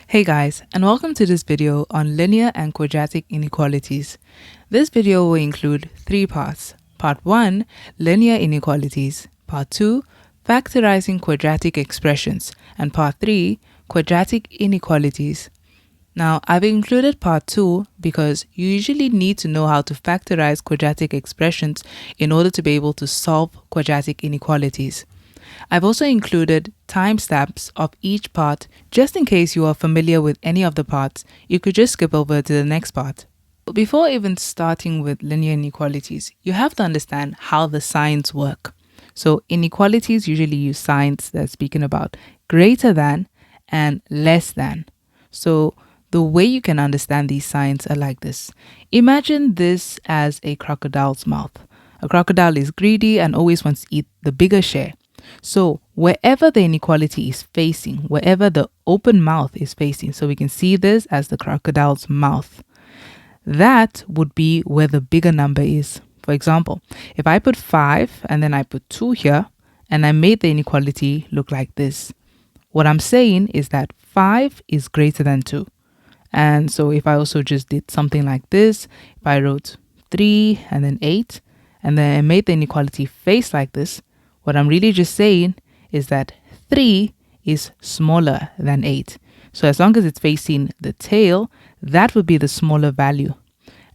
Hey guys, and welcome to this video on linear and quadratic inequalities. This video will include three parts. Part 1, linear inequalities. Part 2, factorizing quadratic expressions. And part 3, quadratic inequalities. Now, I've included part 2 because you usually need to know how to factorize quadratic expressions in order to be able to solve quadratic inequalities. I've also included timestamps of each part just in case you are familiar with any of the parts. You could just skip over to the next part. But before even starting with linear inequalities, you have to understand how the signs work. So inequalities usually use signs that's speaking about greater than and less than. So the way you can understand these signs are like this. Imagine this as a crocodile's mouth. A crocodile is greedy and always wants to eat the bigger share. So wherever the inequality is facing, wherever the open mouth is facing, so we can see this as the crocodile's mouth, that would be where the bigger number is. For example, if I put 5 and then I put 2 here and I made the inequality look like this, what I'm saying is that 5 is greater than 2. And so if I also just did something like this, if I wrote 3 and then 8 and then I made the inequality face like this, what I'm really just saying is that 3 is smaller than 8. So as long as it's facing the tail, that would be the smaller value.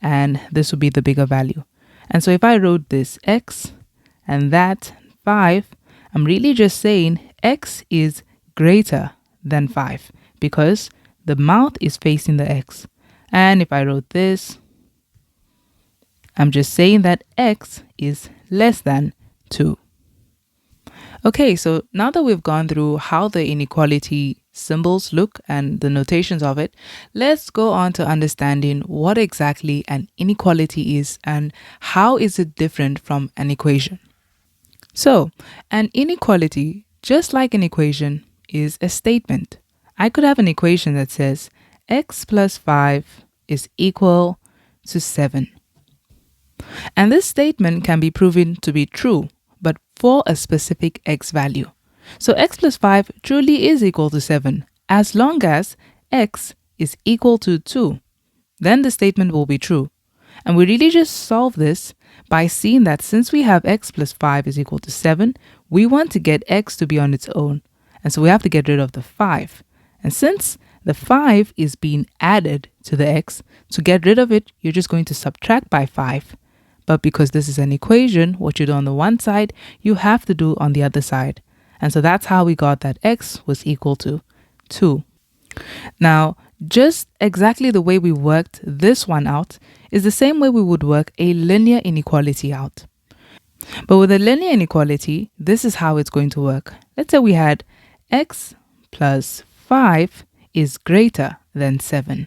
And this would be the bigger value. And so if I wrote this x and that 5, I'm really just saying x is greater than 5 because the mouth is facing the x. And if I wrote this, I'm just saying that x is less than 2. Okay, so now that we've gone through how the inequality symbols look and the notations of it, let's go on to understanding what exactly an inequality is and how is it different from an equation. So, an inequality, just like an equation, is a statement. I could have an equation that says x plus 5 is equal to 7. And this statement can be proven to be true, but for a specific x value. So x plus 5 truly is equal to 7 as long as x is equal to 2. Then the statement will be true. And we really just solve this by seeing that since we have x plus 5 is equal to 7, we want to get x to be on its own. And so we have to get rid of the 5. And since the 5 is being added to the x, to get rid of it, you're just going to subtract by 5. But because this is an equation, what you do on the one side, you have to do on the other side. And so that's how we got that x was equal to 2. Now, just exactly the way we worked this one out is the same way we would work a linear inequality out. But with a linear inequality, this is how it's going to work. Let's say we had x plus 5 is greater than 7.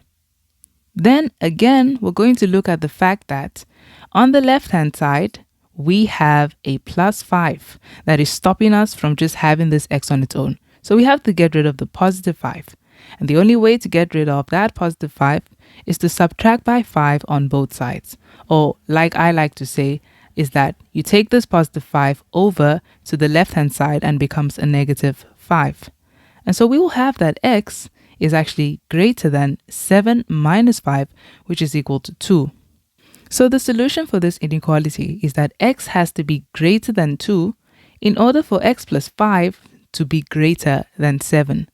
Then again, we're going to look at the fact that on the left-hand side, we have a plus 5 that is stopping us from just having this x on its own. So we have to get rid of the positive 5. And the only way to get rid of that positive 5 is to subtract by 5 on both sides. Or like I like to say, is that you take this positive 5 over to the left-hand side and becomes a negative 5. And so we will have that x is actually greater than 7 minus 5, which is equal to 2. So the solution for this inequality is that x has to be greater than 2 in order for x plus 5 to be greater than 7.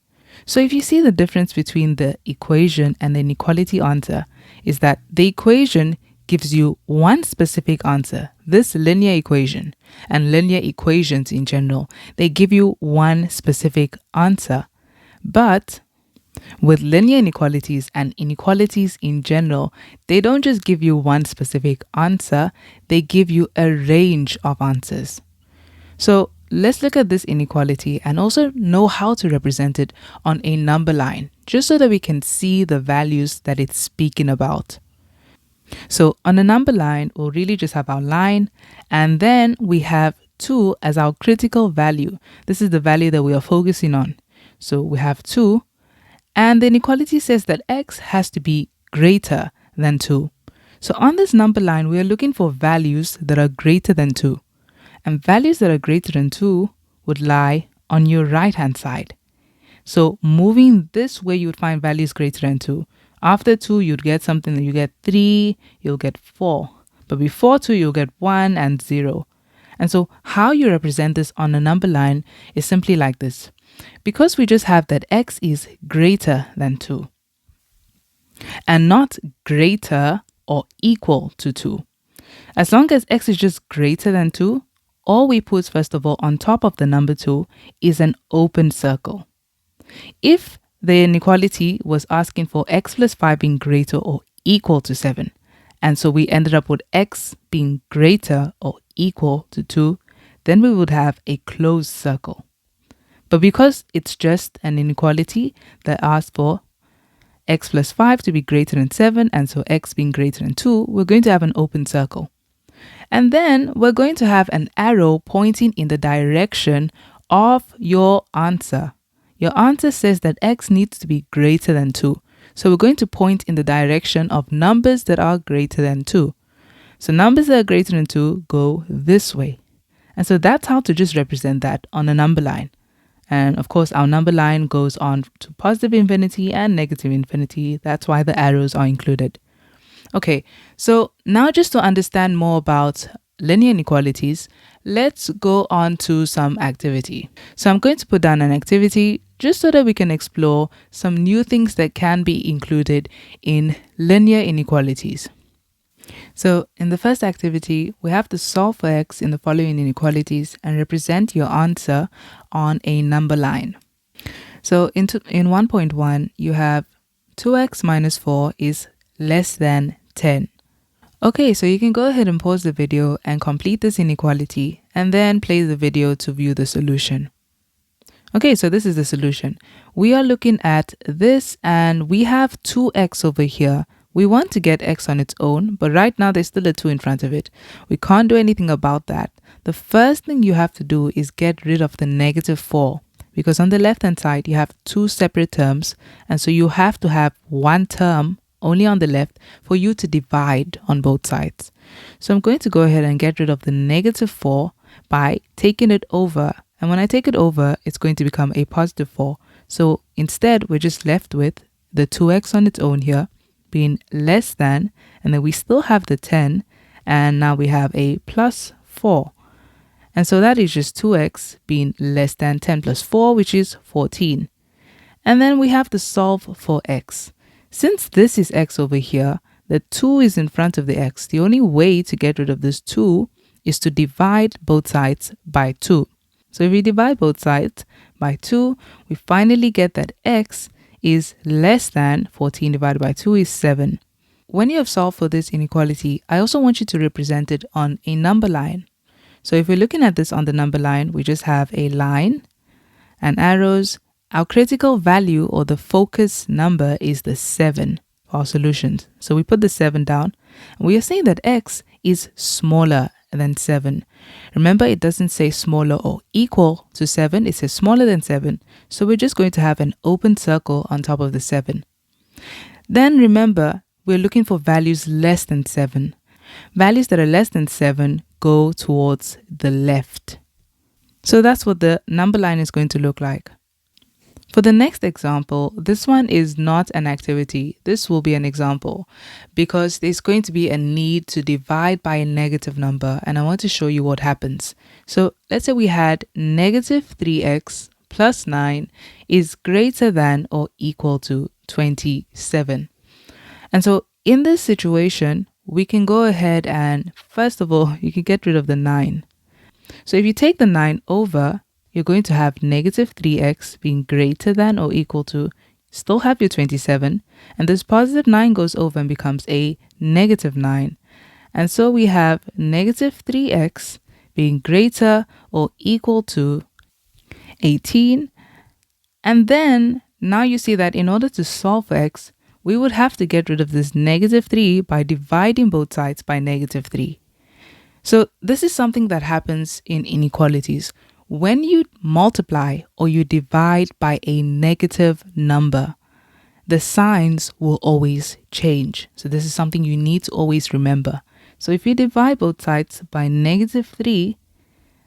So if you see the difference between the equation and the inequality answer is that the equation gives you one specific answer, this linear equation, and linear equations in general, they give you one specific answer. But with linear inequalities and inequalities in general, they don't just give you one specific answer, they give you a range of answers. So let's look at this inequality and also know how to represent it on a number line, just so that we can see the values that it's speaking about. So on a number line, we'll really just have our line, and then we have 2 as our critical value. This is the value that we are focusing on. So we have 2. And the inequality says that x has to be greater than 2. So on this number line, we are looking for values that are greater than 2. And values that are greater than 2 would lie on your right-hand side. So moving this way, you would find values greater than 2. After 2, you'd get something that you get 3, you'll get 4. But before 2, you'll get 1 and 0. And so how you represent this on a number line is simply like this. Because we just have that x is greater than 2 and not greater or equal to 2. As long as x is just greater than 2, all we put first of all on top of the number 2 is an open circle. If the inequality was asking for x plus 5 being greater or equal to 7, and so we ended up with x being greater or equal to 2, then we would have a closed circle. But because it's just an inequality that asks for x plus 5 to be greater than 7, and so x being greater than 2, we're going to have an open circle. And then we're going to have an arrow pointing in the direction of your answer. Your answer says that x needs to be greater than 2. So we're going to point in the direction of numbers that are greater than 2. So numbers that are greater than 2 go this way. And so that's how to just represent that on a number line. And of course, our number line goes on to positive infinity and negative infinity. That's why the arrows are included. Okay, so now just to understand more about linear inequalities, let's go on to some activity. So I'm going to put down an activity just so that we can explore some new things that can be included in linear inequalities. So in the first activity, we have to solve for x in the following inequalities and represent your answer on a number line. So in 1.1, you have 2x minus 4 is less than 10. Okay, so you can go ahead and pause the video and complete this inequality and then play the video to view the solution. Okay, so this is the solution. We are looking at this and we have 2x over here. We want to get x on its own, but right now there's still a 2 in front of it. We can't do anything about that. The first thing you have to do is get rid of the negative 4, because on the left hand side you have 2 separate terms, and so you have to have one term only on the left for you to divide on both sides. So I'm going to go ahead and get rid of the negative 4 by taking it over, and when I take it over it's going to become a positive 4. So instead we're just left with the 2x on its own here being less than, and then we still have the 10, and now we have a plus 4. And so that is just 2x being less than 10 plus 4, which is 14. And then we have to solve for x. Since this is x over here, the 2 is in front of the x. The only way to get rid of this 2 is to divide both sides by 2. So if we divide both sides by 2, we finally get that x is less than 14 divided by 2 is 7. When you have solved for this inequality, I also want you to represent it on a number line. So if we're looking at this on the number line, we just have a line and arrows. Our critical value or the focus number is the 7 for our solutions. So we put the 7 down and we are saying that x is smaller than 7. Remember, it doesn't say smaller or equal to 7, it says smaller than 7. So we're just going to have an open circle on top of the 7. Then remember, we're looking for values less than 7. Values that are less than 7 go towards the left. So that's what the number line is going to look like. For the next example, this one is not an activity. This will be an example because there's going to be a need to divide by a negative number, and I want to show you what happens. So let's say we had negative 3x plus 9 is greater than or equal to 27. And so in this situation, we can go ahead and first of all, you can get rid of the 9. So if you take the 9 over, you're going to have negative 3x being greater than or equal to, still have your 27, and this positive 9 goes over and becomes a negative 9. And so we have negative 3x being greater or equal to 18. And then now you see that in order to solve for x, we would have to get rid of this negative 3 by dividing both sides by negative 3. So this is something that happens in inequalities. When you multiply or you divide by a negative number, the signs will always change. So this is something you need to always remember. So if you divide both sides by negative 3,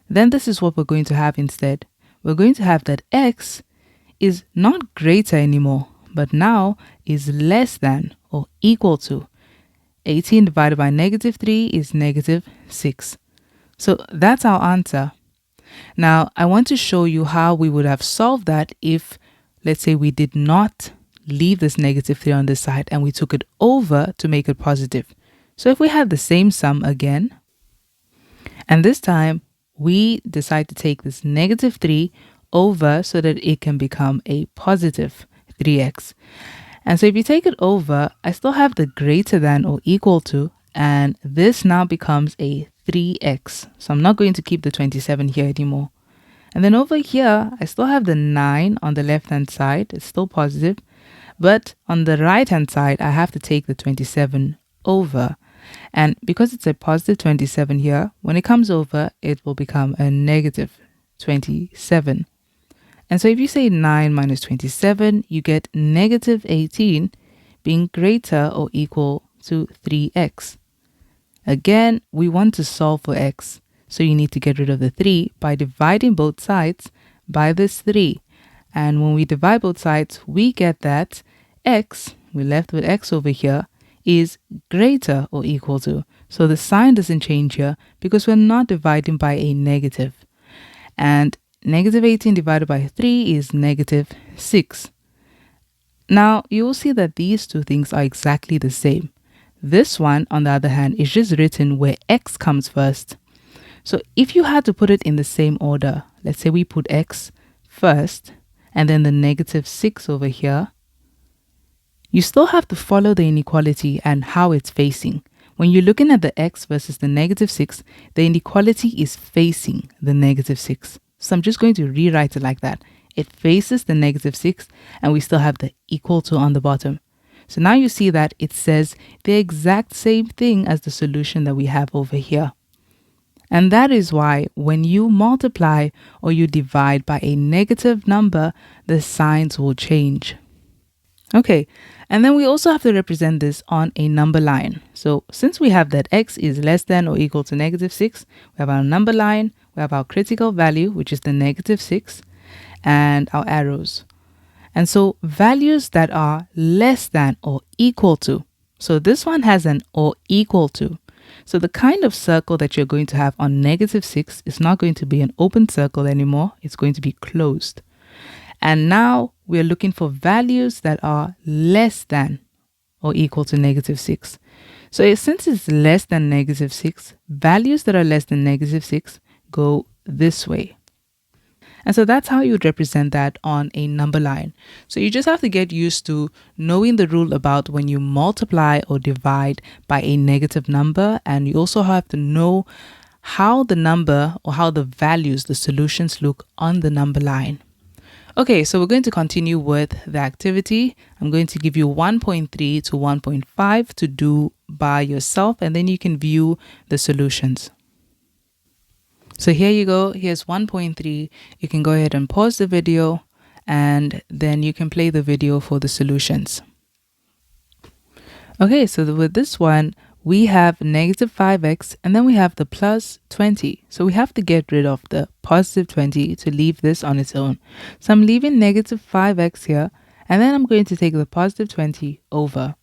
then this is what we're going to have instead. We're going to have that x is not greater anymore, but now is less than or equal to. 18 divided by negative 3 is negative 6. So that's our answer. Now, I want to show you how we would have solved that if, let's say, we did not leave this negative 3 on this side and we took it over to make it positive. So if we had the same sum again, and this time we decide to take this negative 3 over so that it can become a positive 3x. And so if you take it over, I still have the greater than or equal to, and this now becomes a 3x. So I'm not going to keep the 27 here anymore. And then over here, I still have the 9 on the left-hand side. It's still positive. But on the right-hand side, I have to take the 27 over. And because it's a positive 27 here, when it comes over, it will become a negative 27. And so if you say 9 minus 27, you get negative 18 being greater or equal to 3x. Again, we want to solve for x. So you need to get rid of the 3 by dividing both sides by this 3. And when we divide both sides, we get that x, we're left with x over here, is greater or equal to. So the sign doesn't change here because we're not dividing by a negative. And negative 18 divided by 3 is negative 6. Now, you will see that these two things are exactly the same. This one, on the other hand, is just written where x comes first. So if you had to put it in the same order, let's say we put x first and then the negative 6 over here, you still have to follow the inequality and how it's facing. When you're looking at the x versus the negative 6, the inequality is facing the negative 6. So I'm just going to rewrite it like that. It faces the negative 6 and we still have the equal to on the bottom. So now you see that it says the exact same thing as the solution that we have over here. And that is why when you multiply or you divide by a negative number, the signs will change. Okay, and then we also have to represent this on a number line. So since we have that x is less than or equal to negative 6, we have our number line, we have our critical value, which is the negative 6, and our arrows. And so values that are less than or equal to. So this one has an or equal to. So the kind of circle that you're going to have on negative 6 is not going to be an open circle anymore. It's going to be closed. And now we're looking for values that are less than or equal to negative 6. So since it's less than negative 6, values that are less than negative 6 go this way. And so that's how you would represent that on a number line. So you just have to get used to knowing the rule about when you multiply or divide by a negative number. And you also have to know how the number or how the values, the solutions look on the number line. Okay, so we're going to continue with the activity. I'm going to give you 1.3 to 1.5 to do by yourself, and then you can view the solutions. So here you go. Here's 1.3. You can go ahead and pause the video, and then you can play the video for the solutions. Okay, so with this one, we have negative 5x, and then we have the plus 20. So we have to get rid of the positive 20 to leave this on its own. So I'm leaving negative 5x here, and then I'm going to take the positive 20 over.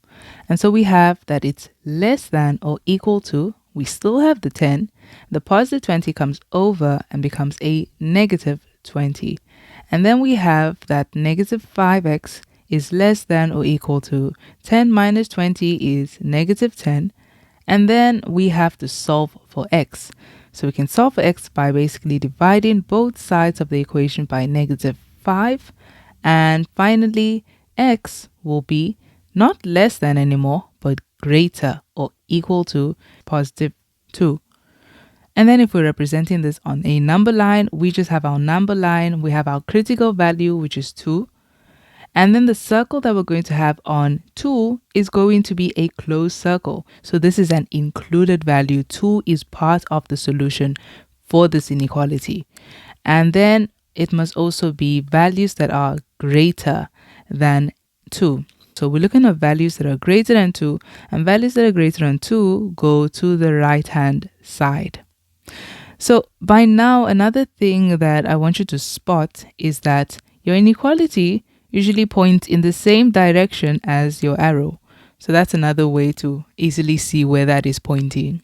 And so we have that it's less than or equal to, we still have the 10, the positive 20 comes over and becomes a negative 20. And then we have that negative 5x is less than or equal to 10 minus 20 is negative 10. And then we have to solve for x. So we can solve for x by basically dividing both sides of the equation by negative 5. And finally, x will be not less than anymore, but greater or equal to positive 2. And then if we're representing this on a number line, we just have our number line. We have our critical value, which is 2. And then the circle that we're going to have on 2 is going to be a closed circle. So this is an included value. 2 is part of the solution for this inequality. And then it must also be values that are greater than 2. So we're looking at values that are greater than 2, and values that are greater than 2 go to the right-hand side. So by now, another thing that I want you to spot is that your inequality usually points in the same direction as your arrow. So that's another way to easily see where that is pointing.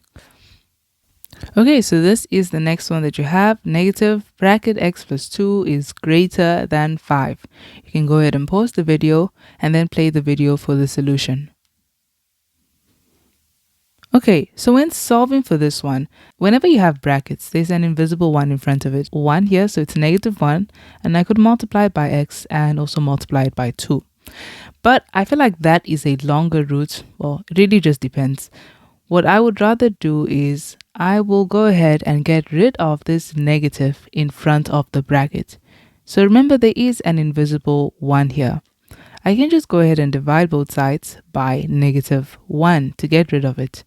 Okay, so this is the next one that you have. Negative bracket x plus 2 is greater than 5. You can go ahead and pause the video and then play the video for the solution. Okay, so when solving for this one, whenever you have brackets, there's an invisible 1 in front of it. 1 here, so it's negative 1, and I could multiply it by x and also multiply it by 2. But I feel like that is a longer route. Well, it really just depends. What I would rather do is I will go ahead and get rid of this negative in front of the bracket. So remember, there is an invisible 1 here. I can just go ahead and divide both sides by negative 1 to get rid of it.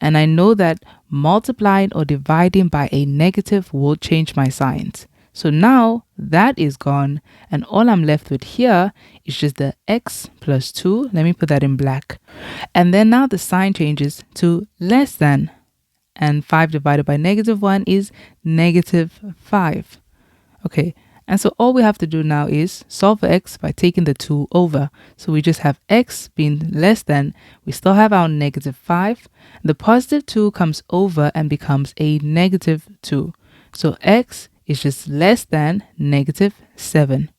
And I know that multiplying or dividing by a negative will change my signs. So now that is gone, and all I'm left with here is just the x plus 2. Let me put that in black. And then now the sign changes to less than, and 5 divided by negative 1 is negative 5. Okay, and so all we have to do now is solve for x by taking the 2 over. So we just have x being less than, we still have our negative 5. The positive 2 comes over and becomes a negative 2. So x is just less than negative 7.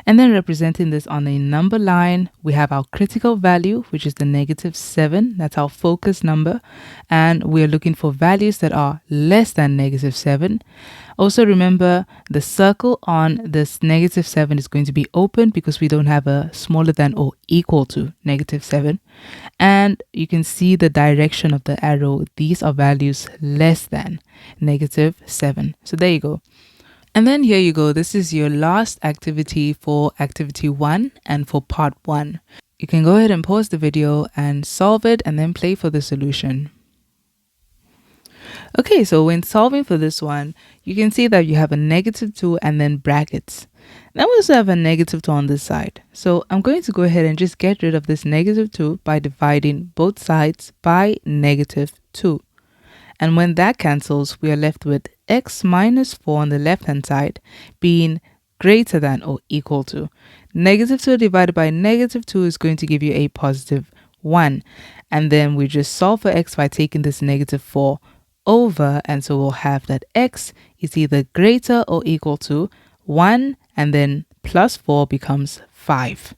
And then representing this on a number line, we have our critical value, which is the negative 7. That's our focus number. And we're looking for values that are less than negative 7. Also remember, the circle on this negative 7 is going to be open because we don't have a smaller than or equal to negative 7. And you can see the direction of the arrow. These are values less than negative 7. So there you go. And then here you go. This is your last activity for activity 1 and for part 1. You can go ahead and pause the video and solve it and then play for the solution. Okay, so when solving for this one, you can see that you have a negative 2 and then brackets. Now we also have a negative 2 on this side. So I'm going to go ahead and just get rid of this negative 2 by dividing both sides by negative 2. And when that cancels, we are left with x minus 4 on the left-hand side being greater than or equal to. Negative 2 divided by negative 2 is going to give you a positive 1. And then we just solve for x by taking this negative 4 over. And so we'll have that x is either greater or equal to 1, and then plus 4 becomes 5.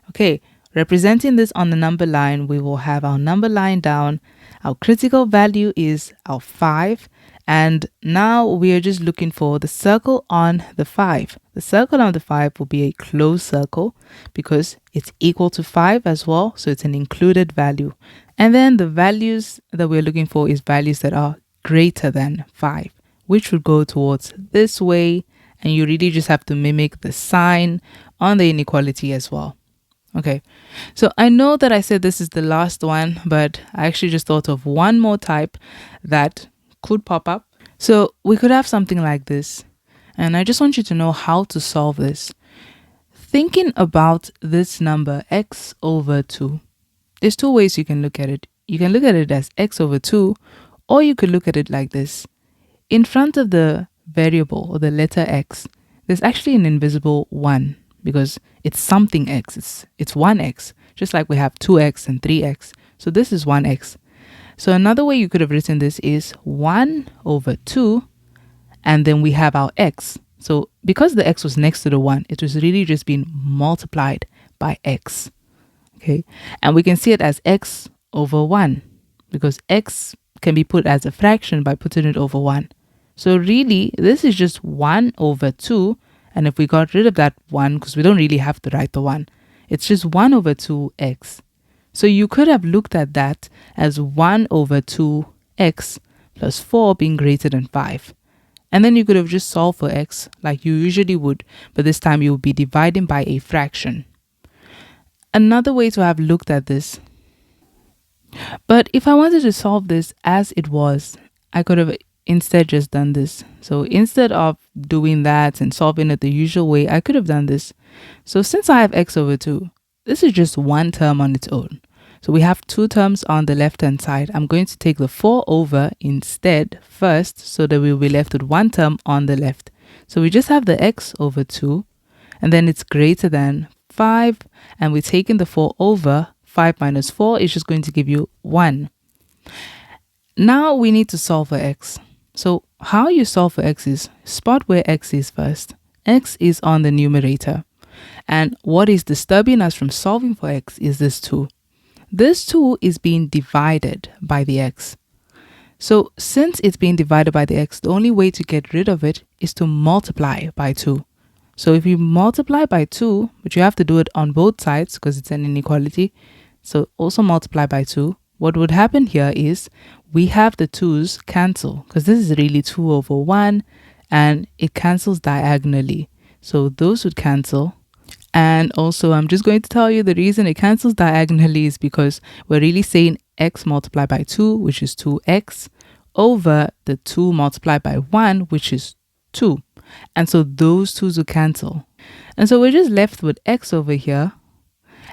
Okay, representing this on the number line, we will have our number line down. Our critical value is our 5. And now we are just looking for the circle on the 5. The circle on the 5 will be a closed circle because it's equal to 5 as well. So it's an included value. And then the values that we're looking for is values that are greater than 5, which would go towards this way. And you really just have to mimic the sign on the inequality as well. Okay, so I know that I said this is the last one, but I actually just thought of one more type that could pop up. So we could have something like this, and I just want you to know how to solve this. Thinking about this number x over 2, there's two ways you can look at it. You can look at it as x over 2, or you could look at it like this. In front of the variable or the letter x, there's actually an invisible 1. Because it's something x, it's 1x, just like we have 2x and 3x. So this is 1x. So another way you could have written this is 1 over 2, and then we have our x. So because the x was next to the 1, it was really just being multiplied by x. Okay, and we can see it as x over 1, because x can be put as a fraction by putting it over 1. So really, this is just 1 over 2. And if we got rid of that 1, because we don't really have to write the 1, it's just 1 over 2x. So you could have looked at that as 1 over 2x plus 4 being greater than 5. And then you could have just solved for x like you usually would, but this time you would be dividing by a fraction. Another way to have looked at this, but if I wanted to solve this as it was, I could have instead just done this. So instead of doing that and solving it the usual way, I could have done this. So since I have x over 2, this is just one term on its own. So we have two terms on the left hand side. I'm going to take the 4 over instead first, so that we'll be left with one term on the left. So we just have the x over 2, and then it's greater than 5, and we're taking the 4 over. 5 minus 4 is just going to give you 1. Now we need to solve for x. So how you solve for x is spot where x is first. X is on the numerator. And what is disturbing us from solving for x is this 2. This 2 is being divided by the x. So since it's being divided by the x, the only way to get rid of it is to multiply by 2. So if you multiply by 2, but you have to do it on both sides because it's an inequality, so also multiply by 2. What would happen here is we have the 2's cancel, because this is really 2 over 1 and it cancels diagonally. So those would cancel. And also I'm just going to tell you the reason it cancels diagonally is because we're really saying x multiplied by 2, which is 2x, over the 2 multiplied by 1, which is 2. And so those 2's will cancel. And so we're just left with x over here.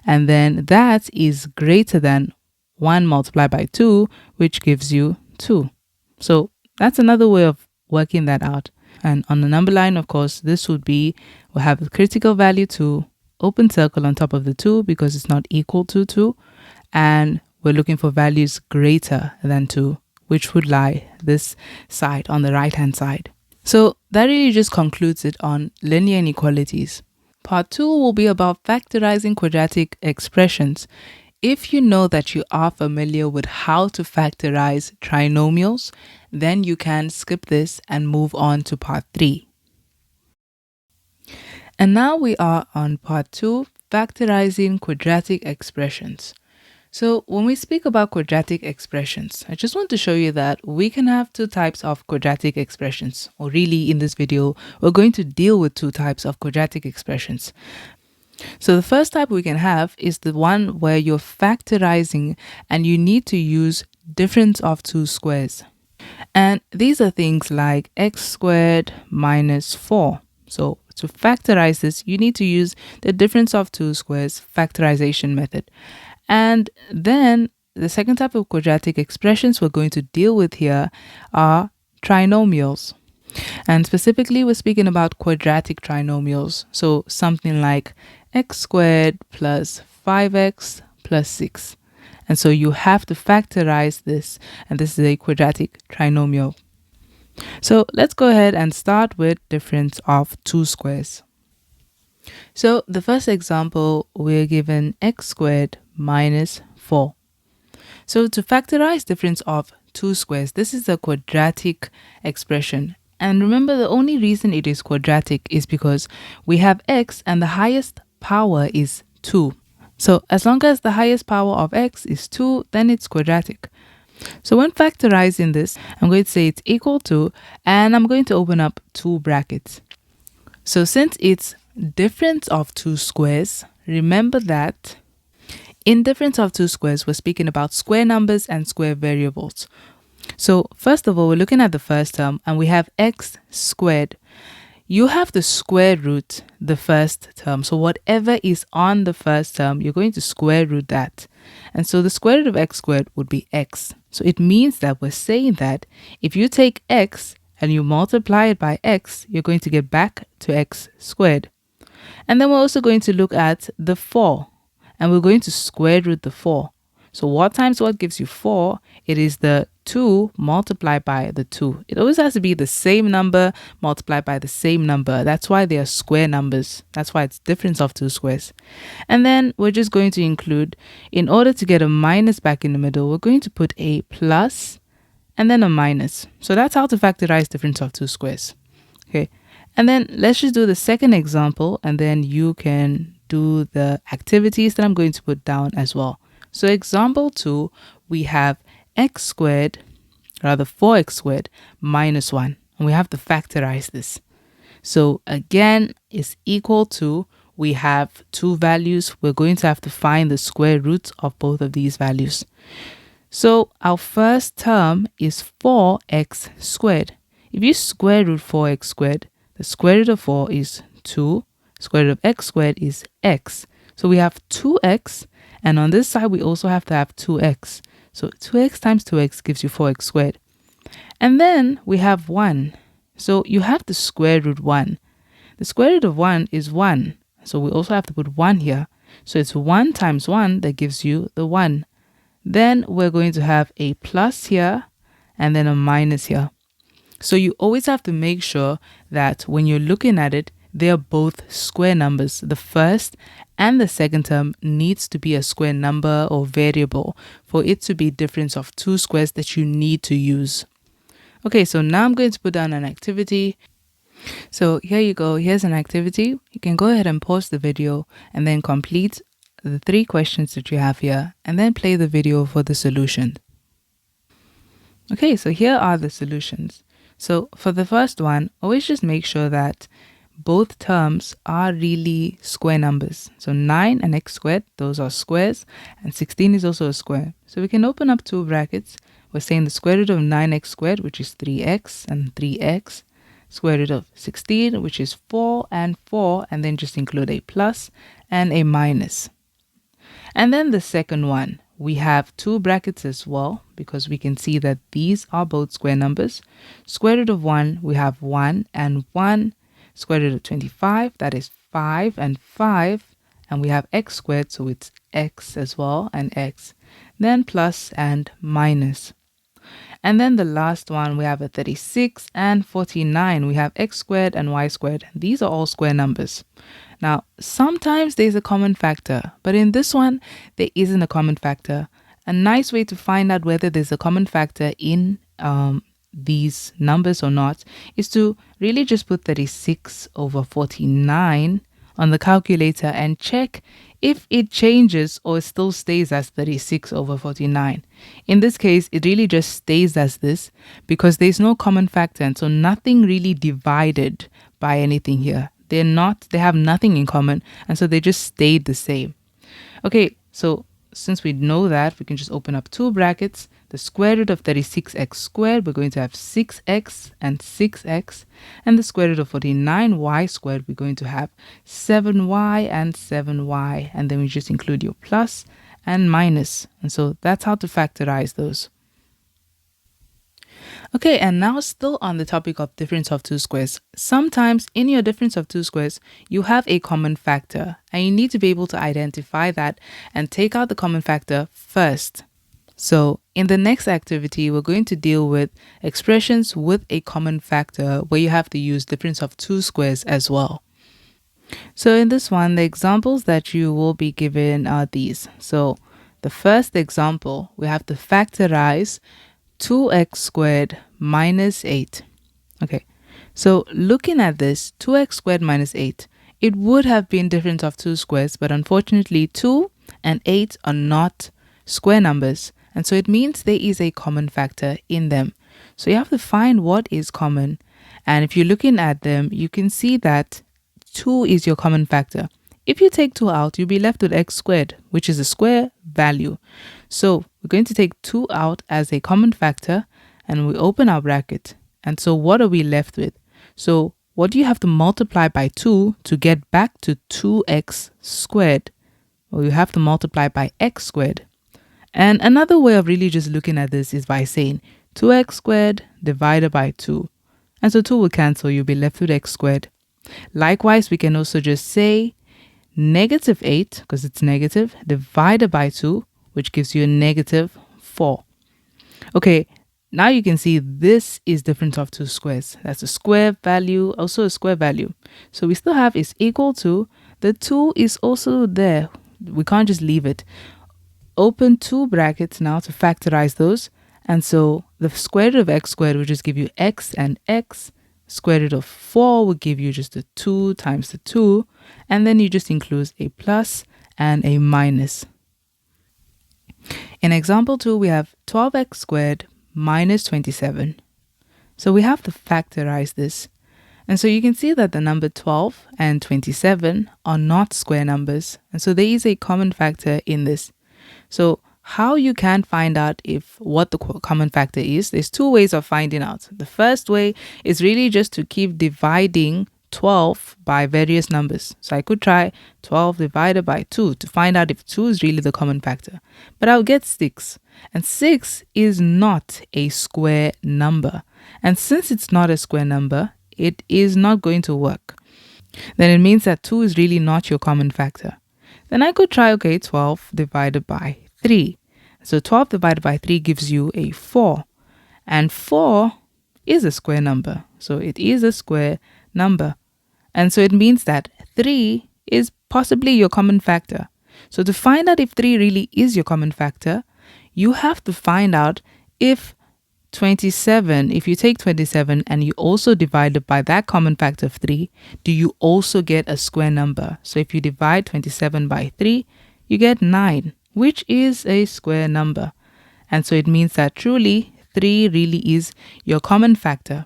And then that is greater than 1 multiplied by 2, which gives you 2. So that's another way of working that out. And on the number line, of course, this would be, we'll have a critical value 2, open circle on top of the 2 because it's not equal to 2. And we're looking for values greater than 2, which would lie this side on the right-hand side. So that really just concludes it on linear inequalities. Part 2 will be about factorizing quadratic expressions. If you know that you are familiar with how to factorize trinomials, then you can skip this and move on to part 3. And now we are on part 2, factorizing quadratic expressions. So when we speak about quadratic expressions, I just want to show you that we can have 2 types of quadratic expressions. Or really in this video, we're going to deal with 2 types of quadratic expressions. So the first type we can have is the one where you're factorizing and you need to use difference of 2 squares. And these are things like x squared minus 4. So to factorize this, you need to use the difference of 2 squares factorization method. And then the second type of quadratic expressions we're going to deal with here are trinomials. And specifically, we're speaking about quadratic trinomials. So something like x squared plus 5x plus 6. And so you have to factorize this, and this is a quadratic trinomial. So let's go ahead and start with difference of 2 squares. So the first example, we're given x squared minus 4. So to factorize difference of 2 squares, this is a quadratic expression. And remember, the only reason it is quadratic is because we have x and the highest power is 2. So as long as the highest power of x is 2, then it's quadratic. So when factorizing this, I'm going to say it's equal to, and I'm going to open up 2 brackets. So since it's difference of 2 squares, remember that in difference of 2 squares, we're speaking about square numbers and square variables. So first of all, we're looking at the first term and we have x squared. You have to square root the first term. So whatever is on the first term, you're going to square root that. And so the square root of x squared would be x. So it means that we're saying that if you take x and you multiply it by x, you're going to get back to x squared. And then we're also going to look at the 4. And we're going to square root the 4. So what times what gives you 4? It is the 2 multiplied by the 2. It always has to be the same number multiplied by the same number. That's why they are square numbers. That's why it's difference of 2 squares. And then we're just going to include, in order to get a minus back in the middle, we're going to put a plus and then a minus. So that's how to factorize difference of 2 squares. Okay. And then let's just do the second example, and then you can do the activities that I'm going to put down as well. So example 2, we have x squared, rather 4x squared minus 1. And we have to factorize this. So again, is equal to, we have 2 values. We're going to have to find the square root of both of these values. So our first term is 4x squared. If you square root 4x squared, the square root of 4 is 2. Square root of x squared is x. So we have 2x. And on this side, we also have to have 2x. So 2x times 2x gives you 4x squared. And then we have 1. So you have to square root 1. The square root of 1 is 1. So we also have to put 1 here. So it's 1 times 1 that gives you the 1. Then we're going to have a plus here and then a minus here. So you always have to make sure that when you're looking at it, they are both square numbers. The first and the second term needs to be a square number or variable for it to be difference of two squares that you need to use. Okay, so now I'm going to put down an activity. So here you go. Here's an activity. You can go ahead and pause the video and then complete the 3 questions that you have here and then play the video for the solution. Okay, so here are the solutions. So for the first one, always just make sure that both terms are really square numbers. So 9 and x squared, those are squares, and 16 is also a square. So we can open up 2 brackets. We're saying the square root of 9x squared, which is 3x and 3x, square root of 16, which is 4 and 4, and then just include a plus and a minus. And then the second one, we have 2 brackets as well, because we can see that these are both square numbers. Square root of 1, we have 1 and 1. Square root of 25, that is 5 and 5. And we have x squared, so it's x as well, and x. Then plus and minus. And then the last one, we have a 36 and 49. We have x squared and y squared. These are all square numbers. Now, sometimes there's a common factor, but in this one, there isn't a common factor. A nice way to find out whether there's a common factor in these numbers or not is to really just put 36 over 49 on the calculator and check if it changes or it still stays as 36 over 49. In this case, it really just stays as this because there's no common factor, and so nothing really divided by anything here. They have nothing in common, and so they just stayed the same. Okay, so since we know that, we can just open up 2 brackets. The square root of 36x squared, we're going to have 6x and 6x. And the square root of 49y squared, we're going to have 7y and 7y. And then we just include your plus and minus. And so that's how to factorize those. Okay, and now still on the topic of difference of 2 squares. Sometimes in your difference of 2 squares, you have a common factor, and you need to be able to identify that and take out the common factor first. So in the next activity, we're going to deal with expressions with a common factor where you have to use difference of 2 squares as well. So in this one, the examples that you will be given are these. So the first example, we have to factorize 2x squared minus 8. Okay, so looking at this, 2x squared minus 8, it would have been difference of 2 squares, but unfortunately 2 and 8 are not square numbers, and so it means there is a common factor in them. So you have to find what is common, and if you're looking at them, you can see that 2 is your common factor. If you take 2 out, you'll be left with x squared, which is a square value. So we're going to take 2 out as a common factor, and we open our bracket. And so what are we left with? So what do you have to multiply by 2 to get back to 2x squared? Well, you have to multiply by x squared. And another way of really just looking at this is by saying 2x squared divided by 2. And so 2 will cancel, you'll be left with x squared. Likewise, we can also just say negative 8, because it's negative, divided by 2, which gives you a negative 4. Okay, now you can see this is difference of 2 squares. That's a square value, also a square value. So we still have is equal to, the 2 is also there. We can't just leave it. Open 2 brackets now to factorize those. And so the square root of x squared will just give you x and x. Square root of 4 will give you just the 2 times the 2. And then you just include a plus and a minus. In example 2, we have 12x squared minus 27. So we have to factorize this. And so you can see that the number 12 and 27 are not square numbers. And so there is a common factor in this. So how you can find out what the common factor is, there's 2 ways of finding out. The first way is really just to keep dividing 12 by various numbers. So I could try 12 divided by 2 to find out if 2 is really the common factor. But I'll get 6. And 6 is not a square number. And since it's not a square number, it is not going to work. then it means that 2 is really not your common factor. Then I could try, okay, 12 divided by 3. So 12 divided by 3 gives you a 4. And 4 is a square number. So it is a square number. And so it means that 3 is possibly your common factor. So to find out if 3 really is your common factor, you have to find out if if you take 27 and you also divide it by that common factor of 3, do you also get a square number? So if you divide 27 by 3, you get 9, which is a square number. And so it means that truly 3 really is your common factor.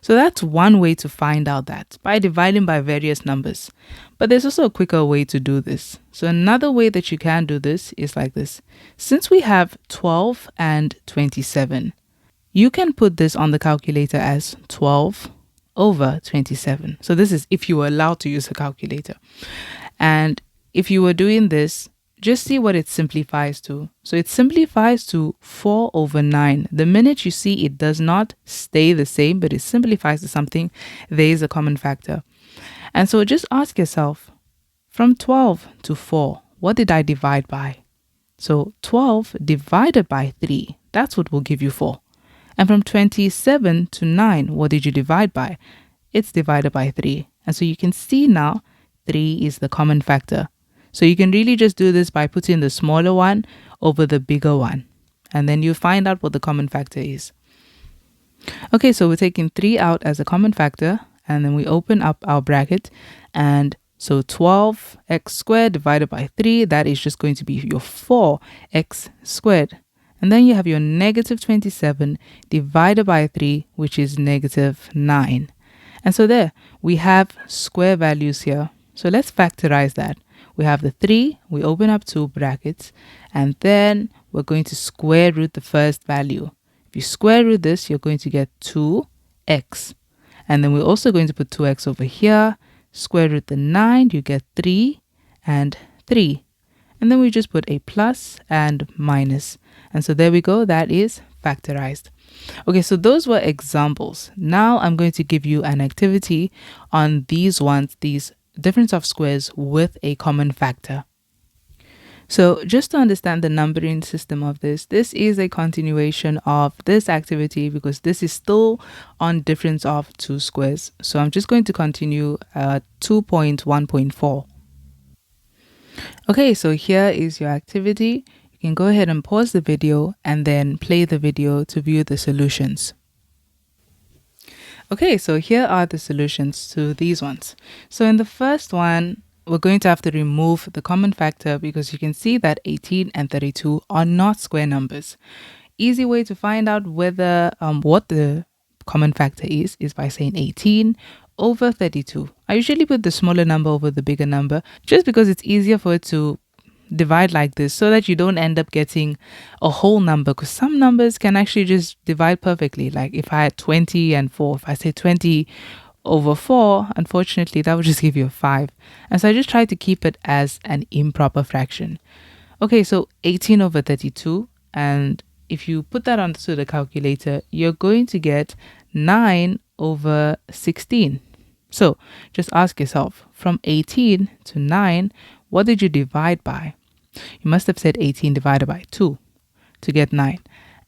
So that's one way to find out that, by dividing by various numbers. But there's also a quicker way to do this. So another way that you can do this is like this. Since we have 12 and 27, you can put this on the calculator as 12 over 27. So this is if you were allowed to use a calculator. And if you were doing this, just see what it simplifies to. So it simplifies to 4 over 9. The minute you see it does not stay the same, but it simplifies to something, there is a common factor. And so just ask yourself, from 12 to 4, what did I divide by? So 12 divided by 3, that's what will give you 4. And from 27 to 9, what did you divide by? It's divided by 3. And so you can see now 3 is the common factor. So you can really just do this by putting the smaller one over the bigger one. And then you find out what the common factor is. Okay, so we're taking 3 out as a common factor. And then we open up our bracket. And so 12x squared divided by 3, that is just going to be your 4x squared. And then you have your negative 27 divided by 3, which is negative 9. And so there, we have square values here. So let's factorize that. We have the 3, we open up 2 brackets, and then we're going to square root the first value. If you square root this, you're going to get 2x. And then we're also going to put 2x over here, square root the 9, you get 3 and 3. And then we just put a plus and minus. And so there we go, that is factorized. Okay, so those were examples. Now I'm going to give you an activity on these ones, these difference of squares with a common factor. So just to understand the numbering system of this is a continuation of this activity because this is still on difference of two squares. So I'm just going to continue 2.1.4. Okay, so here is your activity. You can go ahead and pause the video and then play the video to view the solutions. Okay, so here are the solutions to these ones. So in the first one, we're going to have to remove the common factor because you can see that 18 and 32 are not square numbers. Easy way to find out whether what the common factor is by saying 18 over 32. I usually put the smaller number over the bigger number just because it's easier for it to divide like this so that you don't end up getting a whole number, because some numbers can actually just divide perfectly. Like if I had 20 and 4, if I say 20 over 4, unfortunately that would just give you a 5. And so I just try to keep it as an improper fraction. Okay, so 18 over 32, and if you put that onto the calculator, you're going to get 9 over 16. So just ask yourself, from 18 to 9, what did you divide by? You must have said 18 divided by 2 to get 9.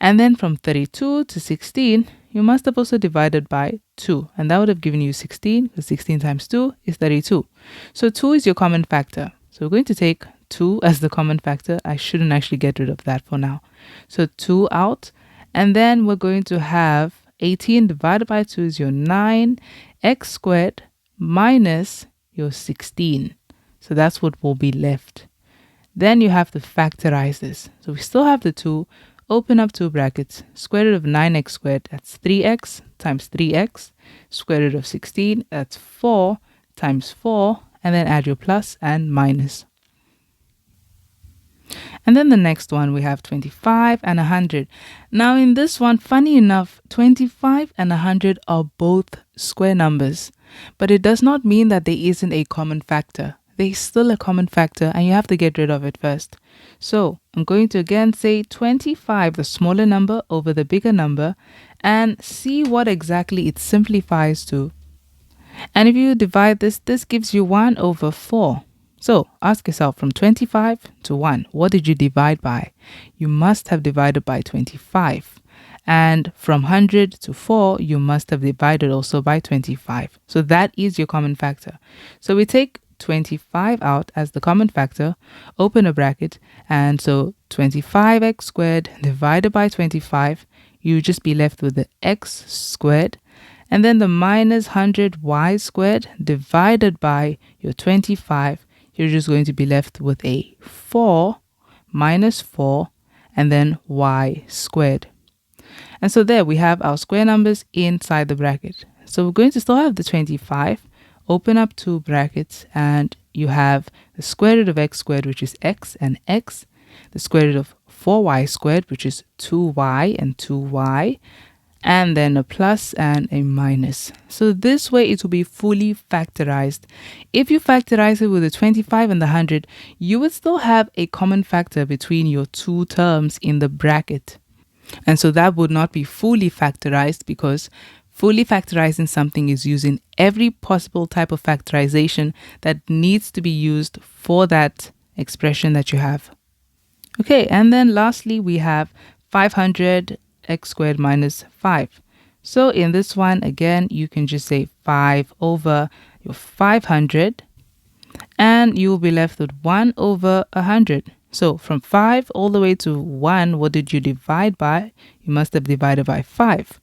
And then from 32 to 16, you must have also divided by 2. And that would have given you 16, because 16 times 2 is 32. So 2 is your common factor. So we're going to take 2 as the common factor. I shouldn't actually get rid of that for now. So 2 out. And then we're going to have 18 divided by 2 is your 9x squared minus your 16. So that's what will be left. Then you have to factorize this. So we still have the 2. Open up 2 brackets. Square root of 9x squared, that's 3x times 3x. Square root of 16, that's 4 times 4. And then add your plus and minus. And then the next one, we have 25 and 100. Now in this one, funny enough, 25 and 100 are both square numbers. But it does not mean that there isn't a common factor. There's still a common factor and you have to get rid of it first. So I'm going to again say 25, the smaller number over the bigger number, and see what exactly it simplifies to. And if you divide this, this gives you 1 over 4. So ask yourself, from 25 to 1, what did you divide by? You must have divided by 25. And from 100 to 4, you must have divided also by 25. So that is your common factor. So we take 25 out as the common factor, open a bracket, and so 25x squared divided by 25, you just be left with the x squared, and then the minus 100y squared divided by your 25, you're just going to be left with a 4 minus 4 and then y squared. And so there we have our square numbers inside the bracket. So we're going to still have the 25, open up two brackets, and you have the square root of x squared, which is x and x, the square root of 4y squared, which is 2y and 2y, and then a plus and a minus. So this way it will be fully factorized. If you factorize it with the 25 and the 100, you would still have a common factor between your two terms in the bracket. And so that would not be fully factorized, because fully factorizing something is using every possible type of factorization that needs to be used for that expression that you have. Okay, and then lastly we have 500 x squared minus 5. So in this one, again, you can just say 5 over your 500, and you will be left with 1 over 100. So from 5 all the way to 1, what did you divide by? You must have divided by 5.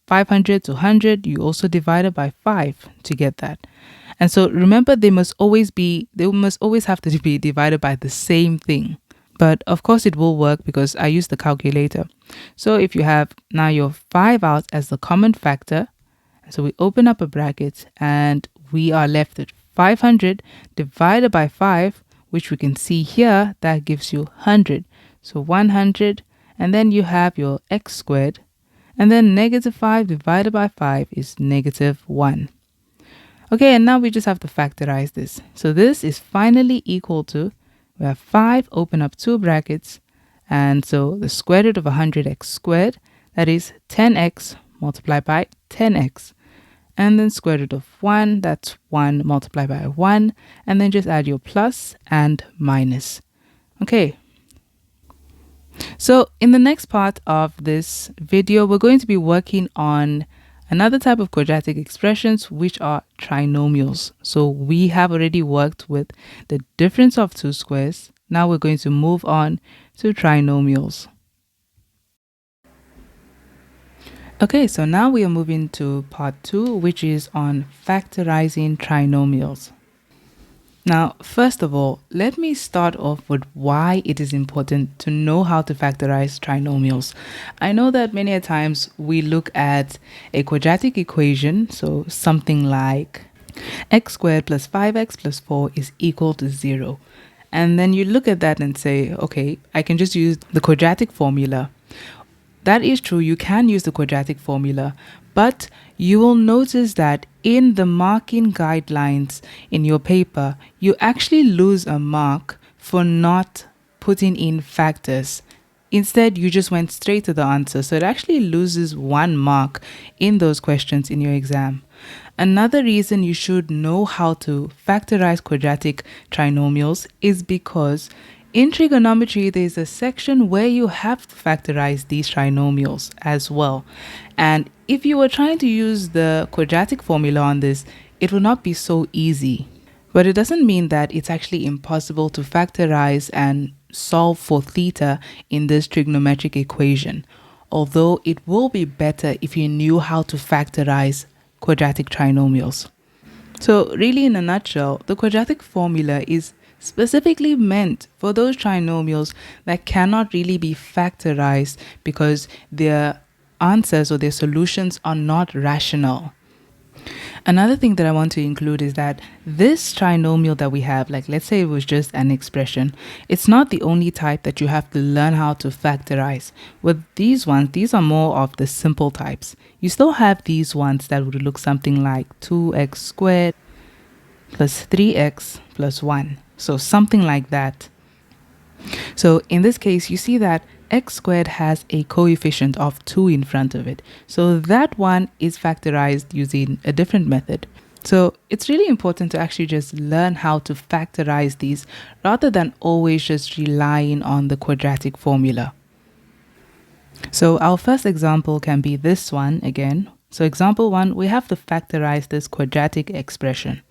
500 to 100, you also divided by 5 to get that. And so remember, they must always have to be divided by the same thing. But of course it will work because I use the calculator. So if you have now your 5 out as the common factor, so we open up a bracket and we are left with 500 divided by 5, which we can see here, that gives you 100. So 100, and then you have your x squared, and then negative 5 divided by 5 is negative 1. Okay, and now we just have to factorize this. So this is finally equal to, we have 5, open up two brackets, and so the square root of 100x squared, that is 10x multiplied by 10x. And then square root of 1, that's 1 multiplied by 1, and then just add your plus and minus. Okay. So in the next part of this video, we're going to be working on another type of quadratic expressions, which are trinomials. So we have already worked with the difference of two squares. Now we're going to move on to trinomials. Okay, so now we are moving to part 2, which is on factorizing trinomials. Now, first of all, let me start off with why it is important to know how to factorize trinomials. I know that many a times we look at a quadratic equation, so something like x squared plus 5x plus 4 is equal to 0. And then you look at that and say, okay, I can just use the quadratic formula. That is true, you can use the quadratic formula, but you will notice that in the marking guidelines in your paper, you actually lose a mark for not putting in factors. Instead, you just went straight to the answer, so it actually loses 1 mark in those questions in your exam. Another reason you should know how to factorize quadratic trinomials is because in trigonometry, there's a section where you have to factorize these trinomials as well. And if you were trying to use the quadratic formula on this, it will not be so easy. But it doesn't mean that it's actually impossible to factorize and solve for theta in this trigonometric equation. Although it will be better if you knew how to factorize quadratic trinomials. So really, in a nutshell, the quadratic formula is specifically meant for those trinomials that cannot really be factorized because their answers or their solutions are not rational. Another thing that I want to include is that this trinomial that we have, like let's say it was just an expression, it's not the only type that you have to learn how to factorize. With these ones, these are more of the simple types. You still have these ones that would look something like 2x squared plus 3x plus 1. So something like that. So in this case, you see that x squared has a coefficient of 2 in front of it. So that one is factorized using a different method. So it's really important to actually just learn how to factorize these rather than always just relying on the quadratic formula. So our first example can be this one again. So example 1, we have to factorize this quadratic expression.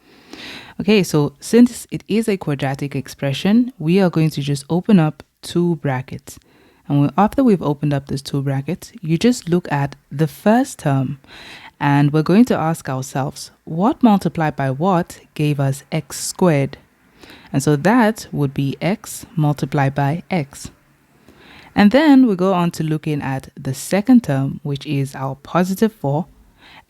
Okay, so since it is a quadratic expression, we are going to just open up two brackets. And after we've opened up these two brackets, you just look at the first term and we're going to ask ourselves, what multiplied by what gave us x squared? And so that would be x multiplied by x. And then we go on to looking at the second term, which is our positive 4.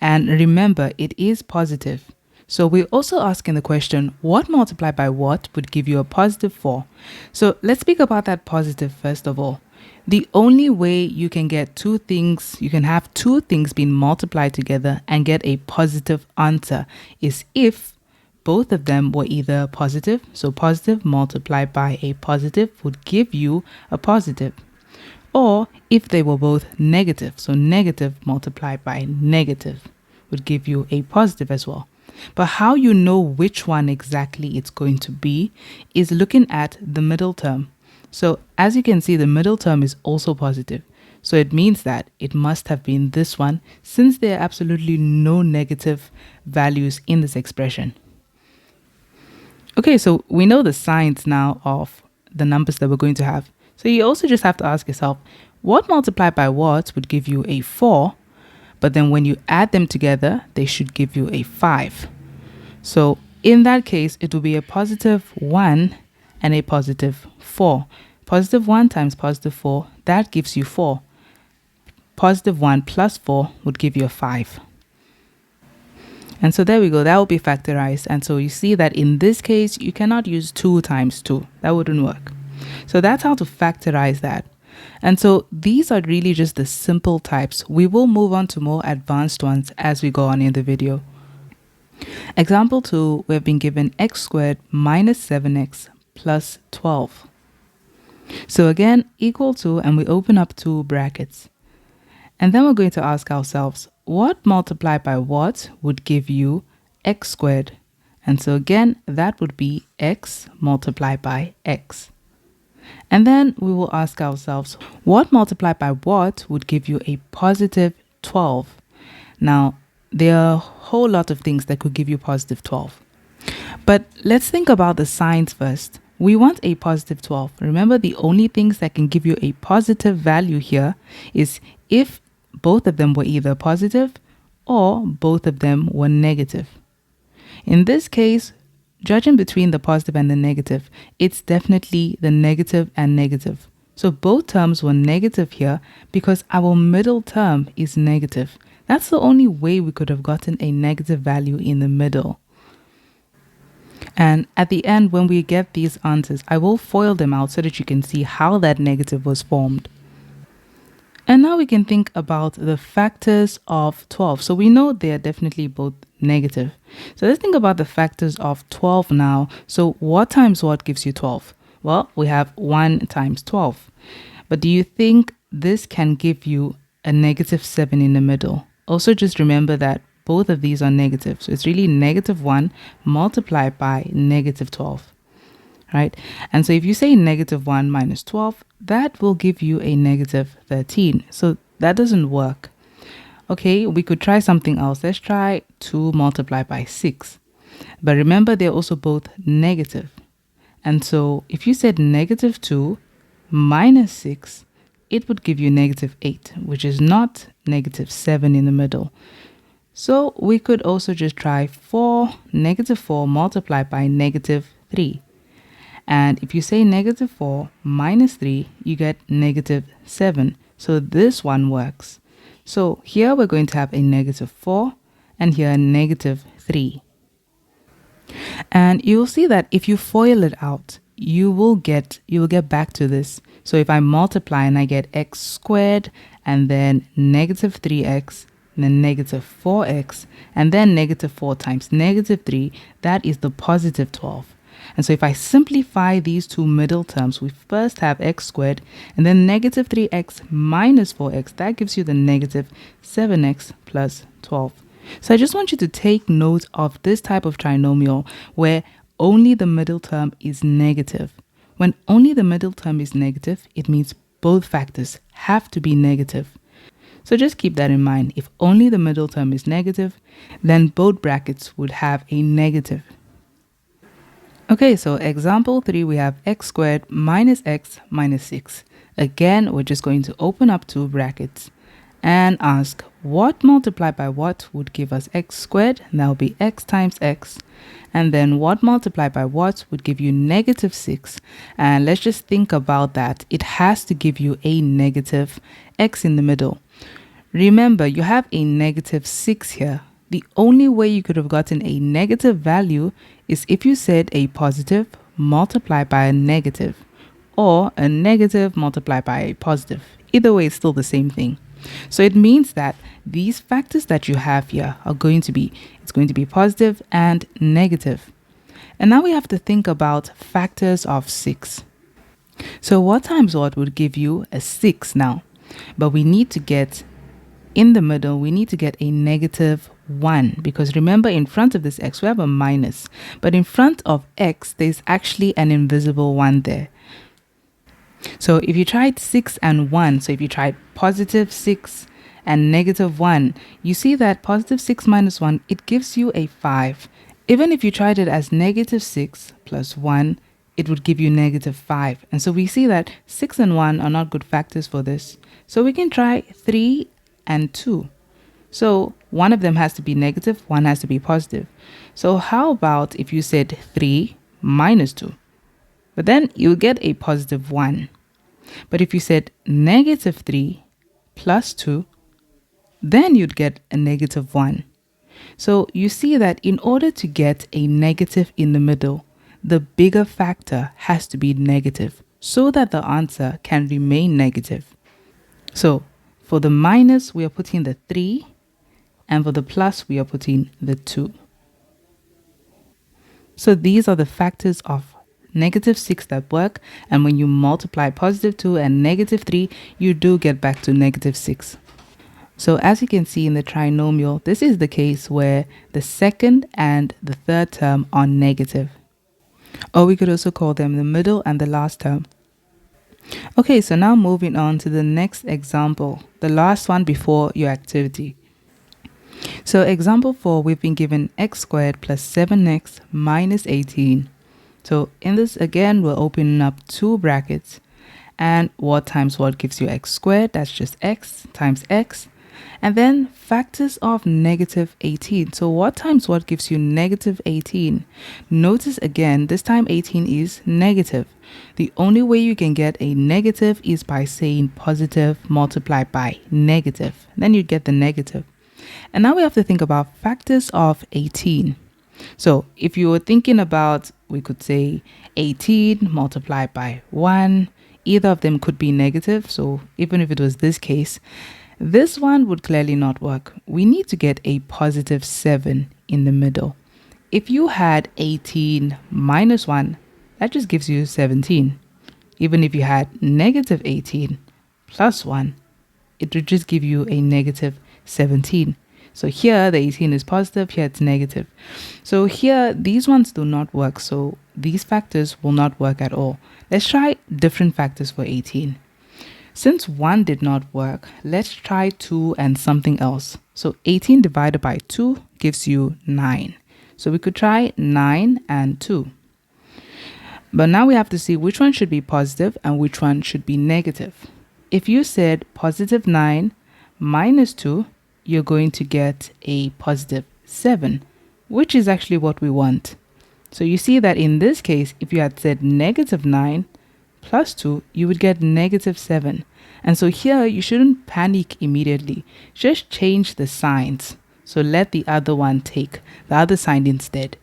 And remember, it is positive. So we're also asking the question, what multiplied by what would give you a positive 4? So let's speak about that positive first of all. The only way you can get two things, you can have two things being multiplied together and get a positive answer is if both of them were either positive. So positive multiplied by a positive would give you a positive. Or if they were both negative. So negative multiplied by negative would give you a positive as well. But how you know which one exactly it's going to be is looking at the middle term. So as you can see, the middle term is also positive. So it means that it must have been this one since there are absolutely no negative values in this expression. Okay, so we know the signs now of the numbers that we're going to have. So you also just have to ask yourself, what multiplied by what would give you a 4? But then when you add them together, they should give you a 5. So in that case, it will be a positive 1 and a positive 4. Positive 1 times positive 4, that gives you 4. Positive 1 plus 4 would give you a 5. And so there we go, that will be factorized. And so you see that in this case, you cannot use 2 times 2. That wouldn't work. So that's how to factorize that. And so these are really just the simple types. We will move on to more advanced ones as we go on in the video. Example 2, we've been given x squared minus 7x plus 12. So again, equal to, and we open up two brackets. And then we're going to ask ourselves, what multiplied by what would give you x squared? And so again, that would be x multiplied by x. And then we will ask ourselves, what multiplied by what would give you a positive 12? Now, there are a whole lot of things that could give you positive 12. But let's think about the signs first. We want a positive 12. Remember, the only things that can give you a positive value here is if both of them were either positive or both of them were negative. In this case, judging between the positive and the negative, it's definitely the negative and negative. So both terms were negative here because our middle term is negative. That's the only way we could have gotten a negative value in the middle. And at the end, when we get these answers, I will FOIL them out so that you can see how that negative was formed. And now we can think about the factors of 12. So we know they are definitely both negative. So let's think about the factors of 12 now. So what times what gives you 12? Well, we have 1 times 12. But do you think this can give you a negative 7 in the middle? Also, just remember that both of these are negative. So it's really negative 1 multiplied by negative 12. Right? And so if you say negative 1 minus 12, that will give you a negative 13. So that doesn't work. Okay, we could try something else. Let's try 2 multiplied by 6. But remember, they're also both negative. And so if you said negative 2 minus 6, it would give you negative 8, which is not negative 7 in the middle. So we could also just try negative 4 multiplied by negative 3. And if you say negative 4 minus 3, you get negative 7. So this one works. So here we're going to have a negative 4 and here a negative 3. And you'll see that if you FOIL it out, you will get back to this. So if I multiply and I get x squared and then negative 3x and then negative 4x and then negative 4 times negative 3, that is the positive 12. And so if I simplify these two middle terms, we first have x squared and then negative 3x minus 4x. That gives you the negative 7x plus 12. So I just want you to take note of this type of trinomial where only the middle term is negative. When only the middle term is negative, it means both factors have to be negative. So just keep that in mind. If only the middle term is negative, then both brackets would have a negative. Okay, so example 3, we have x squared minus x minus 6. Again, we're just going to open up two brackets and ask what multiplied by what would give us x squared. That will be x times x. And then what multiplied by what would give you negative 6. And let's just think about that. It has to give you a negative x in the middle. Remember, you have a negative 6 here. The only way you could have gotten a negative value is if you said a positive multiplied by a negative, or a negative multiplied by a positive. Either way, it's still the same thing. So it means that these factors that you have here are going to be, it's going to be positive and negative. And now we have to think about factors of 6. So what times what would give you a 6 now? But we need to get in the middle, we need to get a negative 1, because remember, in front of this x we have a minus, but in front of x there's actually an invisible 1 there. So if you tried 6 and 1, so if you tried positive 6 and negative 1, you see that positive 6 minus 1, it gives you a 5. Even if you tried it as negative 6 plus 1, it would give you negative 5. And so we see that 6 and 1 are not good factors for this. So we can try 3 and 2. So one of them has to be negative, one has to be positive. So how about if you said 3 minus 2? But then you'll get a positive 1. But if you said negative 3 plus 2, then you'd get a negative 1. So you see that in order to get a negative in the middle, the bigger factor has to be negative so that the answer can remain negative. So for the minus, we are putting the 3, and for the plus, we are putting the 2. So these are the factors of negative 6 that work, and when you multiply positive 2 and negative 3, you do get back to negative 6. So as you can see in the trinomial, this is the case where the second and the third term are negative. Or we could also call them the middle and the last term. Okay, so now moving on to the next example, the last one before your activity. So example 4, we've been given x squared plus 7x minus 18. So in this, again, we're opening up two brackets. And what times what gives you x squared? That's just x times x. And then factors of negative 18. So what times what gives you negative 18? Notice again, this time 18 is negative. The only way you can get a negative is by saying positive multiplied by negative. Then you get the negative. And now we have to think about factors of 18. So if you were thinking about, we could say 18 multiplied by 1. Either of them could be negative. So even if it was this case, this one would clearly not work. We need to get a positive 7 in the middle. If you had 18 minus 1, that just gives you 17. Even if you had negative 18 plus 1, it would just give you a negative 17. So here the 18 is positive, here it's negative. So here these ones do not work. So these factors will not work at all. Let's try different factors for 18. Since 1 did not work, let's try 2 and something else. So 18 divided by 2 gives you 9. So we could try 9 and 2. But now we have to see which one should be positive and which one should be negative. If you said positive 9 minus 2, you're going to get a positive 7, which is actually what we want. So you see that in this case, if you had said negative 9 plus 2, you would get negative 7. And so here you shouldn't panic immediately. Just change the signs. So let the other one take the other sign instead.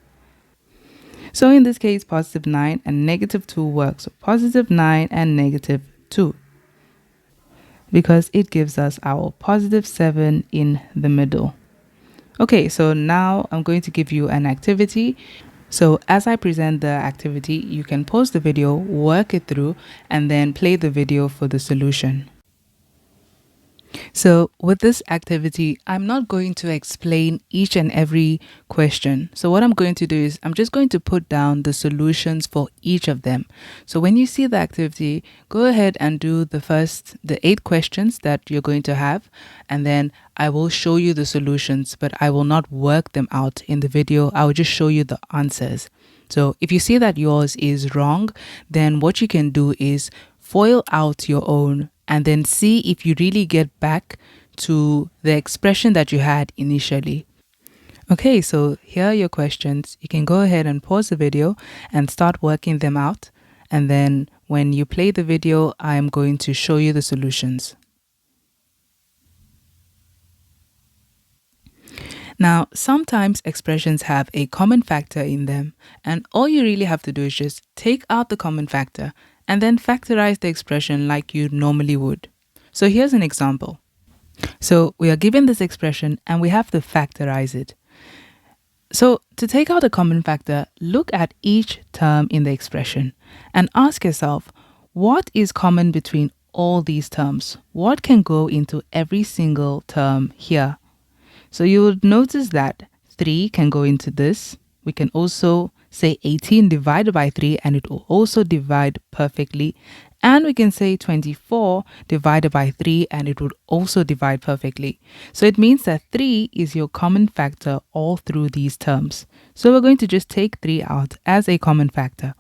So in this case, positive 9 and negative 2 work. So positive 9 and negative 2. Because it gives us our positive 7 in the middle. Okay, so now I'm going to give you an activity. So as I present the activity, you can pause the video, work it through, and then play the video for the solution. So with this activity, I'm not going to explain each and every question. So what I'm going to do is I'm just going to put down the solutions for each of them. So when you see the activity, go ahead and do the 8 questions that you're going to have, and then I will show you the solutions, but I will not work them out in the video. I will just show you the answers. So if you see that yours is wrong, then what you can do is foil out your own and then see if you really get back to the expression that you had initially. Okay, so here are your questions. You can go ahead and pause the video and start working them out. And then when you play the video, I'm going to show you the solutions. Now, sometimes expressions have a common factor in them, and all you really have to do is just take out the common factor and then factorize the expression like you normally would. So here's an example. So we are given this expression and we have to factorize it. So to take out a common factor, look at each term in the expression and ask yourself, what is common between all these terms? What can go into every single term here? So you would notice that 3 can go into this. We can also say 18 divided by 3 and it will also divide perfectly. And we can say 24 divided by 3 and it would also divide perfectly. So it means that 3 is your common factor all through these terms. So we're going to just take 3 out as a common factor.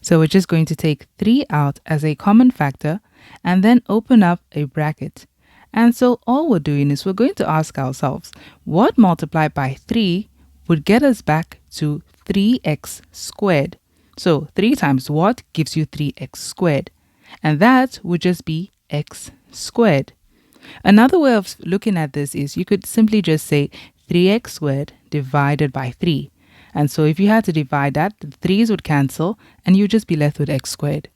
So we're just going to take 3 out as a common factor and then open up a bracket. And so all we're doing is we're going to ask ourselves, what multiplied by 3 would get us back to 3x squared? So 3 times what gives you 3x squared? And that would just be x squared. Another way of looking at this is you could simply just say 3x squared divided by 3. And so if you had to divide that, the 3's would cancel and you'd just be left with x squared.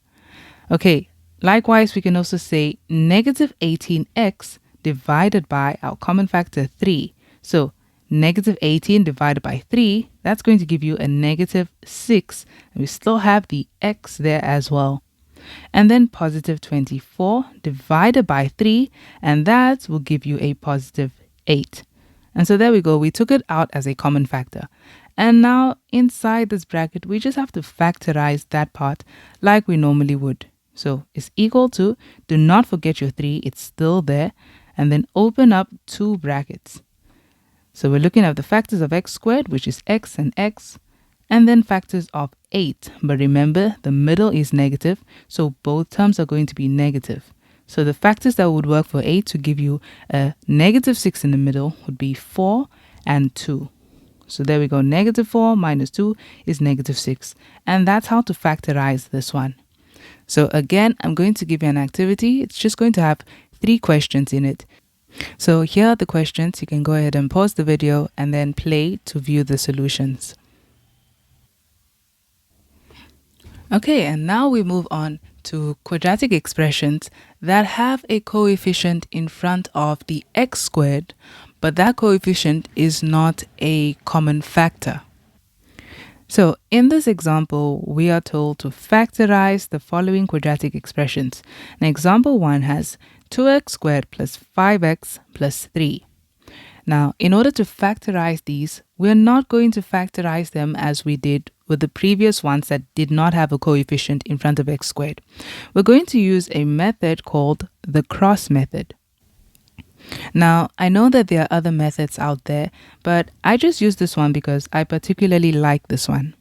Okay, likewise, we can also say negative 18x divided by our common factor 3. So negative 18 divided by 3, that's going to give you a negative 6. And we still have the x there as well. And then positive 24 divided by 3, and that will give you a positive 8. And so there we go. We took it out as a common factor. And now inside this bracket, we just have to factorize that part like we normally would. So it's equal to, do not forget your 3, it's still there, and then open up 2 brackets. So we're looking at the factors of x squared, which is x, and then factors of 8. But remember, the middle is negative, so both terms are going to be negative. So the factors that would work for 8 to give you a negative 6 in the middle would be 4 and 2. So there we go, negative 4 minus 2 is negative 6. And that's how to factorize this one. So again, I'm going to give you an activity. It's just going to have 3 questions in it. So here are the questions. You can go ahead and pause the video and then play to view the solutions. Okay, and now we move on to quadratic expressions that have a coefficient in front of the x squared, but that coefficient is not a common factor. So in this example, we are told to factorize the following quadratic expressions. Now, example 1 has 2x squared plus 5x plus 3. Now, in order to factorize these, we're not going to factorize them as we did with the previous ones that did not have a coefficient in front of x squared. We're going to use a method called the cross method. Now, I know that there are other methods out there, but I just use this one because I particularly like this one.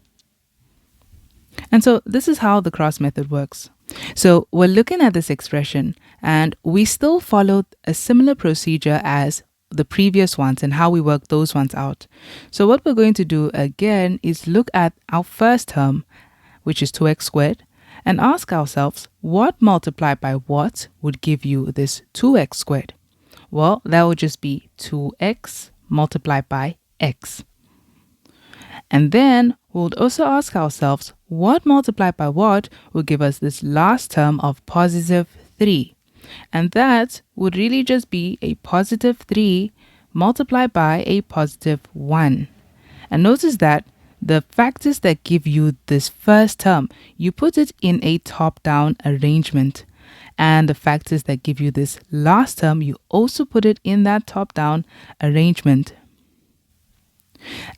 And so this is how the cross method works. So we're looking at this expression and we still followed a similar procedure as the previous ones and how we work those ones out. So what we're going to do again is look at our first term, which is 2x squared, and ask ourselves what multiplied by what would give you this 2x squared. Well, that would just be 2x multiplied by x. And then we'll also ask ourselves what multiplied by what will give us this last term of positive 3. And that would really just be a positive 3 multiplied by a positive 1. And notice that the factors that give you this first term, you put it in a top-down arrangement. and the factors that give you this last term, you also put it in that top-down arrangement.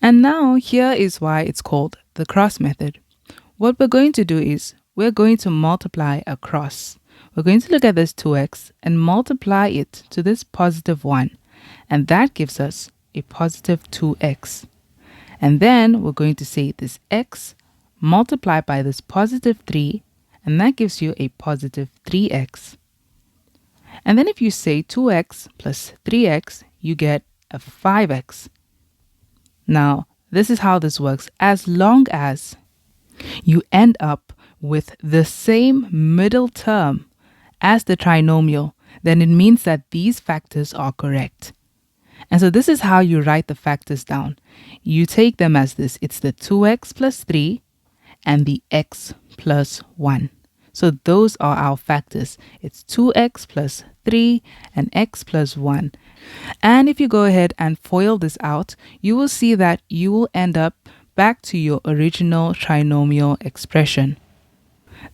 And now here is why it's called the cross method. What we're going to do is we're going to multiply across. We're going to look at this 2x and multiply it to this positive 1. And that gives us a positive 2x. And then we're going to say this x multiplied by this positive 3, and that gives you a positive 3x. And then if you say 2x plus 3x, you get a 5x. Now, this is how this works. As long as you end up with the same middle term as the trinomial, then it means that these factors are correct. And so this is how you write the factors down. You take them as this. It's the 2x plus 3 and the x plus 1. So those are our factors. It's 2x plus 3 and x plus 1. And if you go ahead and FOIL this out, you will see that you will end up back to your original trinomial expression.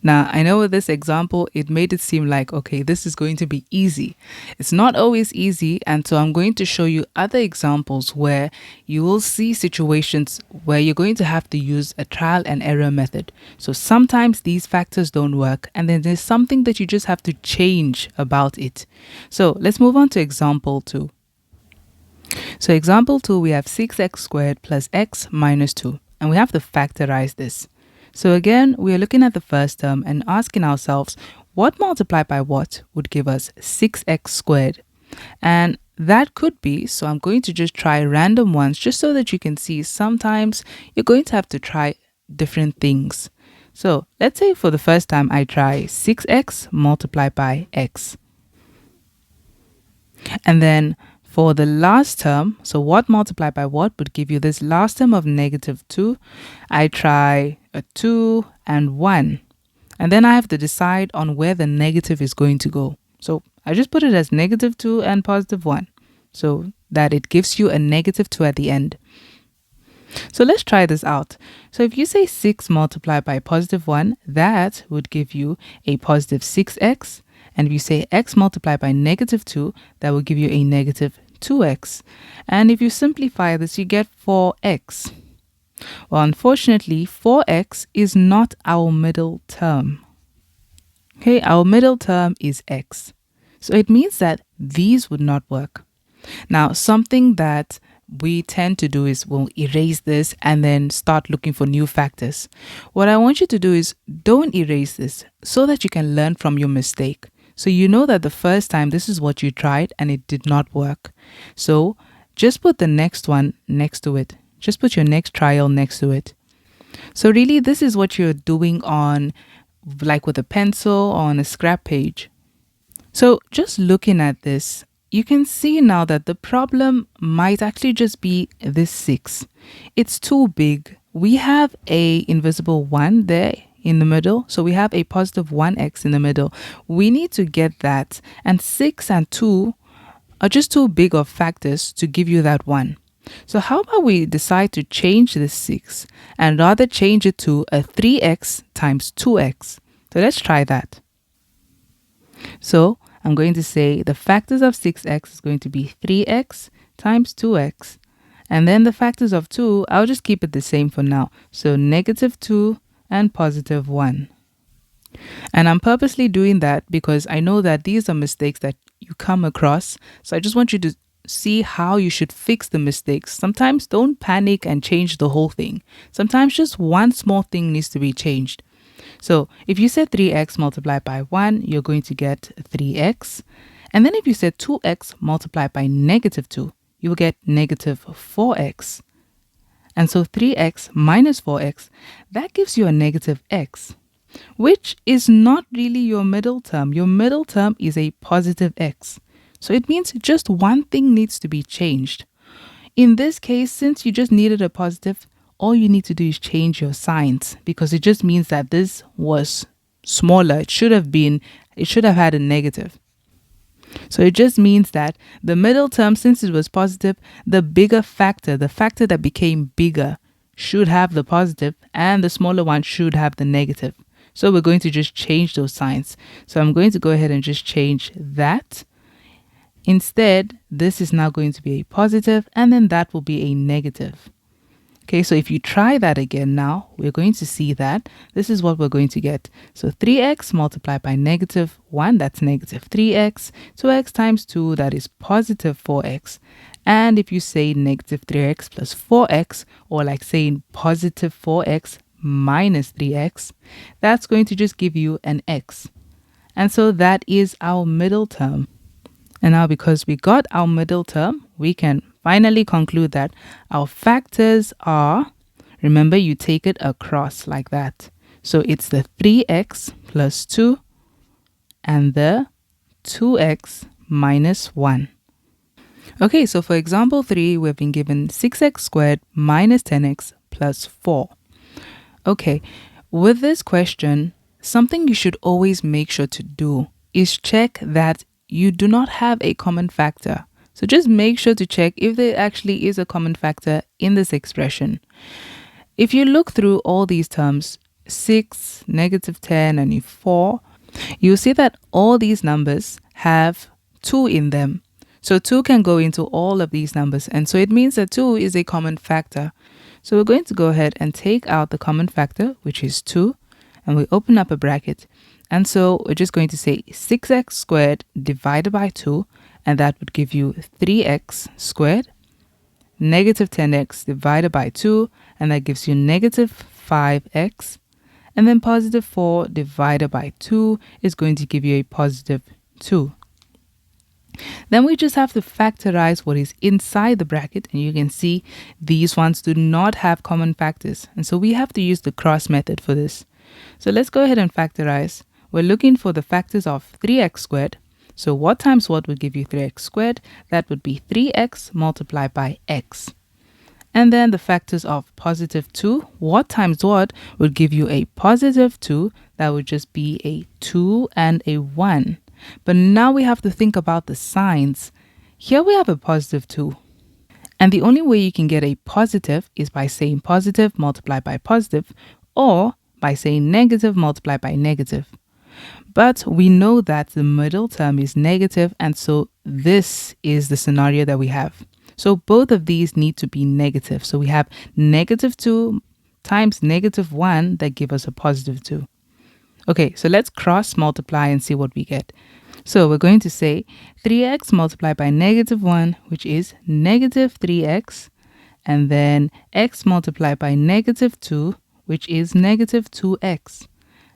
Now, I know with this example, it made it seem like, okay, this is going to be easy. It's not always easy, and so I'm going to show you other examples where you will see situations where you're going to have to use a trial and error method. So sometimes these factors don't work, and then there's something that you just have to change about it. So let's move on to example 2. So example 2, we have 6x squared plus x minus 2, and we have to factorize this. So again, we are looking at the first term and asking ourselves, what multiplied by what would give us 6x squared? And that could be, so I'm going to just try random ones just so that you can see sometimes you're going to have to try different things. So let's say for the first time I try 6x multiplied by x. And then for the last term, so what multiplied by what would give you this last term of negative 2? I try a 2 and 1. And then I have to decide on where the negative is going to go. So I just put it as negative 2 and positive 1. So that it gives you a negative 2 at the end. So let's try this out. So if you say 6 multiplied by positive 1, that would give you a positive 6x. And if you say x multiplied by negative 2, that will give you a negative 2x. And if you simplify this, you get 4x. Well, unfortunately, 4x is not our middle term. Okay, our middle term is x. So it means that these would not work. Now, something that we tend to do is we'll erase this and then start looking for new factors. What I want you to do is don't erase this so that you can learn from your mistake. So you know that the first time this is what you tried and it did not work. So just put the next one next to it. Just put your next trial next to it. So really this is what you're doing on, like with a pencil or on a scrap page. So just looking at this, you can see now that the problem might actually just be this 6. It's too big. We have a invisible 1 there in the middle. So we have a positive 1x in the middle. We need to get that. And 6 and 2 are just too big of factors to give you that 1. So how about we decide to change this 6 and rather change it to a 3x times 2x. So let's try that. So I'm going to say the factors of 6x is going to be 3x times 2x. And then the factors of 2, I'll just keep it the same for now. So negative 2 and positive 1. And I'm purposely doing that because I know that these are mistakes that you come across. So I just want you to see how you should fix the mistakes. Sometimes don't panic and change the whole thing. Sometimes just one small thing needs to be changed. So if you said 3x multiplied by 1, you're going to get 3x. And then if you said 2x multiplied by negative 2, you will get negative 4x. And so 3x minus 4x, that gives you a negative x, which is not really your middle term. Your middle term is a positive x. So it means just one thing needs to be changed. In this case, since you just needed a positive, all you need to do is change your signs because it just means that this was smaller. It should have had a negative. So it just means that the middle term, since it was positive, the bigger factor, the factor that became bigger, should have the positive and the smaller one should have the negative. So we're going to just change those signs. So I'm going to go ahead and just change that. Instead, this is now going to be a positive, and then that will be a negative. Okay, so if you try that again now, we're going to see that this is what we're going to get. So 3x multiplied by negative 1, that's negative 3x. 2x times 2, that is positive 4x. And if you say negative 3x plus 4x, or like saying positive 4x minus 3x, that's going to just give you an x. And so that is our middle term. And now because we got our middle term, we can finally conclude that our factors are, remember you take it across like that. So it's the 3x plus 2 and the 2x minus 1. Okay, so for example 3, we've been given 6x squared minus 10x plus 4. Okay, with this question, something you should always make sure to do is check that you do not have a common factor. So just make sure to check if there actually is a common factor in this expression. If you look through all these terms, 6, negative 10, and 4, you'll see that all these numbers have 2 in them. So 2 can go into all of these numbers, and so it means that 2 is a common factor. So we're going to go ahead and take out the common factor, which is 2, and we open up a bracket. And so we're just going to say 6x squared divided by 2, and that would give you 3x squared. Negative 10x divided by 2, and that gives you negative 5x. And then positive 4 divided by 2 is going to give you a positive 2. Then we just have to factorize what is inside the bracket, and you can see these ones do not have common factors. And so we have to use the cross method for this. So let's go ahead and factorize. We're looking for the factors of 3x squared. So what times what would give you 3x squared? That would be 3x multiplied by x. And then the factors of positive 2, what times what would give you a positive 2? That would just be a 2 and a 1. But now we have to think about the signs. Here we have a positive 2. And the only way you can get a positive is by saying positive multiplied by positive, or by saying negative multiplied by negative. But we know that the middle term is negative, and so this is the scenario that we have. So both of these need to be negative. So we have negative 2 times negative 1 that give us a positive 2. Okay, so let's cross multiply and see what we get. So we're going to say 3x multiplied by negative 1, which is negative 3x, and then x multiplied by negative 2, which is negative 2x.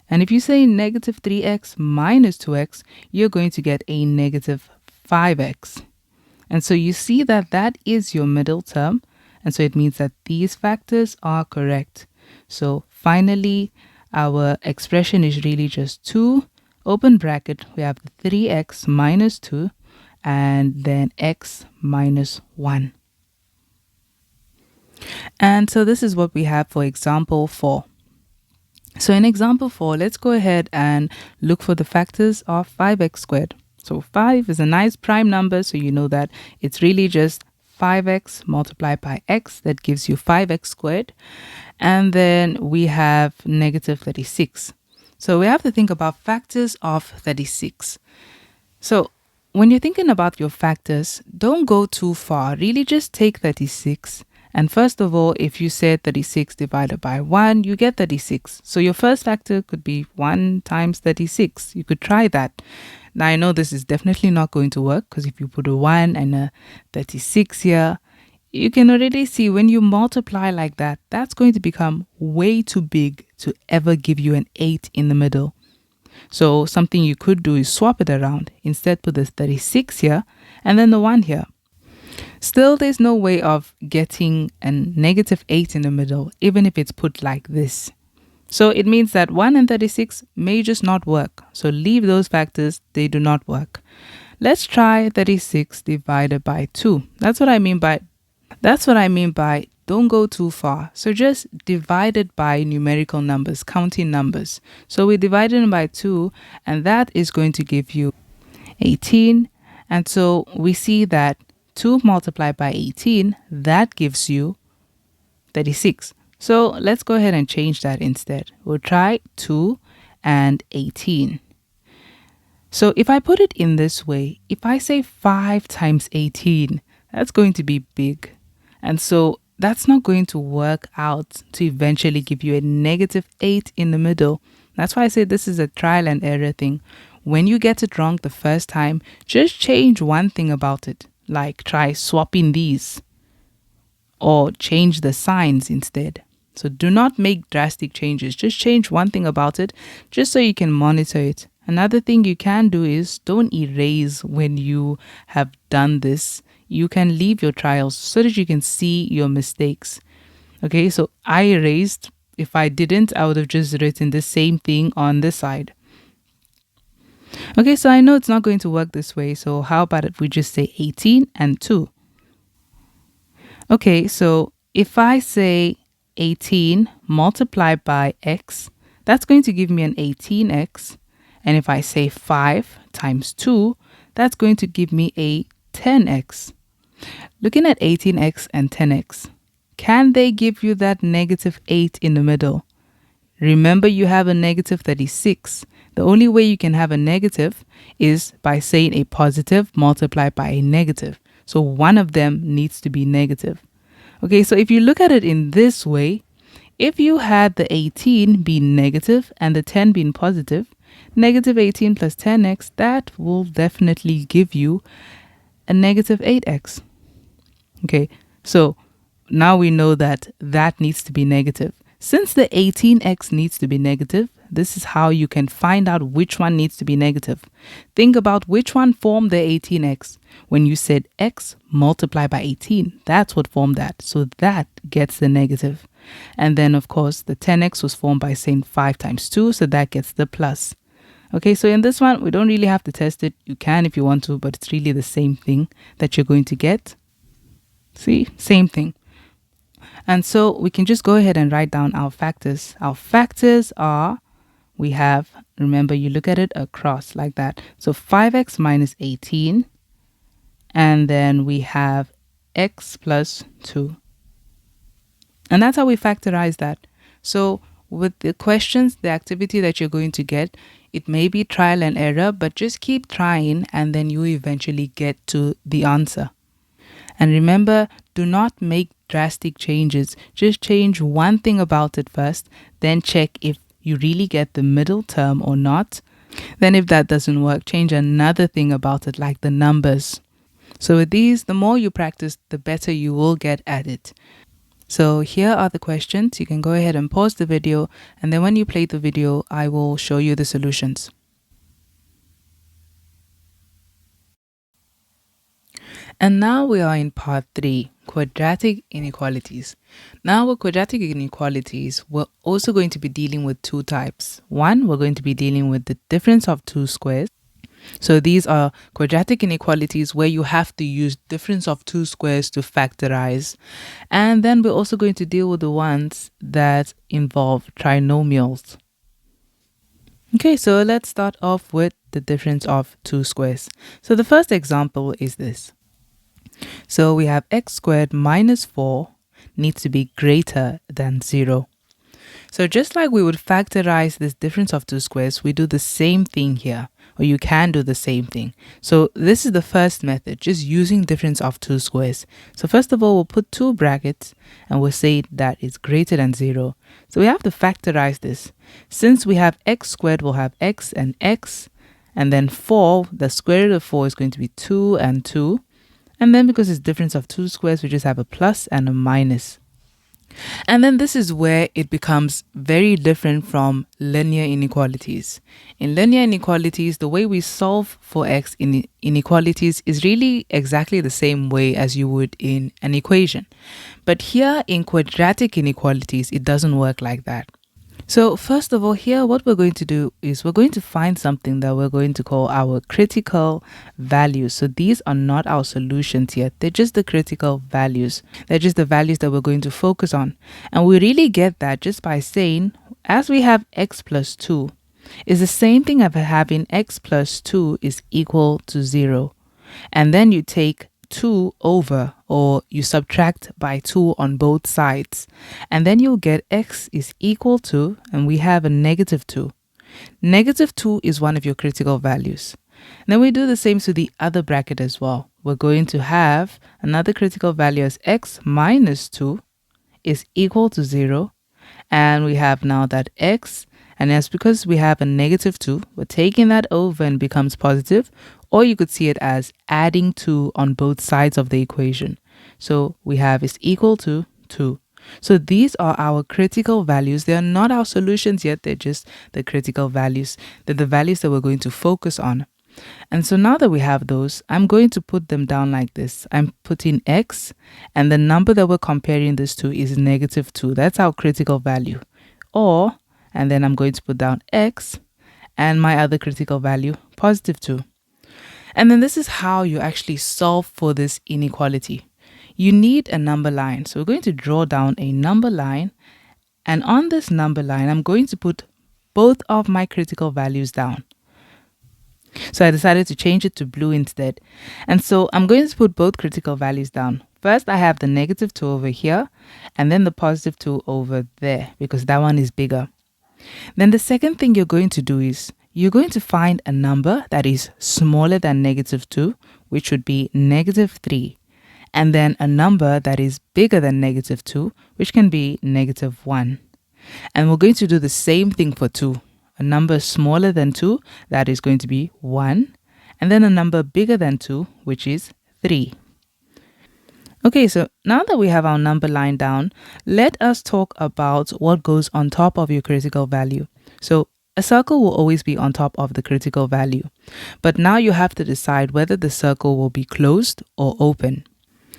And if you say negative 3x minus 2x, you're going to get a negative 5x. And so you see that that is your middle term. And so it means that these factors are correct. So finally, our expression is really just 2, open bracket, we have 3x minus 2, and then x minus 1. And so this is what we have for example 4. So in example 4, let's go ahead and look for the factors of 5x squared. So 5 is a nice prime number, so you know that it's really just 5x multiplied by x that gives you 5x squared. And then we have negative 36. So we have to think about factors of 36. So when you're thinking about your factors, don't go too far. Really just take 36. And first of all, if you said 36 divided by 1, you get 36. So your first factor could be 1 times 36. You could try that. Now, I know this is definitely not going to work, because if you put a 1 and a 36 here, you can already see when you multiply like that, that's going to become way too big to ever give you an 8 in the middle. So something you could do is swap it around. Instead, put the 36 here and then the 1 here. Still, there's no way of getting a negative 8 in the middle, even if it's put like this. So it means that 1 and 36 may just not work. So leave those factors, they do not work. Let's try 36 divided by 2. That's what I mean by don't go too far. So just divide it by numerical numbers, counting numbers. So we divided it by 2, and that is going to give you 18. And so we see that 2 multiplied by 18, that gives you 36. So let's go ahead and change that instead. We'll try 2 and 18. So if I put it in this way, if I say 5 times 18, that's going to be big. And so that's not going to work out to eventually give you a negative 8 in the middle. That's why I say this is a trial and error thing. When you get it wrong the first time, just change one thing about it. Like try swapping these or change the signs instead. So do not make drastic changes. Just change one thing about it just so you can monitor it. Another thing you can do is don't erase when you have done this. You can leave your trials so that you can see your mistakes. Okay, so I erased. If I didn't, I would have just written the same thing on this side. Okay, so I know it's not going to work this way. So how about if we just say 18 and 2? Okay, so if I say 18 multiplied by x, that's going to give me an 18x. And if I say 5 times 2, that's going to give me a 10x. Looking at 18x and 10x, can they give you that negative 8 in the middle? Remember, you have a negative 36. The only way you can have a negative is by saying a positive multiplied by a negative. So one of them needs to be negative. Okay, so if you look at it in this way, if you had the 18 being negative and the 10 being positive, negative 18 plus 10x, that will definitely give you a negative 8x. Okay, so now we know that that needs to be negative. Since the 18x needs to be negative, this is how you can find out which one needs to be negative. Think about which one formed the 18x. When you said x multiplied by 18, that's what formed that. So that gets the negative. And then, of course, the 10x was formed by saying 5 times 2, so that gets the plus. Okay, so in this one, we don't really have to test it. You can if you want to, but it's really the same thing that you're going to get. See, same thing. And so we can just go ahead and write down our factors. Our factors are, we have, remember, you look at it across like that. So 5x minus 18. And then we have x plus 2. And that's how we factorize that. So with the questions, the activity that you're going to get, it may be trial and error, but just keep trying and then you eventually get to the answer. And remember, do not make drastic changes. Just change one thing about it first, then check if you really get the middle term or not. Then if that doesn't work, change another thing about it, like the numbers. So with these, the more you practice, the better you will get at it. So here are the questions. You can go ahead and pause the video, and then when you play the video, I will show you the solutions. And now we are in part 3, quadratic inequalities. Now with quadratic inequalities, we're also going to be dealing with two types. One, we're going to be dealing with the difference of two squares. So these are quadratic inequalities where you have to use difference of two squares to factorize. And then we're also going to deal with the ones that involve trinomials. Okay, so let's start off with the difference of two squares. So the first example is this. So we have x squared minus 4 needs to be greater than 0. So just like we would factorize this difference of two squares, we do the same thing here, or you can do the same thing. So this is the first method, just using difference of two squares. So first of all, we'll put two brackets and we'll say that it's greater than 0. So we have to factorize this. Since we have x squared, we'll have x, and then 4, the square root of 4 is going to be 2 and 2. And then because it's difference of two squares, we just have a plus and a minus. And then this is where it becomes very different from linear inequalities. In linear inequalities, the way we solve for x in inequalities is really exactly the same way as you would in an equation. But here in quadratic inequalities, it doesn't work like that. So first of all, here what we're going to do is we're going to find something that we're going to call our critical values. So these are not our solutions yet. They're just the critical values. They're just the values that we're going to focus on. And we really get that just by saying, as we have x plus 2, is the same thing as having x plus 2 is equal to 0. And then you take 2 over, or you subtract by 2 on both sides, and then you'll get x is equal to, and we have a negative 2. Negative 2 is one of your critical values. Then we do the same to the other bracket as well. We're going to have another critical value as x minus 2 is equal to 0. And we have now that x, and that's because we have a negative 2, we're taking that over and becomes positive, or you could see it as adding 2 on both sides of the equation. So we have is equal to 2. So these are our critical values. They are not our solutions yet, they're just the critical values. They're the values that we're going to focus on. And so now that we have those, I'm going to put them down like this. I'm putting x, and the number that we're comparing this to is negative 2. That's our critical value. And then I'm going to put down x, and my other critical value, positive 2. And then this is how you actually solve for this inequality. You need a number line. So we're going to draw down a number line, and on this number line, I'm going to put both of my critical values down. So I decided to change it to blue instead. And so I'm going to put both critical values down. First, I have the negative 2 over here, and then the positive 2 over there, because that one is bigger. Then the second thing you're going to do is you're going to find a number that is smaller than negative 2, which would be negative 3. And then a number that is bigger than negative 2, which can be negative 1. And we're going to do the same thing for 2. A number smaller than 2, that is going to be 1. And then a number bigger than 2, which is 3. Okay, so now that we have our number line down, let us talk about what goes on top of your critical value. So a circle will always be on top of the critical value. But now you have to decide whether the circle will be closed or open.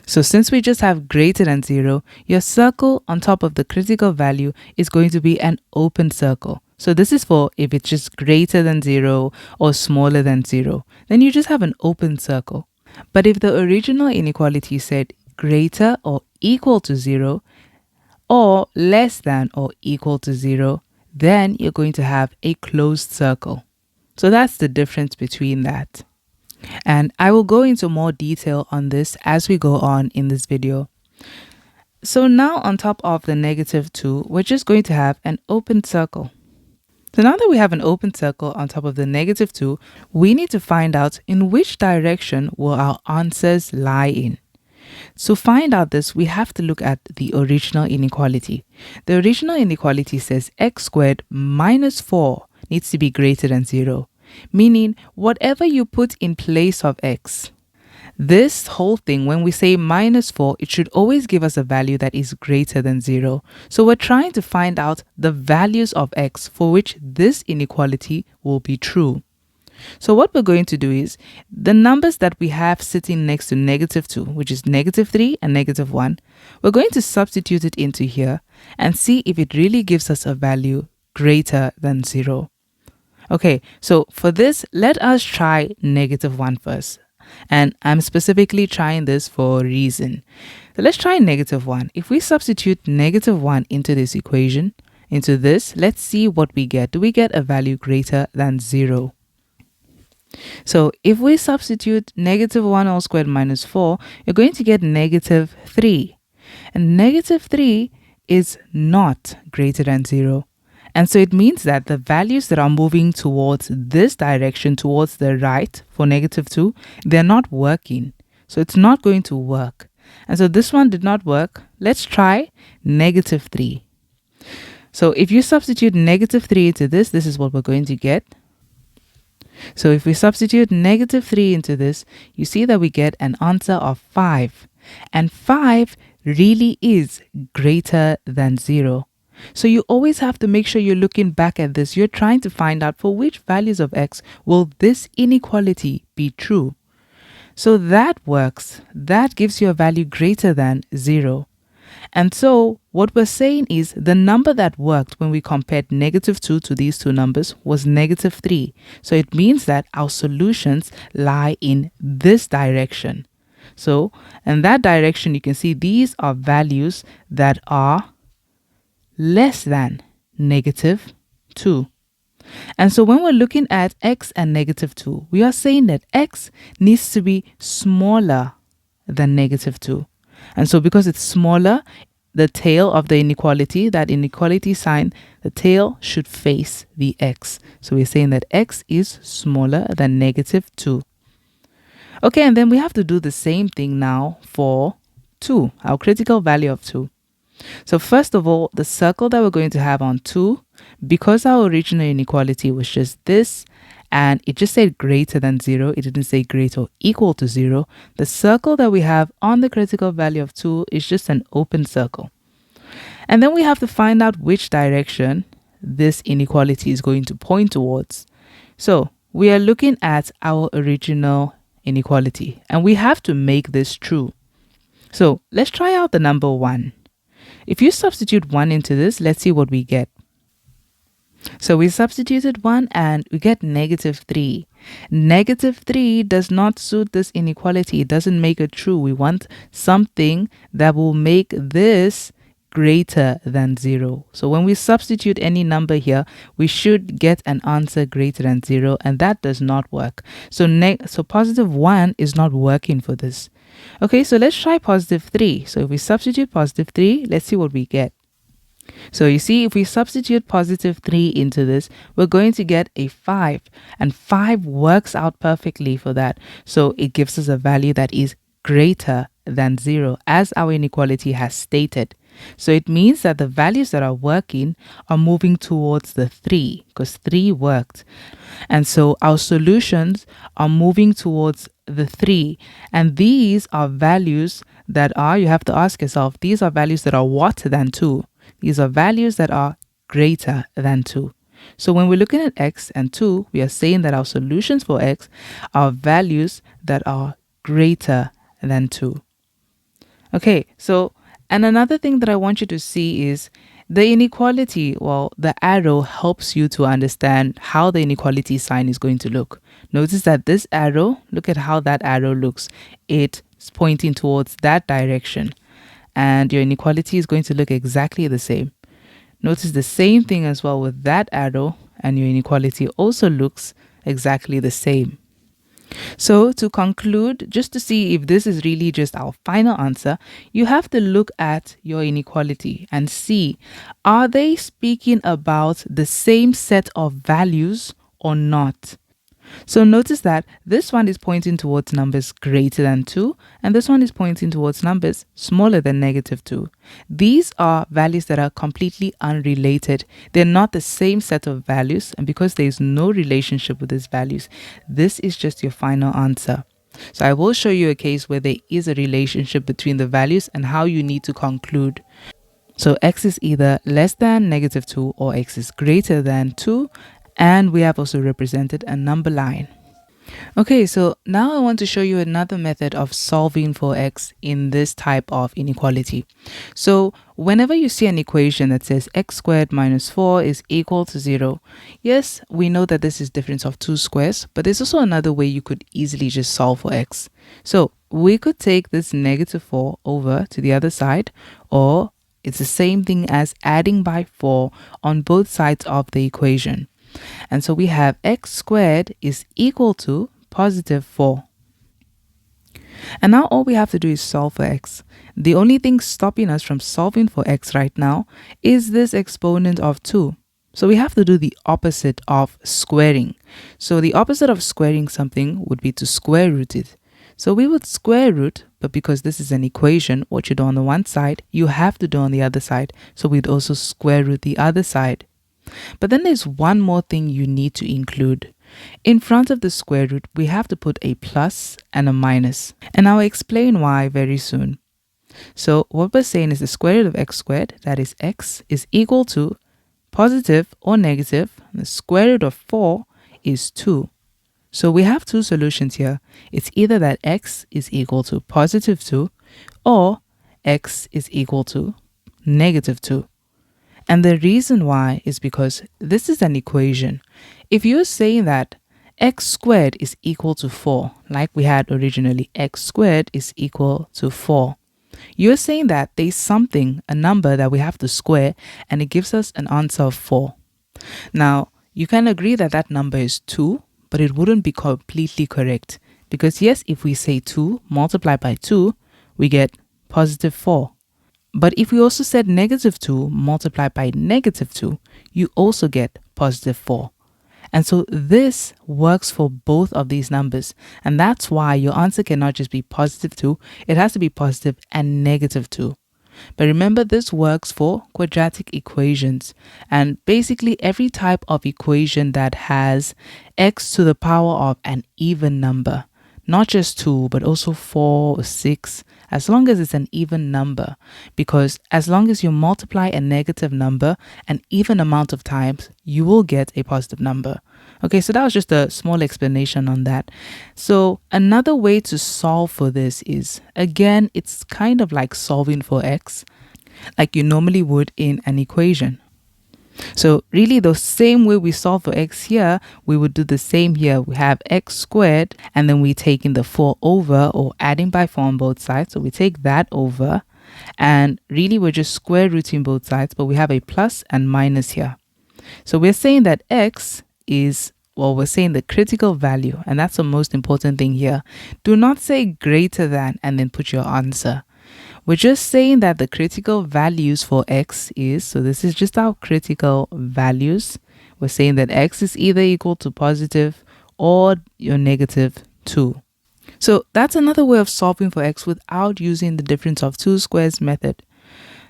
So since we just have greater than 0, your circle on top of the critical value is going to be an open circle. So this is for if it's just greater than 0 or smaller than 0, then you just have an open circle. But if the original inequality said greater or equal to 0 or less than or equal to 0, then you're going to have a closed circle. So that's the difference between that. And I will go into more detail on this as we go on in this video. So now on top of the negative 2, we're just going to have an open circle. So now that we have an open circle on top of the negative 2, we need to find out in which direction will our answers lie in. To find out this, we have to look at the original inequality. The original inequality says x squared minus 4 needs to be greater than 0, meaning whatever you put in place of x, this whole thing, when we say minus 4, it should always give us a value that is greater than 0. So we're trying to find out the values of x for which this inequality will be true. So what we're going to do is the numbers that we have sitting next to negative 2, which is negative 3 and negative 1, we're going to substitute it into here and see if it really gives us a value greater than 0. Okay, so for this, let us try negative 1 first. And I'm specifically trying this for a reason. So let's try negative 1. If we substitute negative 1 into this equation, into this, let's see what we get. Do we get a value greater than 0? So if we substitute negative 1 all squared minus 4, you're going to get negative 3. And negative 3 is not greater than 0. And so it means that the values that are moving towards this direction, towards the right for negative 2, they're not working. So it's not going to work. And so this one did not work. Let's try negative 3. So if you substitute negative 3 into this, this is what we're going to get. So if we substitute negative 3 into this, you see that we get an answer of 5. And 5 really is greater than 0. So you always have to make sure you're looking back at this. You're trying to find out for which values of x will this inequality be true. So that works. That gives you a value greater than 0. And so what we're saying is the number that worked when we compared negative 2 to these two numbers was negative 3. So it means that our solutions lie in this direction. So in that direction, you can see these are values that are less than negative 2. And so when we're looking at x and negative 2, we are saying that x needs to be smaller than negative 2. And so because it's smaller, the tail of the inequality, that inequality sign, the tail should face the x. So we're saying that x is smaller than -2. Okay, and then we have to do the same thing now for 2, our critical value of 2. So first of all, the circle that we're going to have on 2, because our original inequality was just this, and it just said greater than 0, it didn't say greater or equal to 0, the circle that we have on the critical value of 2 is just an open circle. And then we have to find out which direction this inequality is going to point towards. So we are looking at our original inequality, and we have to make this true. So let's try out the number 1. If you substitute 1 into this, let's see what we get. So we substituted 1 and we get -3. -3 does not suit this inequality. It doesn't make it true. We want something that will make this greater than 0. So when we substitute any number here, we should get an answer greater than 0, and that does not work. So +1 is not working for this. Okay, so let's try +3. So if we substitute +3, let's see what we get. So you see, if we substitute +3 into this, we're going to get a 5, and 5 works out perfectly for that. So it gives us a value that is greater than 0, as our inequality has stated. So it means that the values that are working are moving towards the 3, because 3 worked. And so our solutions are moving towards the 3. And these are values that are, you have to ask yourself, these are values that are what than 2? These are values that are greater than 2. So when we're looking at x and 2, we are saying that our solutions for x are values that are greater than 2. Okay, so, and another thing that I want you to see is the inequality. Well, the arrow helps you to understand how the inequality sign is going to look. Notice that this arrow, look at how that arrow looks. It's pointing towards that direction. And your inequality is going to look exactly the same. Notice the same thing as well with that arrow, and your inequality also looks exactly the same. So to conclude, just to see if this is really just our final answer, you have to look at your inequality and see, are they speaking about the same set of values or not? So notice that this one is pointing towards numbers greater than 2, and this one is pointing towards numbers smaller than -2. These are values that are completely unrelated. They're not the same set of values, and because there is no relationship with these values, this is just your final answer. So I will show you a case where there is a relationship between the values and how you need to conclude. So x is either less than -2 or x is greater than 2. And we have also represented a number line. Okay, so now I want to show you another method of solving for x in this type of inequality. So whenever you see an equation that says x squared minus 4 is equal to 0, yes, we know that this is difference of 2 squares, but there's also another way you could easily just solve for x. So we could take this -4 over to the other side, or it's the same thing as adding by 4 on both sides of the equation. And so we have x squared is equal to +4. And now all we have to do is solve for x. The only thing stopping us from solving for x right now is this exponent of 2. So we have to do the opposite of squaring. So the opposite of squaring something would be to square root it. So we would square root, but because this is an equation, what you do on the one side, you have to do on the other side. So we'd also square root the other side. But then there's one more thing you need to include. In front of the square root, we have to put a plus and a minus. And I'll explain why very soon. So what we're saying is the square root of x squared, that is x, is equal to positive or negative. The square root of 4 is 2. So we have two solutions here. It's either that x is equal to +2 or x is equal to -2. And the reason why is because this is an equation. If you're saying that x squared is equal to 4, like we had originally, x squared is equal to 4, you're saying that there's something, a number that we have to square, and it gives us an answer of 4. Now, you can agree that that number is 2, but it wouldn't be completely correct. Because yes, if we say 2 multiplied by 2, we get +4. But if we also said negative 2 multiplied by negative 2, you also get positive 4. And so this works for both of these numbers. And that's why your answer cannot just be positive 2. It has to be positive and negative 2. But remember, this works for quadratic equations. And basically every type of equation that has x to the power of an even number. Not just 2, but also 4 or 6, as long as it's an even number. Because as long as you multiply a negative number an even amount of times, you will get a positive number. Okay, so that was just a small explanation on that. So another way to solve for this is, again, it's kind of like solving for x, like you normally would in an equation. So really the same way we solve for x here, we would do the same here. We have x squared and then we taking the 4 over, or adding by 4 on both sides. So we take that over and really we're just square rooting both sides, but we have a plus and minus here. So we're saying that x is, well, we're saying the critical value, and that's the most important thing here. Do not say greater than and then put your answer. We're just saying that the critical values for x is, so this is just our critical values. We're saying that x is either equal to positive or your negative 2. So that's another way of solving for x without using the difference of two squares method.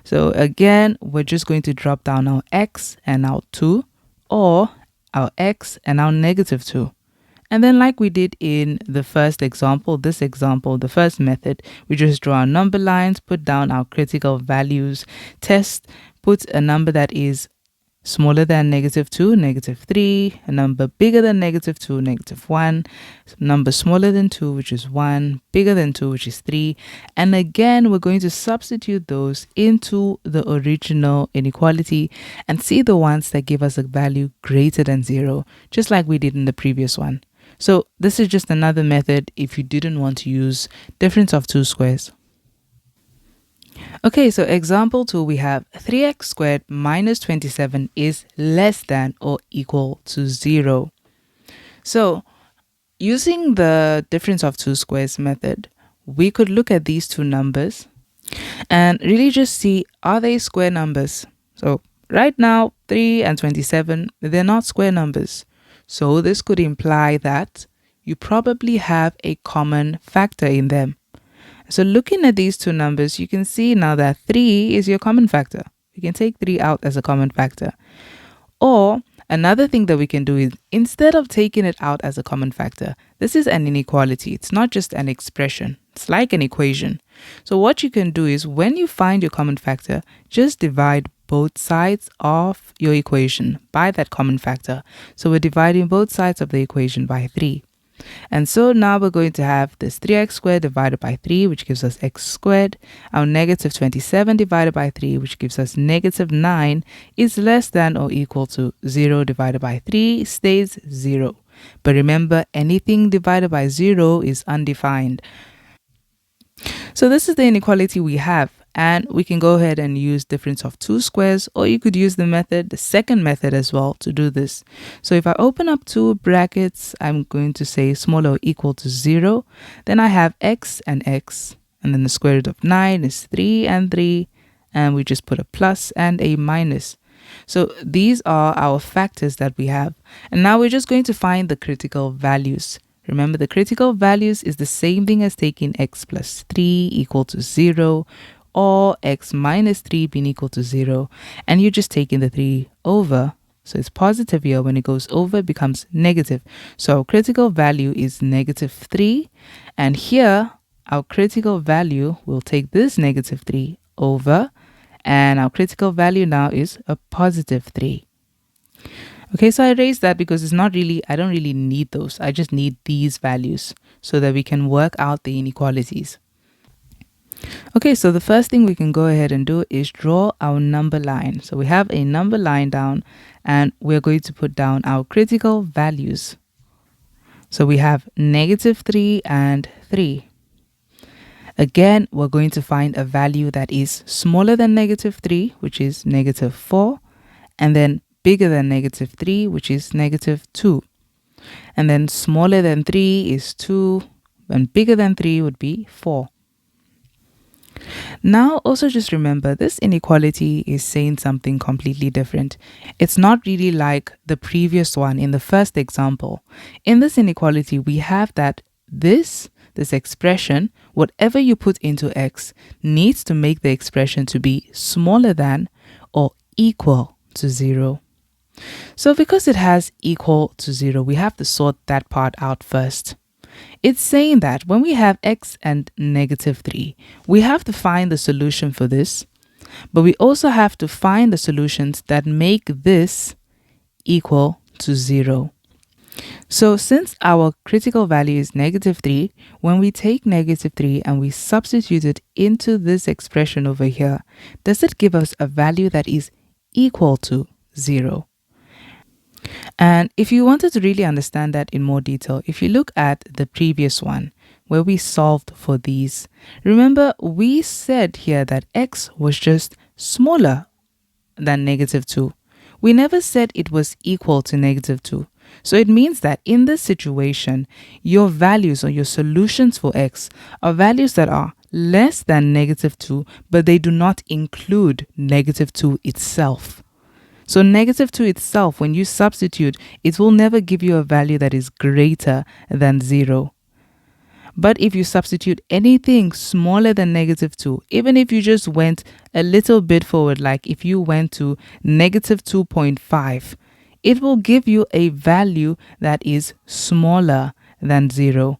So again, we're just going to drop down our x and our 2, or our x and our negative 2. And then like we did in the first example, the first method, we just draw our number lines, put down our critical values, test, put a number that is smaller than negative 2, negative 3, a number bigger than negative 2, negative 1, number smaller than 2, which is 1, bigger than 2, which is 3. And again, we're going to substitute those into the original inequality and see the ones that give us a value greater than 0, just like we did in the previous one. So this is just another method if you didn't want to use difference of two squares. Okay, so example 2, we have 3x squared minus 27 is less than or equal to 0. So using the difference of two squares method, we could look at these two numbers and really just see, are they square numbers? So right now, 3 and 27, they're not square numbers. So this could imply that you probably have a common factor in them. So looking at these two numbers, you can see now that 3 is your common factor. We can take 3 out as a common factor. Or another thing that we can do is, instead of taking it out as a common factor, this is an inequality. It's not just an expression. It's like an equation. So what you can do is, when you find your common factor, just divide both sides of your equation by that common factor. So we're dividing both sides of the equation by 3. And so now we're going to have this 3x squared divided by 3, which gives us x squared. Our negative 27 divided by 3, which gives us negative 9, is less than or equal to 0 divided by 3 stays 0. But remember, anything divided by 0 is undefined. So this is the inequality we have. And we can go ahead and use difference of two squares, or you could use the second method as well to do this. So if I open up two brackets, I'm going to say smaller or equal to 0. Then I have x, and then the square root of 9 is 3 and 3. And we just put a plus and a minus. So these are our factors that we have. And now we're just going to find the critical values. Remember, the critical values is the same thing as taking x plus 3 equal to 0, or x minus 3 being equal to 0, and you're just taking the 3 over. So it's positive here. When it goes over, it becomes negative. So our critical value is negative 3. And here, our critical value will take this negative 3 over, and our critical value now is a positive 3. Okay, so I erased that because it's not really, I don't really need those. I just need these values so that we can work out the inequalities. Okay, so the first thing we can go ahead and do is draw our number line. So we have a number line down, and we're going to put down our critical values. So we have negative 3 and 3. Again, we're going to find a value that is smaller than negative 3, which is negative 4, and then bigger than negative 3, which is negative 2. And then smaller than 3 is 2, and bigger than 3 would be 4. Now, also just remember this inequality is saying something completely different. It's not really like the previous one in the first example. In this inequality, we have that this expression, whatever you put into x, needs to make the expression to be smaller than or equal to 0. So because it has equal to 0, we have to sort that part out first. It's saying that when we have x and -3, we have to find the solution for this, but we also have to find the solutions that make this equal to 0. So since our critical value is -3, when we take -3 and we substitute it into this expression over here, does it give us a value that is equal to 0? And if you wanted to really understand that in more detail, if you look at the previous one where we solved for these, remember we said here that x was just smaller than -2. We never said it was equal to -2. So it means that in this situation, your values or your solutions for x are values that are less than -2, but they do not include -2 itself. So -2 itself, when you substitute, it will never give you a value that is greater than 0. But if you substitute anything smaller than -2, even if you just went a little bit forward, like if you went to -2.5, it will give you a value that is smaller than 0.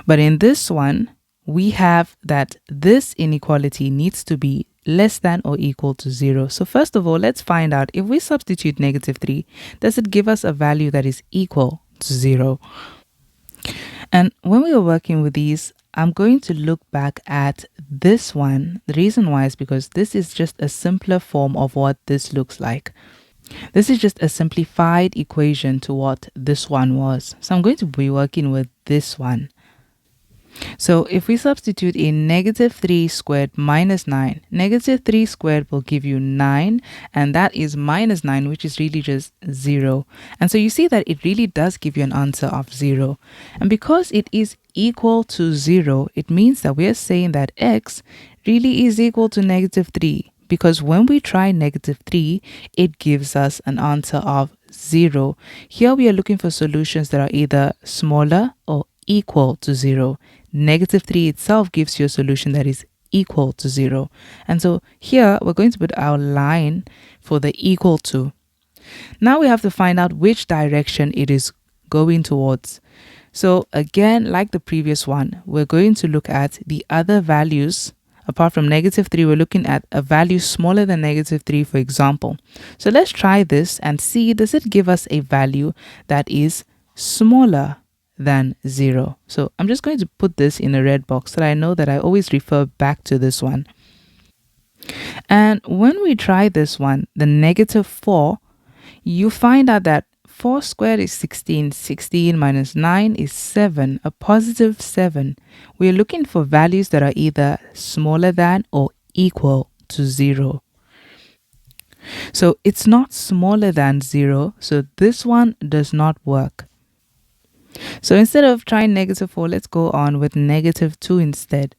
But in this one, we have that this inequality needs to be less than or equal to 0. So first of all, let's find out if we substitute -3, does it give us a value that is equal to 0? And when we are working with these, I'm going to look back at this one. The reason why is because this is just a simpler form of what this looks like. This is just a simplified equation to what this one was. So I'm going to be working with this one. So if we substitute in -3 squared minus 9, -3 squared will give you 9, and that is minus 9, which is really just 0. And so you see that it really does give you an answer of 0. And because it is equal to 0, it means that we are saying that x really is equal to -3. Because when we try -3, it gives us an answer of 0. Here we are looking for solutions that are either smaller or equal to 0. -3 itself gives you a solution that is equal to 0. And so here we're going to put our line for the equal to. Now we have to find out which direction it is going towards. So again, like the previous one, we're going to look at the other values. Apart from -3, we're looking at a value smaller than -3, for example. So let's try this and see, does it give us a value that is smaller than 0? So I'm just going to put this in a red box so that I know that I always refer back to this one. And when we try this one, the -4, you find out that 4 squared is 16. 16 minus 9 is 7, a positive 7. We're looking for values that are either smaller than or equal to 0. So it's not smaller than 0, so this one does not work. So instead of trying -4, let's go on with -2 instead.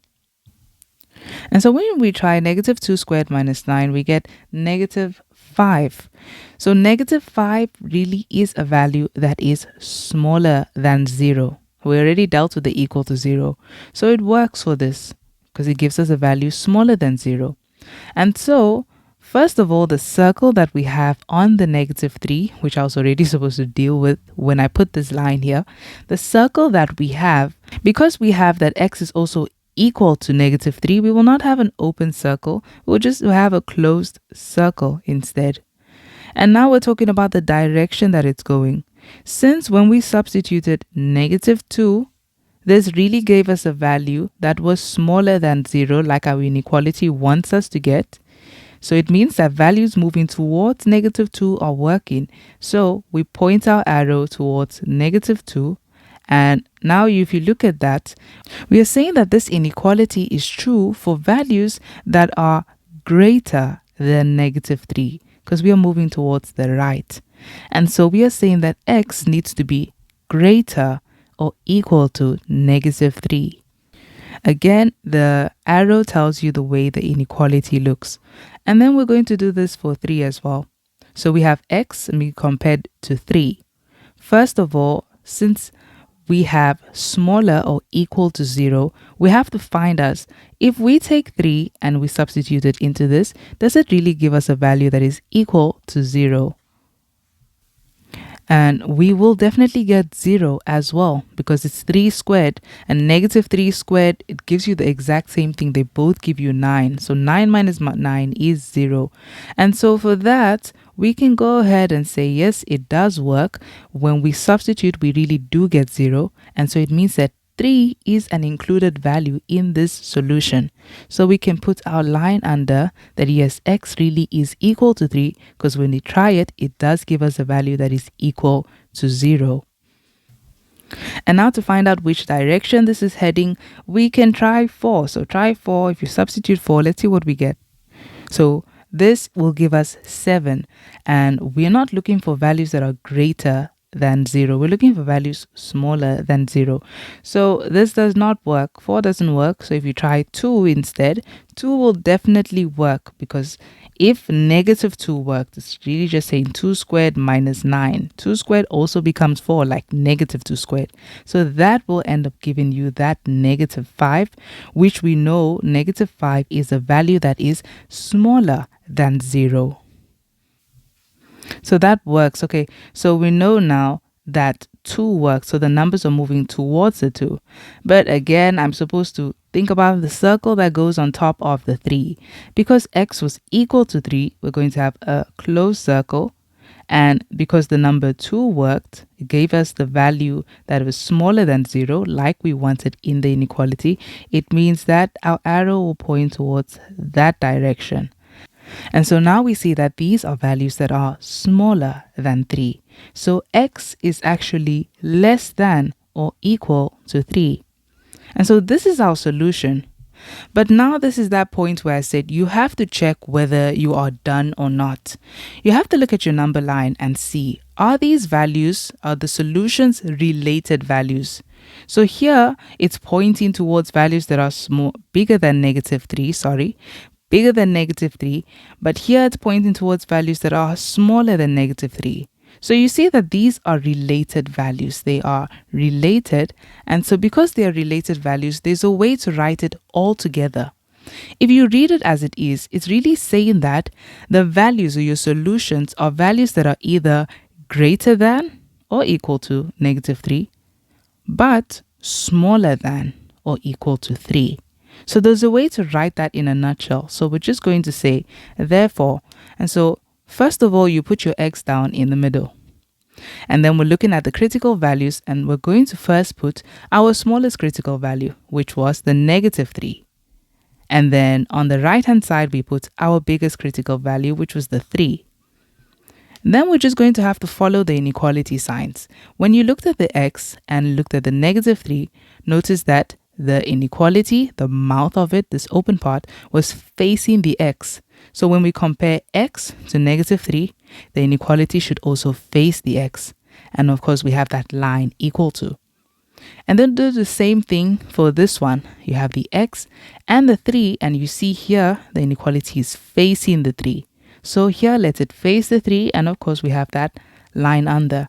And so when we try -2 squared minus 9, we get -5. So -5 really is a value that is smaller than 0. We already dealt with the equal to 0. So it works for this because it gives us a value smaller than 0. And so first of all, the circle that we have on the -3, which I was already supposed to deal with when I put this line here, the circle that we have, because we have that x is also equal to -3, we will not have an open circle. We'll just have a closed circle instead. And now we're talking about the direction that it's going. Since when we substituted -2, this really gave us a value that was smaller than 0, like our inequality wants us to get. So it means that values moving towards -2 are working. So we point our arrow towards -2. And now if you look at that, we are saying that this inequality is true for values that are greater than -3 because we are moving towards the right. And so we are saying that x needs to be greater or equal to -3. Again, the arrow tells you the way the inequality looks. And then we're going to do this for 3 as well. So we have x and we compared to 3. First of all, since we have smaller or equal to 0, we have to find us. If we take 3 and we substitute it into this, does it really give us a value that is equal to 0? And we will definitely get 0 as well because it's 3 squared, and negative 3 squared, it gives you the exact same thing. They both give you 9. So 9 minus 9 is 0. And so for that, we can go ahead and say, yes, it does work. When we substitute, we really do get 0. And so it means that 3 is an included value in this solution. So we can put our line under that, yes, x really is equal to 3, because when we try it, it does give us a value that is equal to 0. And now to find out which direction this is heading, we can try 4. So try 4. If you substitute 4, let's see what we get. So this will give us 7. And we're not looking for values that are greater than 0. We're looking for values smaller than 0. So this does not work. 4 doesn't work. So if you try 2 instead, 2 will definitely work, because if negative 2 worked, it's really just saying 2 squared minus 9. 2 squared also becomes 4, like negative 2 squared. So that will end up giving you that negative 5, which we know negative 5 is a value that is smaller than 0. So that works. Okay, so we know now that 2 works. So the numbers are moving towards the 2. But again, I'm supposed to think about the circle that goes on top of the 3. Because x was equal to 3, we're going to have a closed circle. And because the number 2 worked, it gave us the value that was smaller than 0, like we wanted in the inequality. It means that our arrow will point towards that direction. And so now we see that these are values that are smaller than 3. So x is actually less than or equal to 3. And so this is our solution. But now this is that point where I said you have to check whether you are done or not. You have to look at your number line and see, are these values, are the solutions related values? So here it's pointing towards values that are bigger than negative 3, bigger than negative 3, but here it's pointing towards values that are smaller than negative 3. So you see that these are related values. They are related, and so because they are related values, there's a way to write it all together. If you read it as it is, it's really saying that the values or your solutions are values that are either greater than or equal to negative 3, but smaller than or equal to 3. So there's a way to write that in a nutshell. So we're just going to say, therefore, and so first of all, you put your x down in the middle. And then we're looking at the critical values, and we're going to first put our smallest critical value, which was the negative 3. And then on the right-hand side, we put our biggest critical value, which was the 3. Then we're just going to have to follow the inequality signs. When you looked at the x and looked at the negative 3, notice that the inequality, the mouth of it, this open part, was facing the x. So when we compare x to negative 3, the inequality should also face the x. And of course, we have that line equal to. And then do the same thing for this one. You have the x and the 3, and you see here the inequality is facing the 3. So here, let it face the 3, and of course, we have that line under.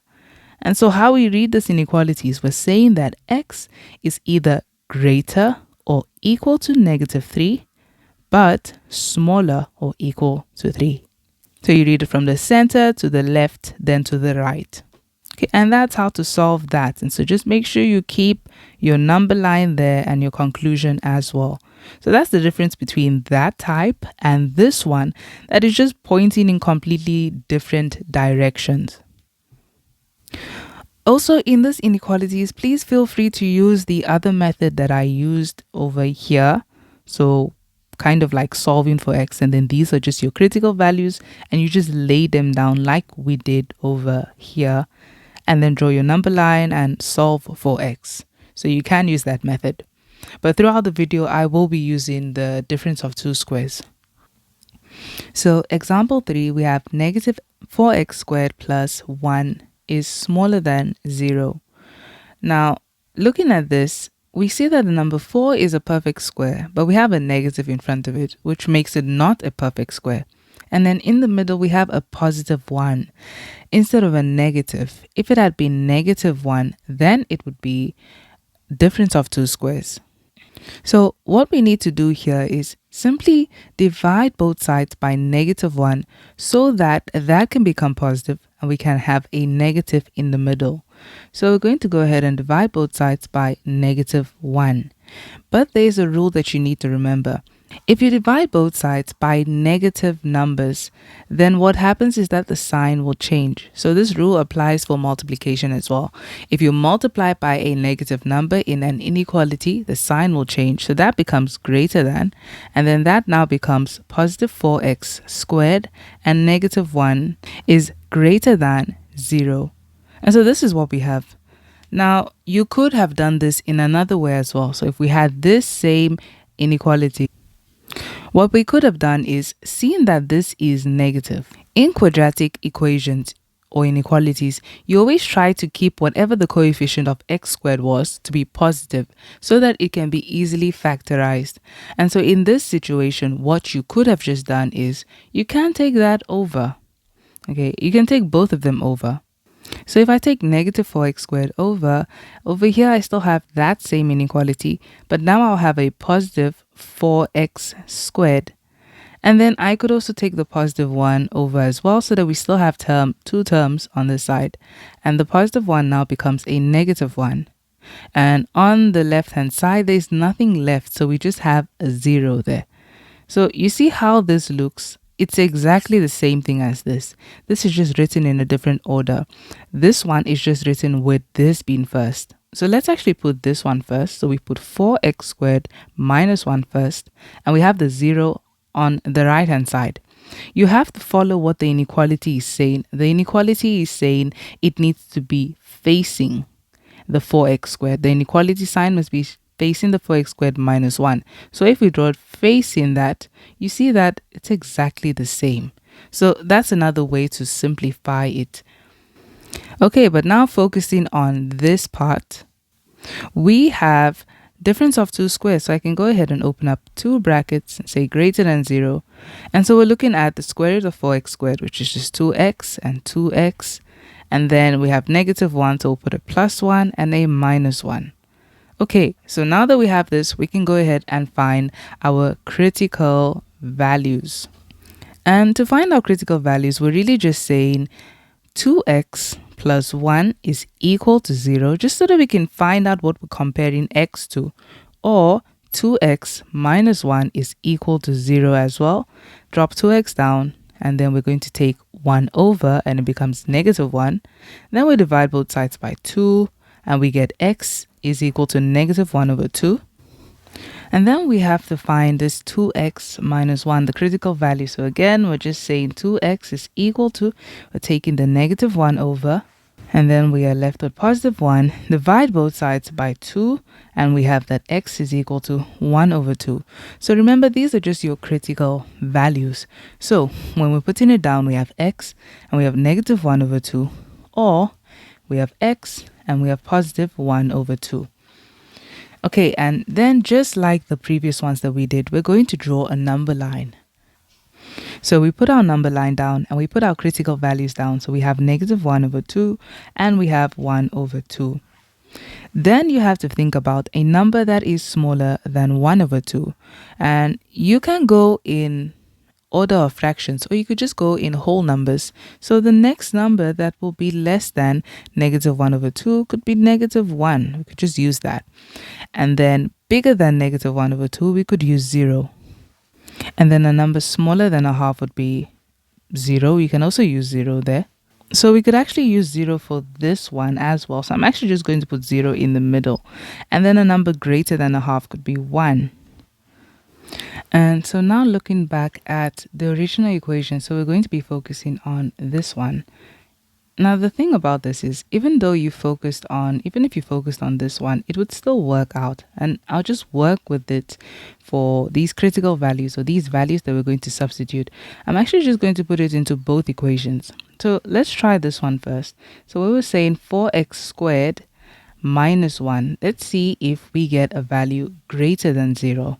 And so how we read this inequality is we're saying that x is either greater or equal to negative 3, but smaller or equal to 3. So you read it from the center to the left, then to the right. Okay, and that's how to solve that. And so just make sure you keep your number line there and your conclusion as well. So that's the difference between that type and this one that is just pointing in completely different directions. Also, in this inequalities, please feel free to use the other method that I used over here. So kind of like solving for x, and then these are just your critical values, and you just lay them down like we did over here, and then draw your number line and solve for x. So you can use that method. But throughout the video, I will be using the difference of two squares. So example 3, we have negative 4x squared plus 1 is smaller than 0. Now, looking at this, we see that the number 4 is a perfect square, but we have a negative in front of it, which makes it not a perfect square. And then in the middle, we have a positive 1 instead of a negative. If it had been negative 1, then it would be difference of two squares. So what we need to do here is simply divide both sides by negative 1 so that that can become positive and we can have a negative in the middle. So we're going to go ahead and divide both sides by negative 1. But there's a rule that you need to remember. If you divide both sides by negative numbers, then what happens is that the sign will change. So this rule applies for multiplication as well. If you multiply by a negative number in an inequality, the sign will change. So that becomes greater than, and then that now becomes positive 4x squared, and negative 1 is greater than 0. And so this is what we have. Now, you could have done this in another way as well. So if we had this same inequality, what we could have done is seen that this is negative. In quadratic equations or inequalities, you always try to keep whatever the coefficient of x squared was to be positive so that it can be easily factorized. And so in this situation, what you could have just done is you can take that over. Okay, you can take both of them over. So if I take negative 4x squared over here I still have that same inequality, but now I'll have a positive 4x squared. And then I could also take the positive 1 over as well so that we still have two terms on this side. And the positive 1 now becomes a negative 1. And on the left hand side, there's nothing left. So we just have a 0 there. So you see how this looks? It's exactly the same thing as this. This is just written in a different order. This one is just written with this being first. So let's actually put this one first. So we put 4x squared minus 1 first, and we have the 0 on the right hand side. You have to follow what the inequality is saying. The inequality is saying it needs to be facing the 4x squared. The inequality sign must be facing the 4x squared minus 1. So if we draw it facing that, you see that it's exactly the same. So that's another way to simplify it. Okay, but now focusing on this part, we have difference of two squares. So I can go ahead and open up two brackets and say greater than 0. And so we're looking at the square root of 4x squared, which is just 2x and 2x. And then we have negative 1, so we'll put a plus 1 and a minus 1. Okay, so now that we have this, we can go ahead and find our critical values. And to find our critical values, we're really just saying 2x plus 1 is equal to 0, just so that we can find out what we're comparing x to. Or 2x minus 1 is equal to 0 as well. Drop 2x down, and then we're going to take 1 over, and it becomes negative 1. Then we divide both sides by 2, and we get x is equal to negative 1 over 2. And then we have to find this 2x minus 1, the critical value. So again, we're just saying 2x is equal to, we're taking the negative 1 over, and then we are left with positive 1. Divide both sides by 2, and we have that x is equal to 1 over 2. So remember, these are just your critical values. So when we're putting it down, we have x, and we have negative 1 over 2, or we have x, and we have positive 1 over 2. Okay, and then just like the previous ones that we did, we're going to draw a number line. So we put our number line down and we put our critical values down. So we have negative 1 over 2 and we have 1 over 2. Then you have to think about a number that is smaller than 1 over 2. And you can go in order of fractions, or you could just go in whole numbers. So the next number that will be less than negative 1 over 2 could be negative 1. We could just use that. And then bigger than negative 1 over 2, we could use 0. And then a number smaller than a half would be 0. You can also use 0 there. So we could actually use 0 for this one as well. So I'm actually just going to put 0 in the middle. And then a number greater than a half could be 1. And so now looking back at the original equation, so we're going to be focusing on this one. Now the thing about this is, even if you focused on this one, it would still work out. And I'll just work with it for these critical values, or these values that we're going to substitute. I'm actually just going to put it into both equations. So let's try this one first. So we were saying 4x squared minus 1. Let's see if we get a value greater than 0.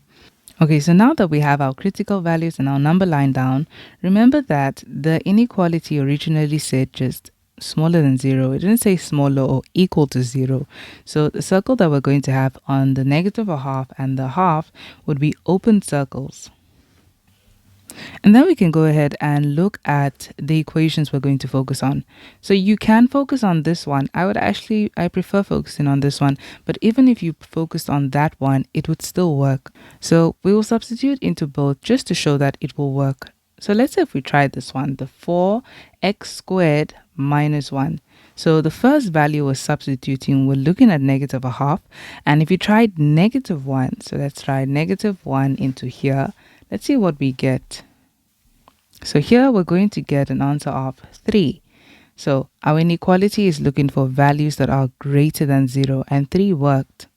Okay, so now that we have our critical values and our number line down, remember that the inequality originally said just smaller than 0. It didn't say smaller or equal to 0. So the circle that we're going to have on the negative a half and the half would be open circles. And then we can go ahead and look at the equations we're going to focus on. So you can focus on this one. I prefer focusing on this one, but even if you focused on that one, it would still work. So we will substitute into both just to show that it will work. So let's say if we try this one, the 4x squared minus 1. So the first value we're substituting, we're looking at negative a half. And if you tried negative 1, so let's try negative 1 into here. Let's see what we get. So here we're going to get an answer of 3. So our inequality is looking for values that are greater than 0, and 3 worked.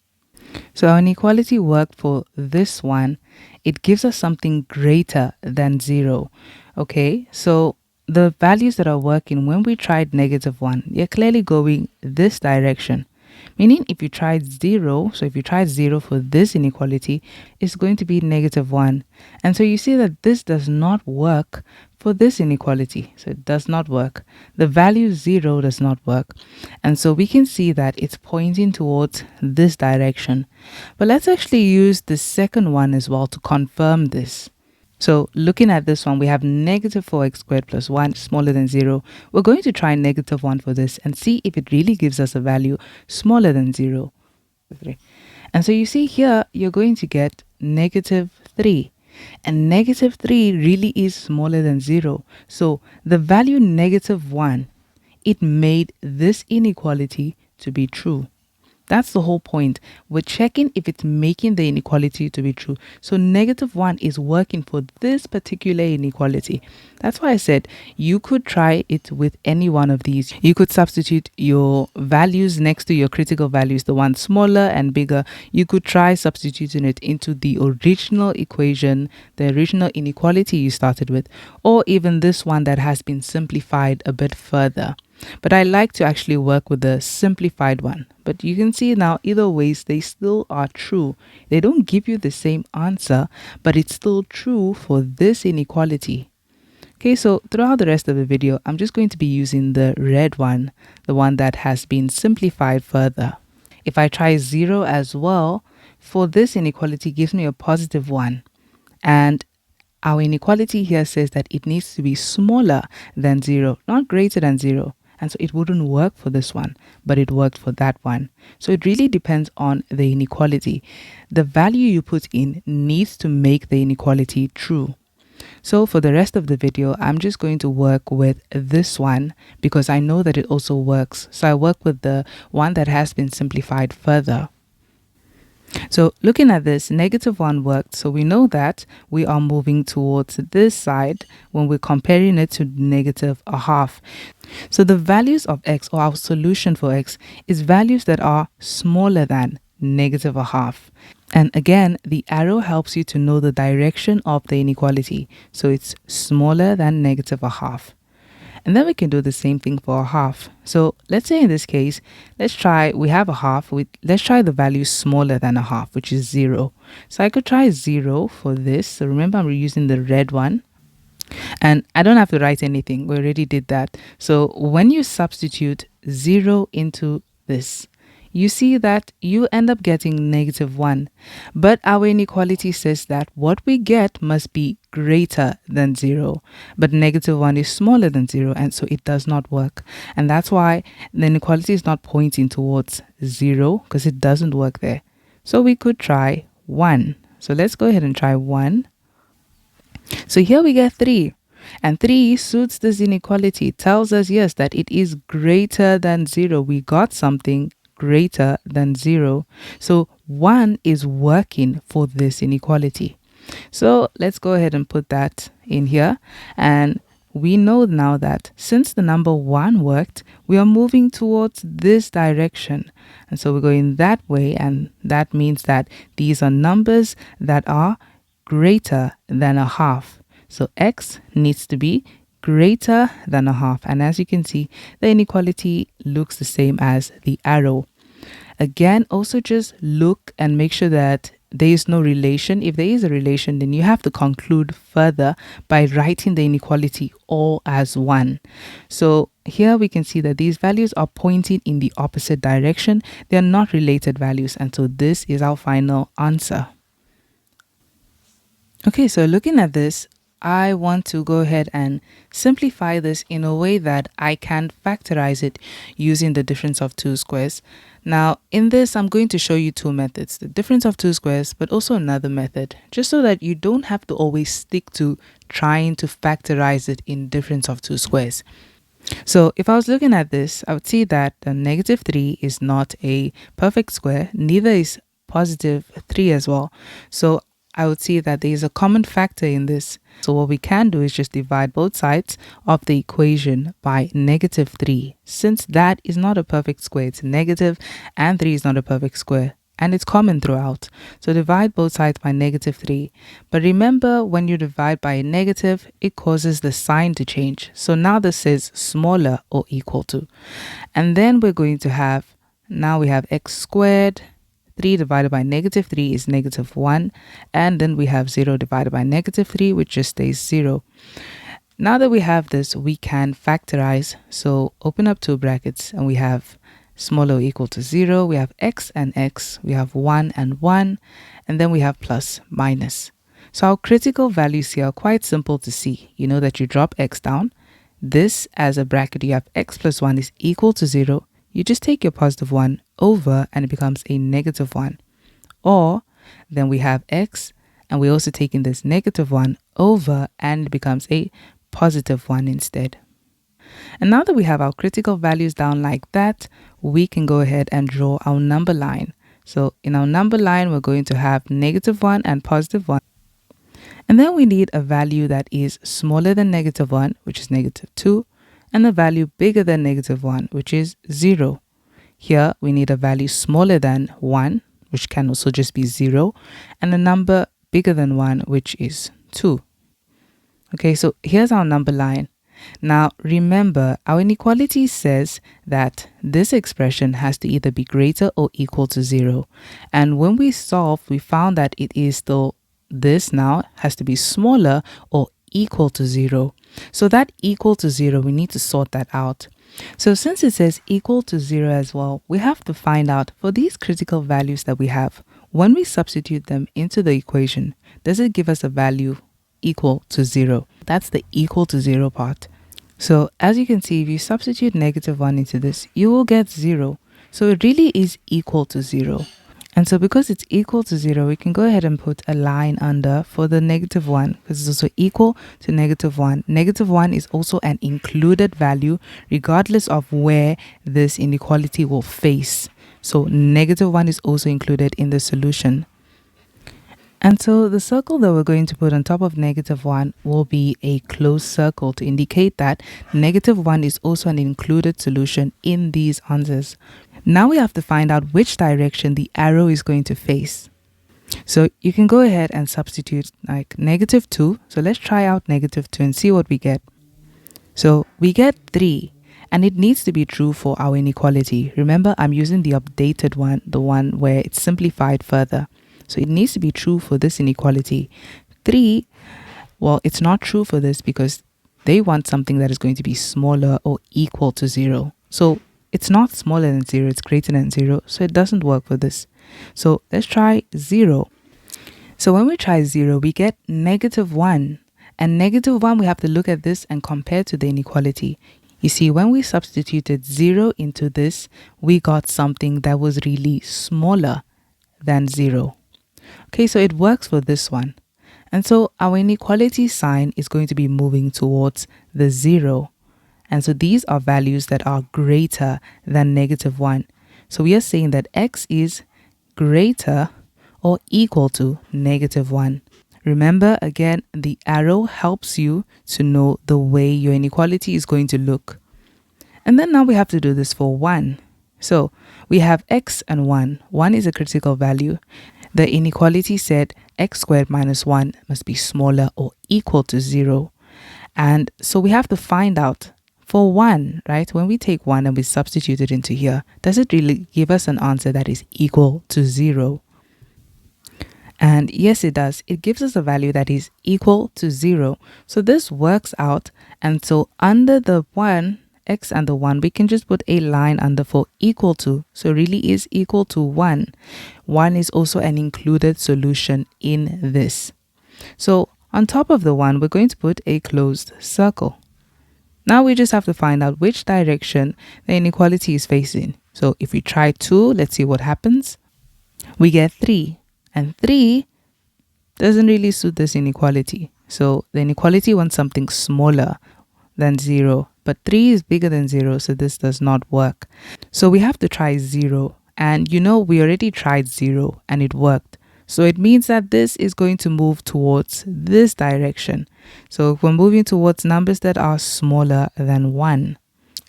So our inequality worked for this one. It gives us something greater than 0. Okay, so the values that are working when we tried negative 1, they're clearly going this direction. Meaning if you tried 0, so if you tried 0 for this inequality, it's going to be negative 1. And so you see that this does not work for this inequality. So it does not work. The value 0 does not work. And so we can see that it's pointing towards this direction. But let's actually use the second one as well to confirm this. So looking at this one, we have negative 4x squared plus 1 smaller than 0. We're going to try negative 1 for this and see if it really gives us a value smaller than 0. And so you see here, you're going to get negative 3. And negative 3 really is smaller than 0. So the value negative 1, it made this inequality to be true. That's the whole point. We're checking if it's making the inequality to be true. So negative 1 is working for this particular inequality. That's why I said you could try it with any one of these. You could substitute your values next to your critical values, the one smaller and bigger. You could try substituting it into the original equation, the original inequality you started with, or even this one that has been simplified a bit further. But I like to actually work with the simplified one. But you can see now either ways they still are true. They don't give you the same answer, but it's still true for this inequality. Okay, so throughout the rest of the video, I'm just going to be using the red one, the one that has been simplified further. If I try 0 as well, for this inequality gives me a positive 1. And our inequality here says that it needs to be smaller than 0, not greater than 0. And so it wouldn't work for this one, but it worked for that one. So it really depends on the inequality. The value you put in needs to make the inequality true. So for the rest of the video, I'm just going to work with this one because I know that it also works. So I work with the one that has been simplified further. So looking at this, negative 1 worked. So we know that we are moving towards this side when we're comparing it to negative a half. So the values of x, or our solution for x, is values that are smaller than negative a half. And again, the arrow helps you to know the direction of the inequality. So it's smaller than negative a half. And then we can do the same thing for a half. So let's say in this case, we have a half. Let's try the value smaller than a half, which is 0. So I could try 0 for this. So remember, I'm using the red one. And I don't have to write anything. We already did that. So when you substitute 0 into this, you see that you end up getting negative 1. But our inequality says that what we get must be greater than 0. But negative 1 is smaller than 0, and so it does not work. And that's why the inequality is not pointing towards 0, because it doesn't work there. So we could try 1. So let's go ahead and try 1. So here we get 3. And 3 suits this inequality. It tells us, yes, that it is greater than 0. We got something greater than 0. So 1 is working for this inequality. So let's go ahead and put that in here. And we know now that since the number 1 worked, we are moving towards this direction. And so we're going that way. And that means that these are numbers that are greater than a half. So x needs to be greater than a half. And as you can see, the inequality looks the same as the arrow. Again, also just look and make sure that there is no relation. If there is a relation, then you have to conclude further by writing the inequality all as 1. So here we can see that these values are pointing in the opposite direction. They are not related values, and so this is our final answer. Okay, so looking at this, I want to go ahead and simplify this in a way that I can factorize it using the difference of two squares. Now, in this, I'm going to show you two methods, the difference of two squares, but also another method, just so that you don't have to always stick to trying to factorize it in difference of two squares. So if I was looking at this, I would see that the negative 3 is not a perfect square, neither is positive 3 as well. So I would see that there is a common factor in this. So what we can do is just divide both sides of the equation by negative 3. Since that is not a perfect square, it's negative, and 3 is not a perfect square, and it's common throughout. So divide both sides by negative 3. But remember, when you divide by a negative, it causes the sign to change. So now this says smaller or equal to. And then we're going to have, now we have x squared. 3 divided by negative 3 is negative 1. And then we have 0 divided by negative 3, which just stays 0. Now that we have this, we can factorize. So open up two brackets and we have smaller or equal to 0. We have x and x. We have 1 and 1. And then we have plus, minus. So our critical values here are quite simple to see. You know that you drop x down. This as a bracket, you have x plus 1 is equal to 0. You just take your positive 1 over and it becomes a negative 1. Or then we have x and we're also taking this negative 1 over and it becomes a positive 1 instead. And now that we have our critical values down like that, we can go ahead and draw our number line. So in our number line, we're going to have negative 1 and positive 1. And then we need a value that is smaller than negative 1, which is negative 2. And a value bigger than negative 1, which is 0. Here we need a value smaller than 1, which can also just be 0, and a number bigger than 1, which is 2. Okay, so here's our number line. Now remember, our inequality says that this expression has to either be greater or equal to 0. And when we solved, we found that it is still, this now has to be smaller or equal to 0. So that equal to 0, we need to sort that out. So since it says equal to 0 as well, we have to find out for these critical values that we have, when we substitute them into the equation, does it give us a value equal to 0? That's the equal to 0 part. So as you can see, if you substitute negative 1 into this, you will get 0. So it really is equal to 0. And so because it's equal to 0, we can go ahead and put a line under for the negative 1, because it's also equal to negative 1. Negative 1 is also an included value regardless of where this inequality will face. So negative 1 is also included in the solution. And so the circle that we're going to put on top of negative 1 will be a closed circle to indicate that negative 1 is also an included solution in these answers. Now we have to find out which direction the arrow is going to face. So you can go ahead and substitute like negative 2. So let's try out negative 2 and see what we get. So we get 3, and it needs to be true for our inequality. Remember, I'm using the updated one, the one where it's simplified further. So it needs to be true for this inequality. 3, well, it's not true for this because they want something that is going to be smaller or equal to 0. So it's not smaller than 0, it's greater than 0. So it doesn't work for this. So let's try 0. So when we try 0, we get negative 1. And negative 1, we have to look at this and compare to the inequality. You see, when we substituted 0 into this, we got something that was really smaller than 0. Okay, so it works for this one. And so our inequality sign is going to be moving towards the 0. And so these are values that are greater than negative 1. So we are saying that x is greater or equal to negative 1. Remember, again, the arrow helps you to know the way your inequality is going to look. And then now we have to do this for 1. So we have x and 1. 1 is a critical value. The inequality said x squared minus 1 must be smaller or equal to 0. And so we have to find out for 1, right, when we take 1 and we substitute it into here, does it really give us an answer that is equal to 0? And yes, it does. It gives us a value that is equal to 0. So this works out. And so under the 1, x and the 1, we can just put a line under for equal to. So it really is equal to 1. 1 is also an included solution in this. So on top of the 1, we're going to put a closed circle. Now we just have to find out which direction the inequality is facing. So if we try 2, let's see what happens. We get 3. And 3 doesn't really suit this inequality. So the inequality wants something smaller than 0. But 3 is bigger than 0, so this does not work. So we have to try 0. And we already tried 0 and it worked. So it means that this is going to move towards this direction. So if we're moving towards numbers that are smaller than 1.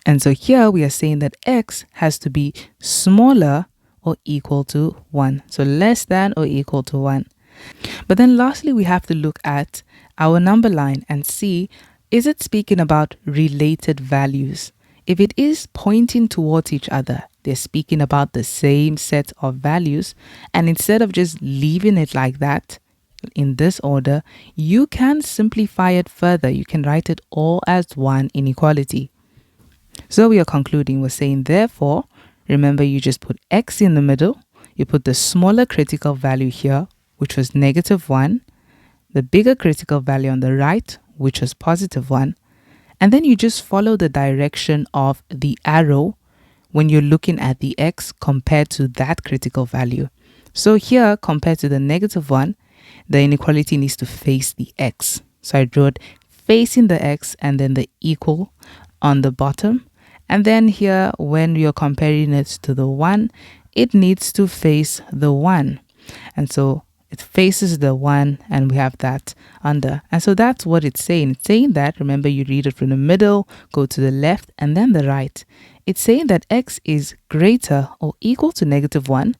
And so here we are saying that x has to be smaller or equal to 1. So less than or equal to 1. But then lastly, we have to look at our number line and see, is it speaking about related values? If it is pointing towards each other, they're speaking about the same set of values. And instead of just leaving it like that, in this order, you can simplify it further. You can write it all as one inequality. So we are concluding, we're saying, therefore, remember you just put x in the middle, you put the smaller critical value here, which was -1, the bigger critical value on the right, which was +1, and then you just follow the direction of the arrow when you're looking at the x compared to that critical value. So here, compared to the -1, the inequality needs to face the x. So I drew it facing the x and then the equal on the bottom. And then here, when you're comparing it to the 1, it needs to face the 1. And so it faces the 1 and we have that under. And so that's what it's saying. It's saying that, remember, you read it from the middle, go to the left and then the right. It's saying that x is greater or equal to -1,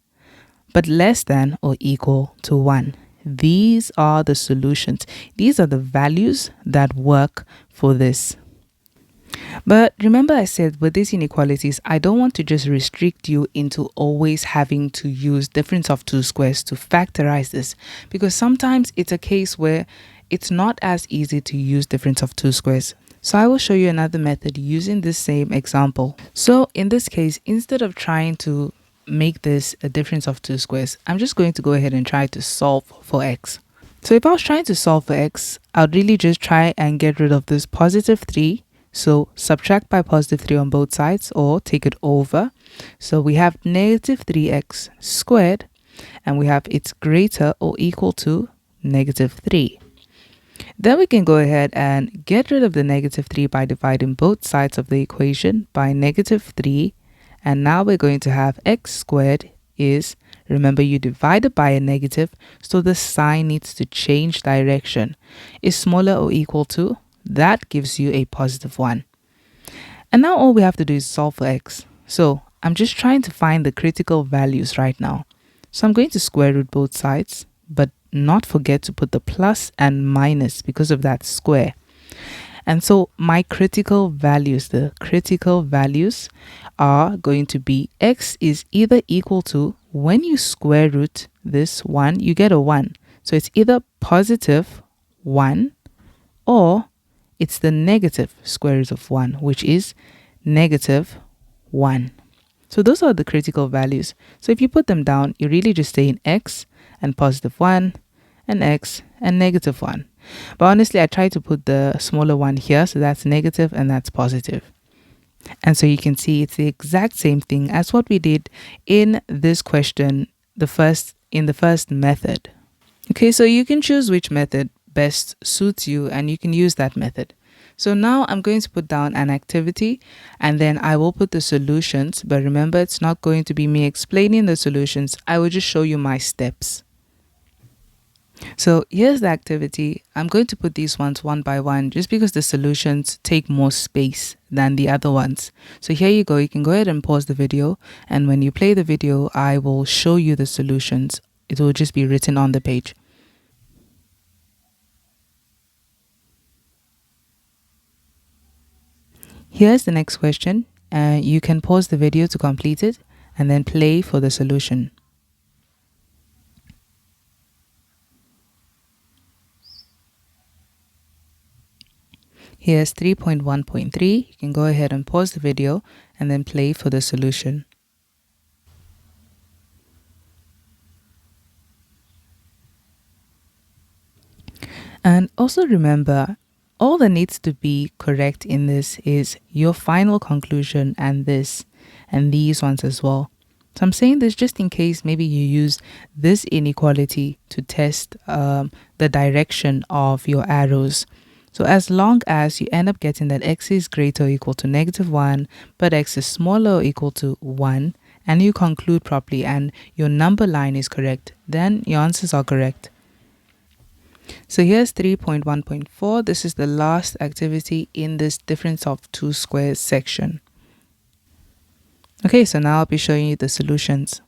but less than or equal to 1. These are the solutions. These are the values that work for this. But remember, I said with these inequalities, I don't want to just restrict you into always having to use difference of two squares to factorize this, because sometimes it's a case where it's not as easy to use difference of two squares. So I will show you another method using this same example. So in this case, instead of trying to make this a difference of two squares, I'm just going to go ahead and try to solve for x. So if I was trying to solve for x, I'd really just try and get rid of this +3. So subtract by +3 on both sides or take it over. So we have -3x squared and we have it's greater or equal to -3. Then we can go ahead and get rid of the -3 by dividing both sides of the equation by -3. And now we're going to have x squared is, remember you divided by a negative, so the sign needs to change direction. Is smaller or equal to, that gives you a +1. And now all we have to do is solve for x. So I'm just trying to find the critical values right now. So I'm going to square root both sides, but not forget to put the plus and minus because of that square. And so my critical values, the critical values are going to be x is either equal to, when you square root this 1, you get a 1. So it's either +1 or it's the negative square root of 1, which is -1. So those are the critical values. So if you put them down, you're really just saying x and +1 and x and -1. But honestly, I tried to put the smaller one here, so that's negative and that's positive. And so you can see it's the exact same thing as what we did in this question, in the first method. Okay, so you can choose which method best suits you and you can use that method. So now I'm going to put down an activity and then I will put the solutions. But remember, it's not going to be me explaining the solutions. I will just show you my steps. So here's the activity. I'm going to put these ones one by one just because the solutions take more space than the other ones. So here you go. You can go ahead and pause the video. And when you play the video, I will show you the solutions. It will just be written on the page. Here's the next question, and you can pause the video to complete it and then play for the solution. Here's 3.1.3. You can go ahead and pause the video and then play for the solution. And also remember, all that needs to be correct in this is your final conclusion and this and these ones as well. So I'm saying this just in case maybe you use this inequality to test the direction of your arrows. So as long as you end up getting that x is greater or equal to -1, but x is smaller or equal to 1, and you conclude properly and your number line is correct, then your answers are correct. So here's 3.1.4. This is the last activity in this difference of two squares section. Okay, so now I'll be showing you the solutions.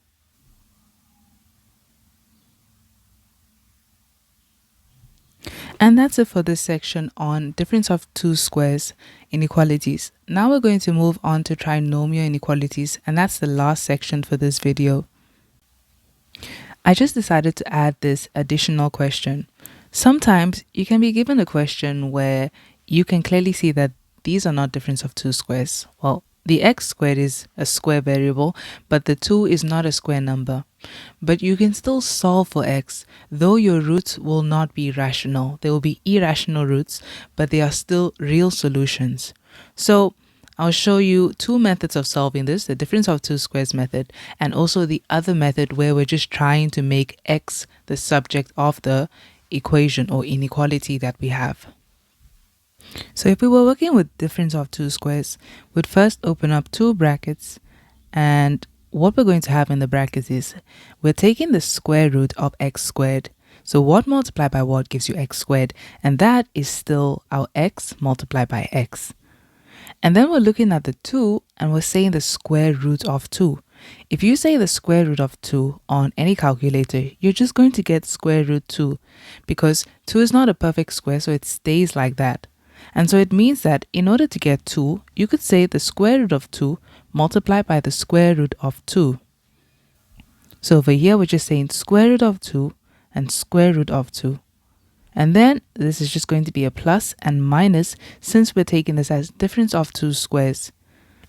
And that's it for this section on difference of two squares inequalities. Now we're going to move on to trinomial inequalities, and that's the last section for this video. I just decided to add this additional question. Sometimes you can be given a question where you can clearly see that these are not difference of two squares. Well, the x squared is a square variable, but the 2 is not a square number. But you can still solve for x, though your roots will not be rational. They will be irrational roots, but they are still real solutions. So I'll show you two methods of solving this, the difference of two squares method, and also the other method where we're just trying to make x the subject of the equation or inequality that we have. So if we were working with difference of two squares, we'd first open up two brackets, and what we're going to have in the brackets is we're taking the square root of x squared. So what multiplied by what gives you x squared, and that is still our x multiplied by x. And then we're looking at the 2 and we're saying the square root of 2. If you say the square root of 2 on any calculator, you're just going to get square root 2 because 2 is not a perfect square, so it stays like that. And so it means that in order to get 2, you could say the square root of 2 multiplied by the square root of 2. So over here, we're just saying square root of 2 and square root of 2. And then this is just going to be a plus and minus since we're taking this as difference of two squares.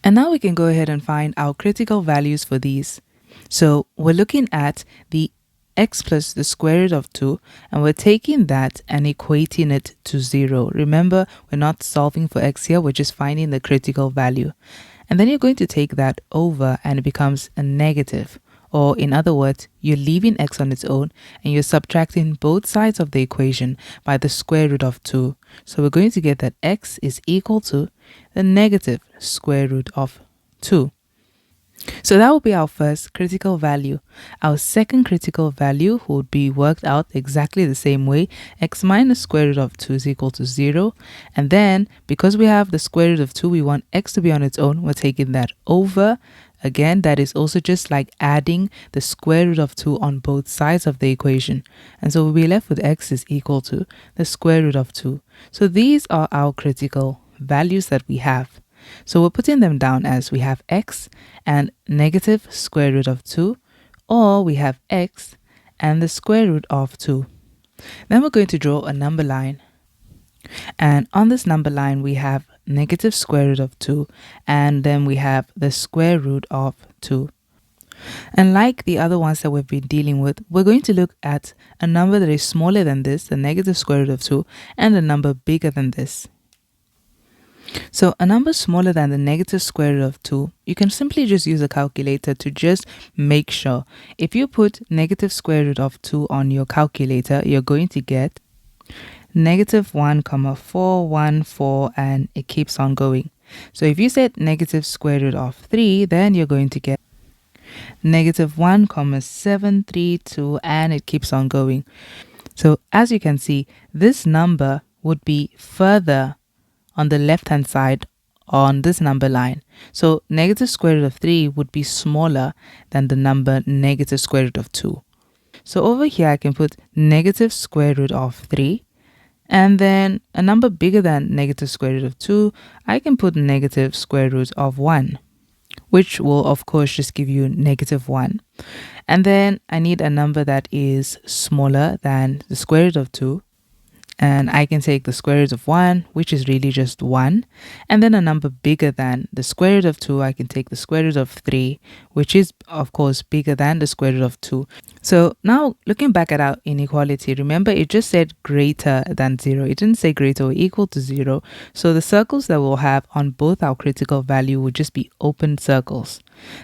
And now we can go ahead and find our critical values for these. So we're looking at the x plus the square root of 2, and we're taking that and equating it to 0. Remember, we're not solving for x here, we're just finding the critical value. And then you're going to take that over and it becomes a negative. Or in other words, you're leaving x on its own and you're subtracting both sides of the equation by the square root of 2. So we're going to get that x is equal to the negative square root of 2. So that will be our first critical value. Our second critical value would be worked out exactly the same way. X minus square root of 2 is equal to 0. And then because we have the square root of 2, we want x to be on its own. We're taking that over. Again, that is also just like adding the square root of 2 on both sides of the equation. And so we'll be left with x is equal to the square root of 2. So these are our critical values that we have. So we're putting them down as we have x and negative square root of 2, or we have x and the square root of 2. Then we're going to draw a number line. And on this number line, we have negative square root of 2, and then we have the square root of 2. And like the other ones that we've been dealing with, we're going to look at a number that is smaller than this, the negative square root of 2, and a number bigger than this. So a number smaller than the negative square root of 2, you can simply just use a calculator to just make sure. If you put negative square root of 2 on your calculator, you're going to get negative 1,414, and it keeps on going. So if you set negative square root of 3, then you're going to get negative 1,732, and it keeps on going. So as you can see, this number would be further on the left hand side on this number line. So negative square root of 3 would be smaller than the number negative square root of 2. So over here I can put negative square root of 3, And then a number bigger than negative square root of 2, I can put negative square root of 1, which will of course just give you negative 1. And then I need a number that is smaller than the square root of 2. And I can take the square root of 1, which is really just 1. And then a number bigger than the square root of 2, I can take the square root of 3, which is, of course, bigger than the square root of 2. So now looking back at our inequality, remember it just said greater than 0. It didn't say greater or equal to 0. So the circles that we'll have on both our critical value would just be open circles.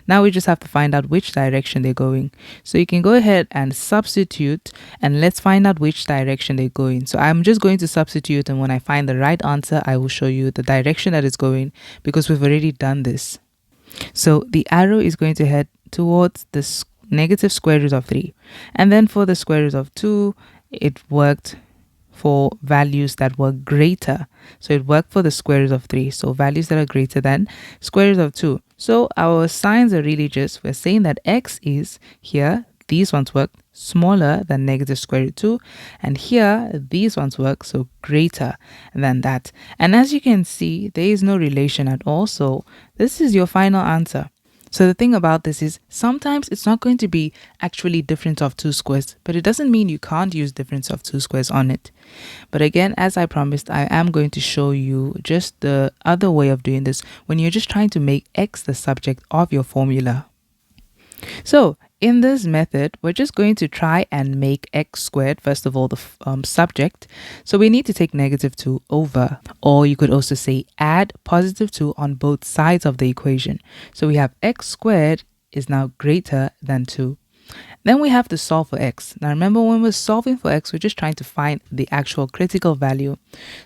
Now we just have to find out which direction they're going. So you can go ahead and substitute, and let's find out which direction they're going. So I'm just going to substitute, and when I find the right answer, I will show you the direction that it's going, because we've already done this. So the arrow is going to head towards the negative square root of 3. And then for the square root of 2, it worked for values that were greater. So it worked for the square root of 3. So values that are greater than square root of 2. So our signs are really just, we're saying that x is here, these ones work, smaller than negative square root 2. And here, these ones work, so greater than that. And as you can see, there is no relation at all. So this is your final answer. So the thing about this is sometimes it's not going to be actually difference of two squares, but it doesn't mean you can't use difference of two squares on it. But again, as I promised, I am going to show you just the other way of doing this when you're just trying to make x the subject of your formula. So in this method, we're just going to try and make x squared, first of all, the subject. So we need to take negative 2 over, or you could also say add positive 2 on both sides of the equation. So we have x squared is now greater than 2. Then we have to solve for x. Now remember, when we're solving for x, we're just trying to find the actual critical value.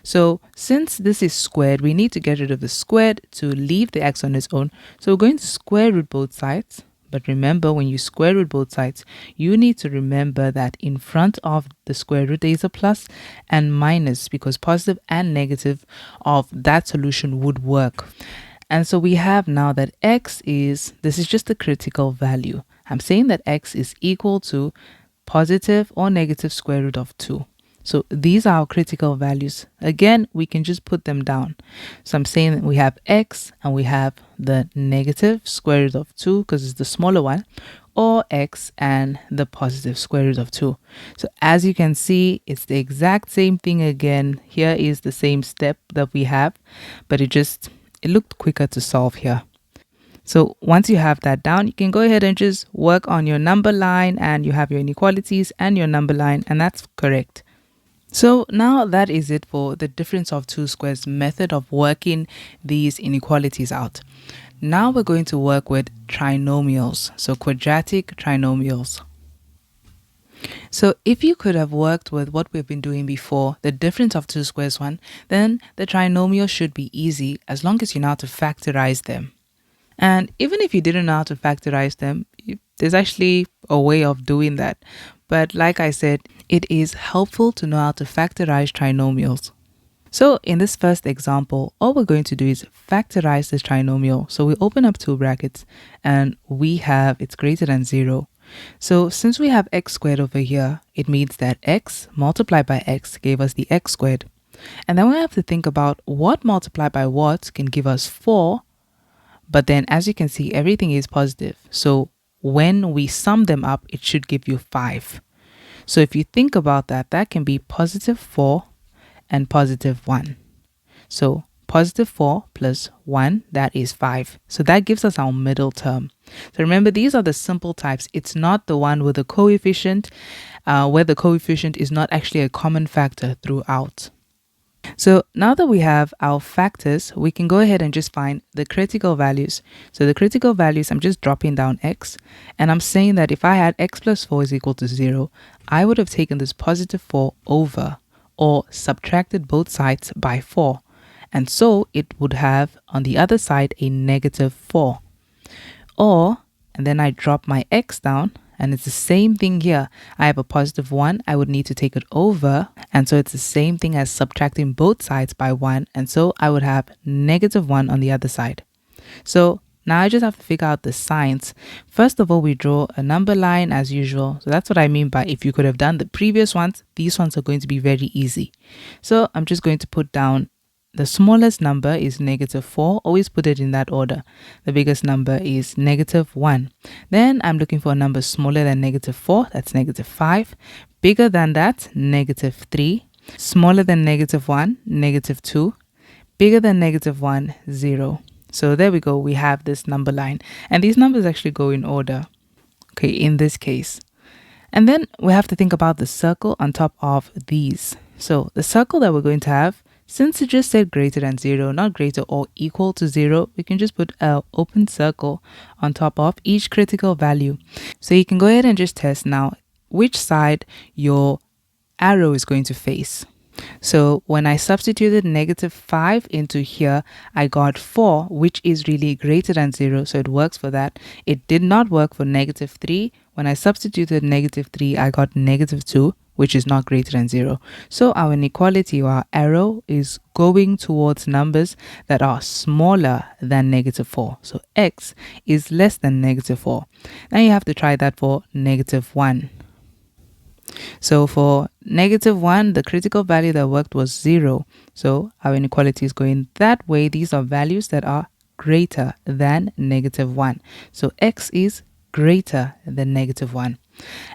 So since this is squared, we need to get rid of the squared to leave the x on its own. So we're going to square root both sides. But remember, when you square root both sides, you need to remember that in front of the square root, there is a plus and minus, because positive and negative of that solution would work. And so we have now that x is, this is just the critical value. I'm saying that x is equal to positive or negative square root of 2. So these are our critical values. Again, we can just put them down. So I'm saying that we have x and we have the negative square root of 2 because it's the smaller one, or x and the positive square root of 2. So as you can see, it's the exact same thing again. Here is the same step that we have, but it looked quicker to solve here. So once you have that down, you can go ahead and just work on your number line, and you have your inequalities and your number line, and that's correct. So now that is it for the difference of two squares method of working these inequalities out. Now we're going to work with trinomials, so quadratic trinomials. So if you could have worked with what we've been doing before, the difference of two squares one, then the trinomial should be easy as long as you know how to factorize them. And even if you didn't know how to factorize them, there's actually a way of doing that. But like I said, it is helpful to know how to factorize trinomials. So in this first example, all we're going to do is factorize this trinomial. So we open up two brackets and we have it's greater than 0. So since we have x squared over here, it means that x multiplied by x gave us the x squared. And then we have to think about what multiplied by what can give us 4. But then as you can see, everything is positive. So when we sum them up, it should give you 5. So if you think about that, that can be positive 4 and positive 1. So positive 4 plus 1, that is 5. So that gives us our middle term. So remember, these are the simple types. It's not the one with the coefficient, where the coefficient is not actually a common factor throughout. So now that we have our factors, we can go ahead and just find the critical values. So the critical values, I'm just dropping down x, and I'm saying that if I had x plus 4 is equal to 0, I would have taken this positive 4 over, or subtracted both sides by 4. And so it would have on the other side a negative 4. Or, and then I drop my x down, and it's the same thing here. I have a positive 1, I would need to take it over. And so it's the same thing as subtracting both sides by 1. And so I would have negative 1 on the other side. So Now I just have to figure out the signs. First of all, we draw a number line as usual. So that's what I mean by if you could have done the previous ones, these ones are going to be very easy. So I'm just going to put down the smallest number is -4. Always put it in that order. The biggest number is -1. Then I'm looking for a number smaller than -4. That's -5. Bigger than that, -3. Smaller than -1, -2. Bigger than -1, 0. So there we go. We have this number line. And these numbers actually go in order. Okay, in this case. And then we have to think about the circle on top of these. So the circle that we're going to have, since it just said greater than 0, not greater or equal to 0, we can just put an open circle on top of each critical value. So you can go ahead and just test now which side your arrow is going to face. So when I substituted -5 into here, I got 4, which is really greater than 0, so it works for that. It did not work for -3. When I substituted -3, I got -2, which is not greater than 0. So our inequality, or our arrow, is going towards numbers that are smaller than -4. So x is less than -4. Now you have to try that for -1. So for -1, the critical value that worked was 0. So our inequality is going that way. These are values that are greater than -1. So x is greater than -1.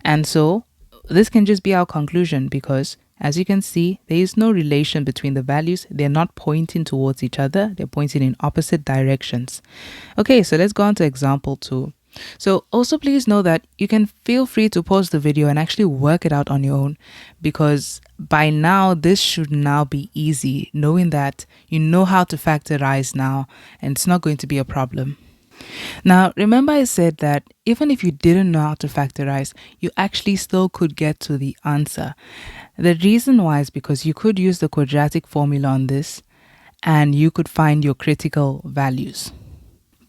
And so this can just be our conclusion, because as you can see, there is no relation between the values. They're not pointing towards each other. They're pointing in opposite directions. Okay, so let's go on to example 2. So also please know that you can feel free to pause the video and actually work it out on your own, because by now this should now be easy, knowing that you know how to factorize now and it's not going to be a problem. Now remember I said that even if you didn't know how to factorize, you actually still could get to the answer. The reason why is because you could use the quadratic formula on this and you could find your critical values.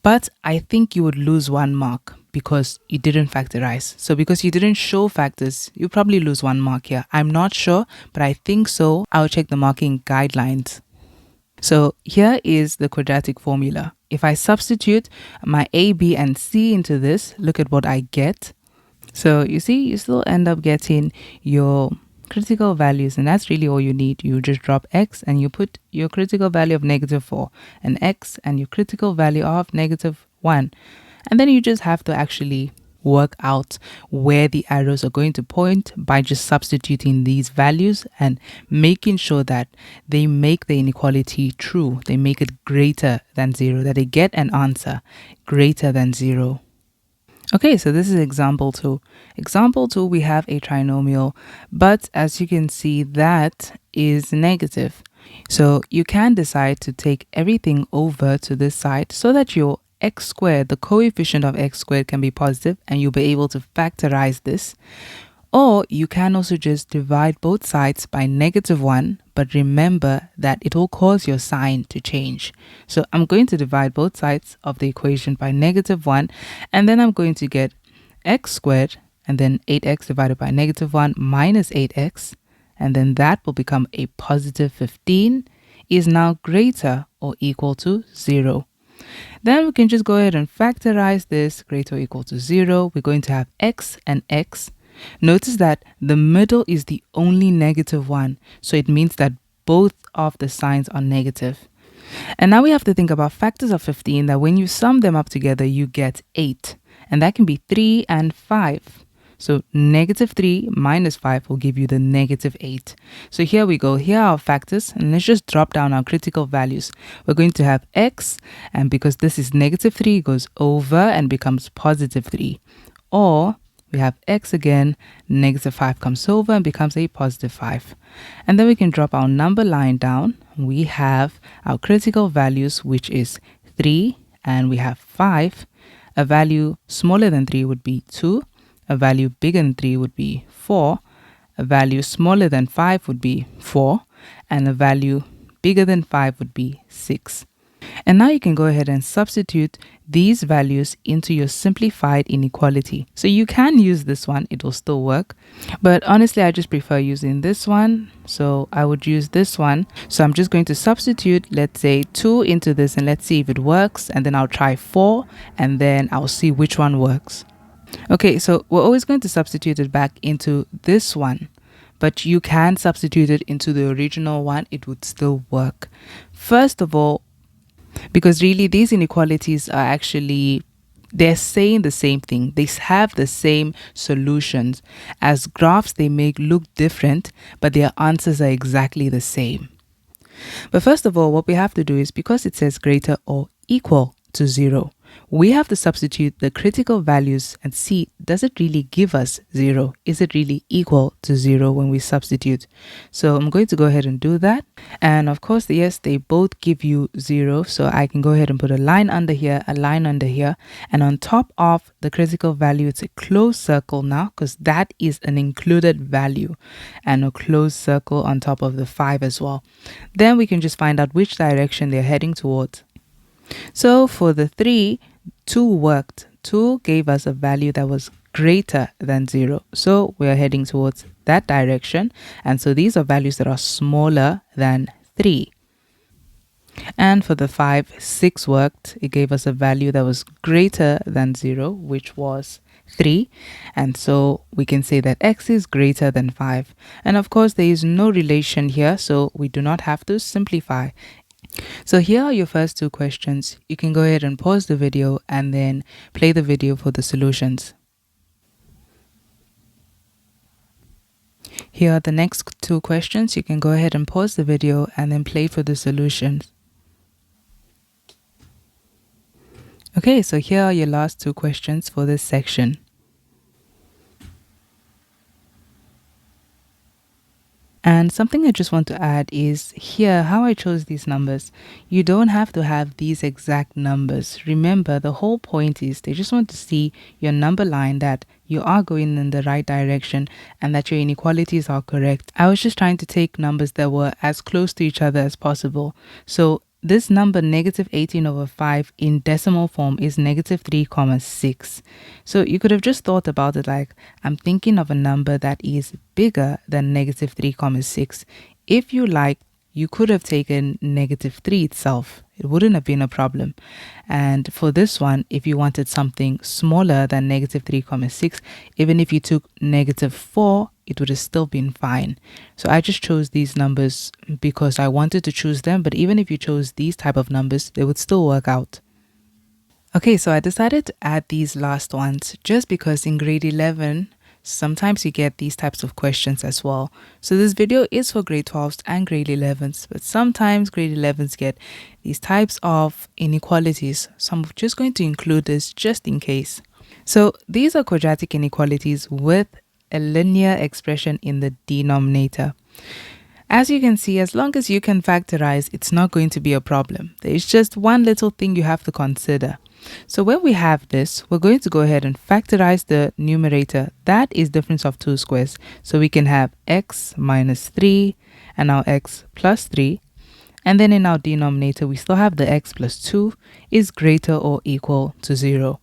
But I think you would lose 1 mark because you didn't factorize. So because you didn't show factors, you probably lose 1 mark here. I'm not sure, but I think so. I'll check the marking guidelines. So here is the quadratic formula. If I substitute my A, B, and C into this, look at what I get. So you see, you still end up getting your critical values, and that's really all you need. You just drop x and you put your critical value of -4 and x and your critical value of -1, and then you just have to actually work out where the arrows are going to point by just substituting these values and making sure that they make the inequality true. They make it greater than 0, that they get an answer greater than 0. Okay, so this is example 2. Example 2, we have a trinomial, but as you can see, that is negative. So you can decide to take everything over to this side so that your x squared, the coefficient of x squared, can be positive and you'll be able to factorize this. Or you can also just divide both sides by -1, but remember that it will cause your sign to change. So I'm going to divide both sides of the equation by -1, and then I'm going to get x squared, and then 8x divided by -1 minus 8x, and then that will become a positive 15 is now greater or equal to 0. Then we can just go ahead and factorize this greater or equal to 0. We're going to have x and x. Notice that the middle is the only -1, so it means that both of the signs are negative. And now we have to think about factors of 15, that when you sum them up together, you get 8. And that can be 3 and 5. So -3 minus 5 will give you the -8. So here we go. Here are our factors, and let's just drop down our critical values. We're going to have x, and because this is -3, it goes over and becomes +3. Or we have x again, -5 comes over and becomes a +5. And then we can drop our number line down. We have our critical values, which is 3, and we have 5. A value smaller than 3 would be 2. A value bigger than 3 would be 4. A value smaller than 5 would be 4. And a value bigger than 5 would be 6. And now you can go ahead and substitute these values into your simplified inequality. So you can use this one, it will still work. But honestly, I just prefer using this one. So I would use this one. So I'm just going to substitute, let's say 2 into this, and let's see if it works. And then I'll try 4, and then I'll see which one works. Okay, so we're always going to substitute it back into this one. But you can substitute it into the original one, it would still work. First of all, because really these inequalities are actually, they're saying the same thing. They have the same solutions. As graphs, they may look different, but their answers are exactly the same. But first of all, what we have to do is, because it says greater or equal to 0, we have to substitute the critical values and see, does it really give us 0? Is it really equal to 0 when we substitute? So I'm going to go ahead and do that. And of course, yes, they both give you 0. So I can go ahead and put a line under here, a line under here. And on top of the critical value, it's a closed circle now, because that is an included value, and a closed circle on top of the 5 as well. Then we can just find out which direction they're heading towards. So for the 3, 2 worked. 2 gave us a value that was greater than 0. So we are heading towards that direction. And so these are values that are smaller than 3. And for the 5, 6 worked. It gave us a value that was greater than 0, which was 3. And so we can say that x is greater than 5. And of course, there is no relation here, so we do not have to simplify. So here are your first 2 questions. You can go ahead and pause the video and then play the video for the solutions. Here are the next 2 questions. You can go ahead and pause the video and then play for the solutions. Okay, so here are your last 2 questions for this section. And something I just want to add is here how I chose these numbers. You don't have to have these exact numbers. Remember, the whole point is they just want to see your number line, that you are going in the right direction and that your inequalities are correct. I was just trying to take numbers that were as close to each other as possible. So this number negative 18 over 5 in decimal form is negative 3,6. So you could have just thought about it like, I'm thinking of a number that is bigger than negative 3,6. If you like, you could have taken negative 3 itself. It wouldn't have been a problem. And for this one, if you wanted something smaller than negative 3,6, even if you took negative 4, it would have still been fine. So I just chose these numbers because I wanted to choose them. But even if you chose these type of numbers, they would still work out. Okay, so I decided to add these last ones just because in grade 11, sometimes you get these types of questions as well. So this video is for grade 12s and grade 11s, but sometimes grade 11s get these types of inequalities. So I'm just going to include this just in case. So these are quadratic inequalities with a linear expression in the denominator. As you can see, as long as you can factorize, it's not going to be a problem. There's just one little thing you have to consider. So when we have this, we're going to go ahead and factorize the numerator. That is difference of 2 squares. So we can have x minus 3 and now x plus 3. And then in our denominator, we still have the x plus 2 is greater or equal to 0.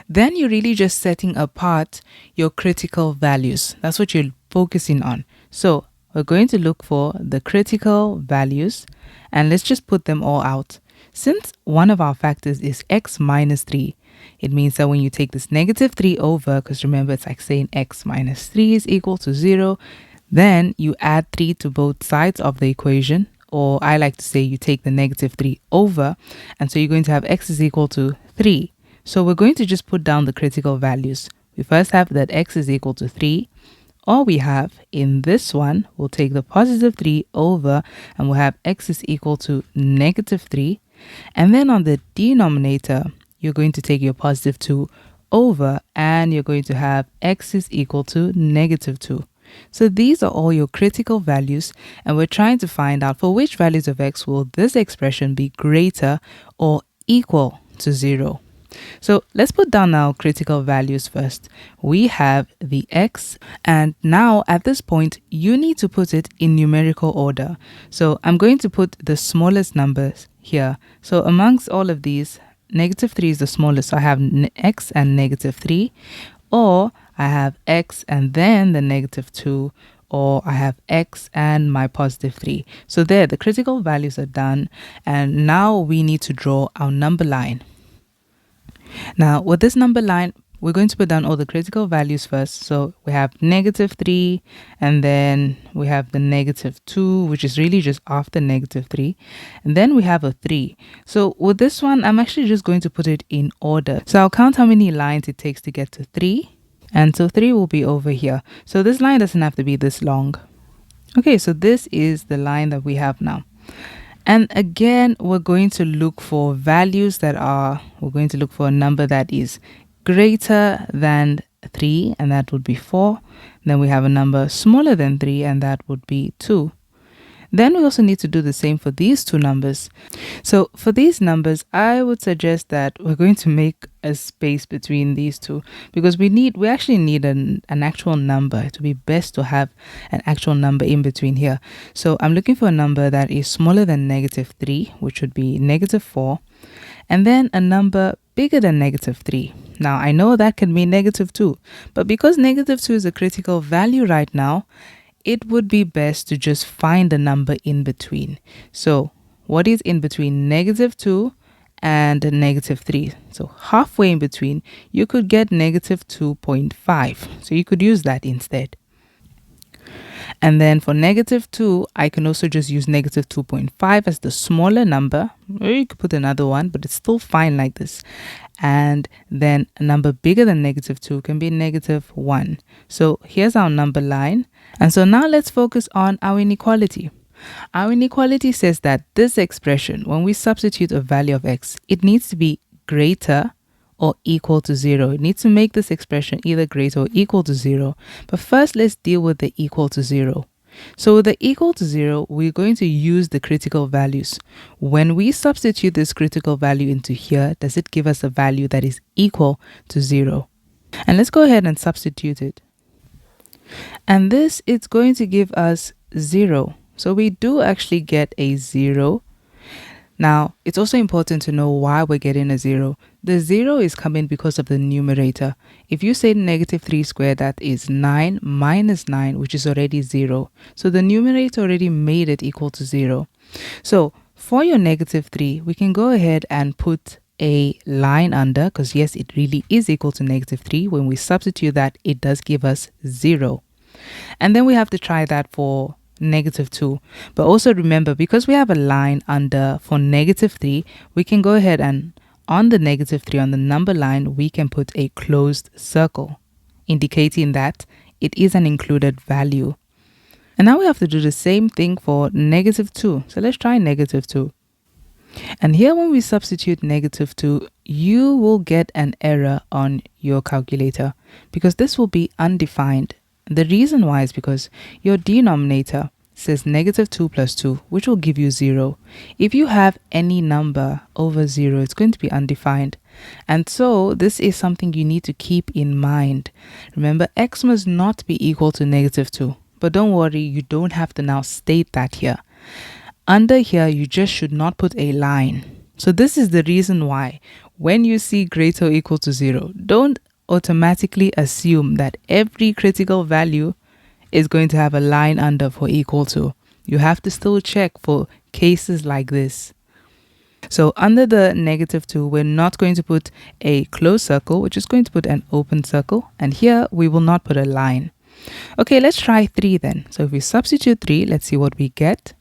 Then you're really just setting apart your critical values. That's what you're focusing on. So we're going to look for the critical values and let's just put them all out. Since one of our factors is x minus 3, it means that when you take this negative 3 over, because remember it's like saying x minus 3 is equal to 0, then you add 3 to both sides of the equation, or I like to say you take the negative 3 over, and so you're going to have x is equal to 3. So we're going to just put down the critical values. We first have that x is equal to 3. All we have in this one, we'll take the positive 3 over and we'll have x is equal to negative 3. And then on the denominator, you're going to take your positive 2 over and you're going to have x is equal to negative 2. So these are all your critical values and we're trying to find out for which values of x will this expression be greater or equal to 0. So let's put down our critical values first. We have the x, and now at this point, you need to put it in numerical order. So I'm going to put the smallest numbers here. So amongst all of these, -3 is the smallest. So I have x and -3, or I have x and then the -2, or I have x and my +3. So there, the critical values are done, and now we need to draw our number line. Now with this number line, we're going to put down all the critical values first. So we have -3, and then we have the -2, which is really just after -3. And then we have a 3. So with this one, I'm actually just going to put it in order. So I'll count how many lines it takes to get to 3. And so 3 will be over here. So this line doesn't have to be this long. Okay, so this is the line that we have now. And again, we're going to look for values we're going to look for a number that is greater than 3, and that would be 4. Then we have a number smaller than 3, and that would be 2. Then we also need to do the same for these two numbers. So for these numbers, I would suggest that we're going to make a space between these two, because we actually need an actual number. It would be best to have an actual number in between here. So I'm looking for a number that is smaller than -3, which would be -4, and then a number bigger than -3. Now I know that can be -2, but because -2 is a critical value right now, it would be best to just find a number in between. So what is in between -2 and -3? So halfway in between, you could get -2.5. So you could use that instead. And then for -2, I can also just use -2.5 as the smaller number. Or you could put another one, but it's still fine like this. And then a number bigger than -2 can be -1. So here's our number line. And so now let's focus on our inequality. Our inequality says that this expression, when we substitute a value of x, it needs to be greater or equal to 0. It needs to make this expression either greater or equal to 0. But first, let's deal with the equal to 0. So with the equal to 0, we're going to use the critical values. When we substitute this critical value into here, does it give us a value that is equal to 0? And let's go ahead and substitute it. And this, it's going to give us 0. So we do actually get a 0. Now, it's also important to know why we're getting a 0. The 0 is coming because of the numerator. If you say -3 squared, that is 9 minus 9, which is already 0. So the numerator already made it equal to 0. So for your -3, we can go ahead and put a line under, because yes, it really is equal to -3. When we substitute that, it does give us 0. And then we have to try that for -2. But also remember, because we have a line under for -3, we can go ahead and on the -3, on the number line, we can put a closed circle, indicating that it is an included value. And now we have to do the same thing for -2. So let's try -2. And here, when we substitute -2, you will get an error on your calculator because this will be undefined. The reason why is because your denominator says -2 plus 2, which will give you 0. If you have any number over 0, it's going to be undefined. And so this is something you need to keep in mind. Remember, x must not be equal to -2. But don't worry, you don't have to now state that here. Under here, you just should not put a line. So this is the reason why when you see greater or equal to 0, don't automatically assume that every critical value is going to have a line under for equal to. You have to still check for cases like this. So under the -2, we're not going to put a closed circle, we're just going to put an open circle. And here we will not put a line. Okay, let's try 3 then. So if we substitute 3, let's see what we get.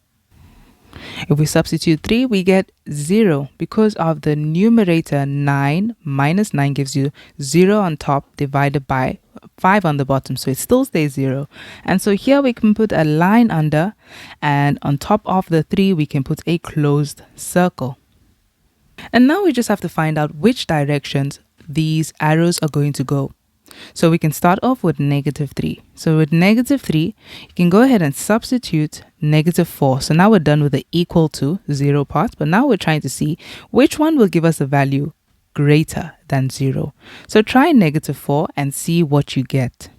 If we substitute 3, we get 0 because of the numerator. 9 minus 9 gives you 0 on top divided by 5 on the bottom. So it still stays 0. And so here we can put a line under, and on top of the 3, we can put a closed circle. And now we just have to find out which directions these arrows are going to go. So we can start off with -3. So with -3, you can go ahead and substitute -4. So now we're done with the equal to 0 part, but now we're trying to see which one will give us a value greater than 0. So try -4 and see what you get.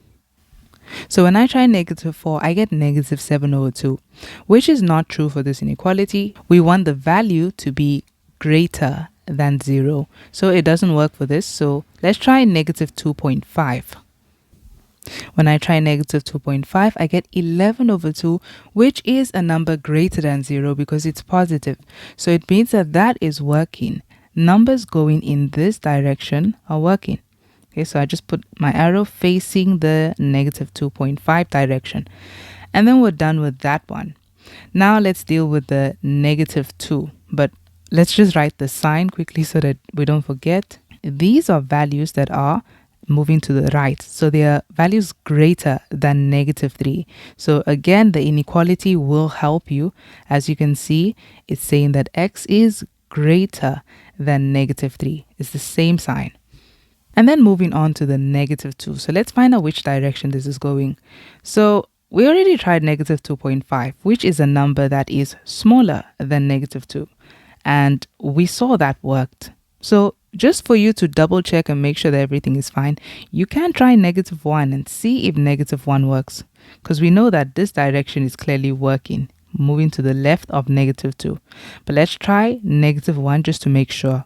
So when I try -4, I get -7/2, which is not true for this inequality. We want the value to be greater than 0. So it doesn't work for this. So let's try -2.5. When I try -2.5, I get 11/2, which is a number greater than 0 because it's positive. So it means that that is working. Numbers going in this direction are working. Okay, so I just put my arrow facing the -2.5 direction. And then we're done with that one. Now let's deal with the -2. But let's just write the sign quickly so that we don't forget. These are values that are moving to the right. So they are values greater than -3. So again, the inequality will help you. As you can see, it's saying that x is greater than -3. It's the same sign. And then moving on to the -2. So let's find out which direction this is going. So we already tried -2.5, which is a number that is smaller than -2. And we saw that worked. So just for you to double check and make sure that everything is fine, you can try -1 and see if -1 works. Because we know that this direction is clearly working, moving to the left of -2. But let's try -1 just to make sure.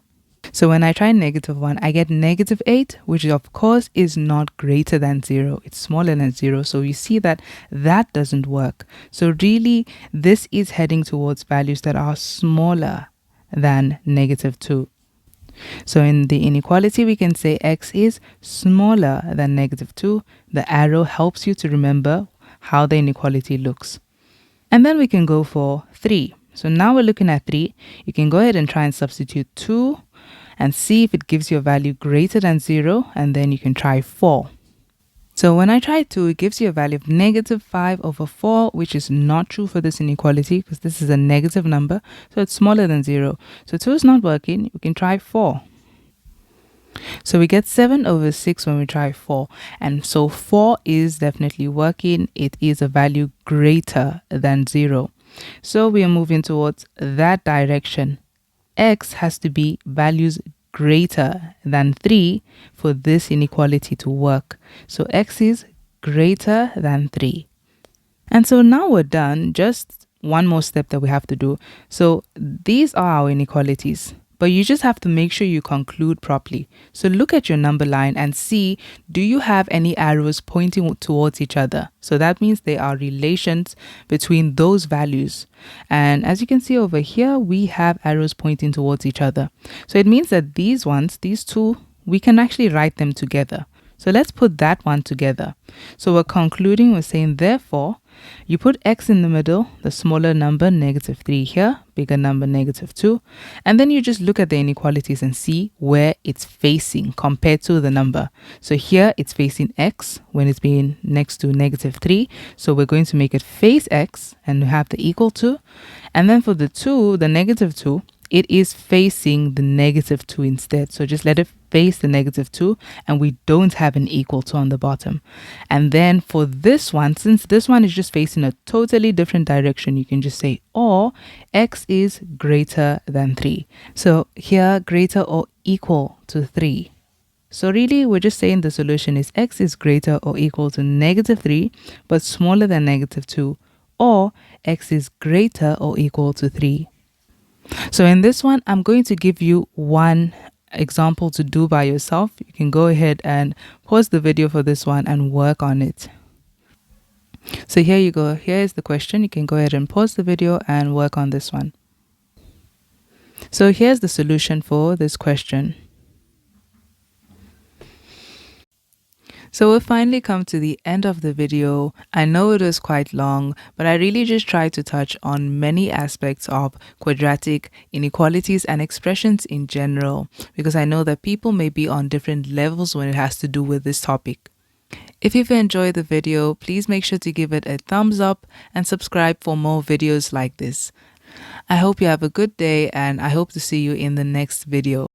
So when I try -1, I get -8, which of course is not greater than 0. It's smaller than 0. So you see that that doesn't work. So really, this is heading towards values that are smaller than -2. So in the inequality, we can say x is smaller than -2. The arrow helps you to remember how the inequality looks. And then we can go for 3. So now we're looking at 3. You can go ahead and try and substitute 2 and see if it gives you a value greater than 0, and then you can try 4. So when I try 2, it gives you a value of -5/4, which is not true for this inequality because this is a negative number, so it's smaller than 0. So 2 is not working. We can try 4. So we get 7/6 when we try 4. And so 4 is definitely working. It is a value greater than 0. So we are moving towards that direction. X has to be values greater than 3 for this inequality to work. So x is greater than 3. And so now we're done. Just one more step that we have to do. So these are our inequalities, but you just have to make sure you conclude properly. So look at your number line and see, do you have any arrows pointing towards each other? So that means there are relations between those values. And as you can see over here, we have arrows pointing towards each other. So it means that these ones, these two, we can actually write them together. So let's put that one together. So we're concluding, we're saying, therefore, you put x in the middle, the smaller number, -3 here, bigger number, -2. And then you just look at the inequalities and see where it's facing compared to the number. So here it's facing x when it's being next to -3. So we're going to make it face x and we have the equal to. And then for the 2, the -2, it is facing the -2 instead. So just let it face the -2 and we don't have an equal to on the bottom. And then for this one, since this one is just facing a totally different direction, you can just say, or x is greater than 3. So here, greater or equal to 3. So really, we're just saying the solution is x is greater or equal to -3, but smaller than -2, or x is greater or equal to 3. So in this one, I'm going to give you one example to do by yourself. You can go ahead and pause the video for this one and work on it. So here you go. Here is the question. You can go ahead and pause the video and work on this one. So here's the solution for this question. So we've finally come to the end of the video. I know it was quite long, but I really just tried to touch on many aspects of quadratic inequalities and expressions in general, because I know that people may be on different levels when it has to do with this topic. If you've enjoyed the video, please make sure to give it a thumbs up and subscribe for more videos like this. I hope you have a good day and I hope to see you in the next video.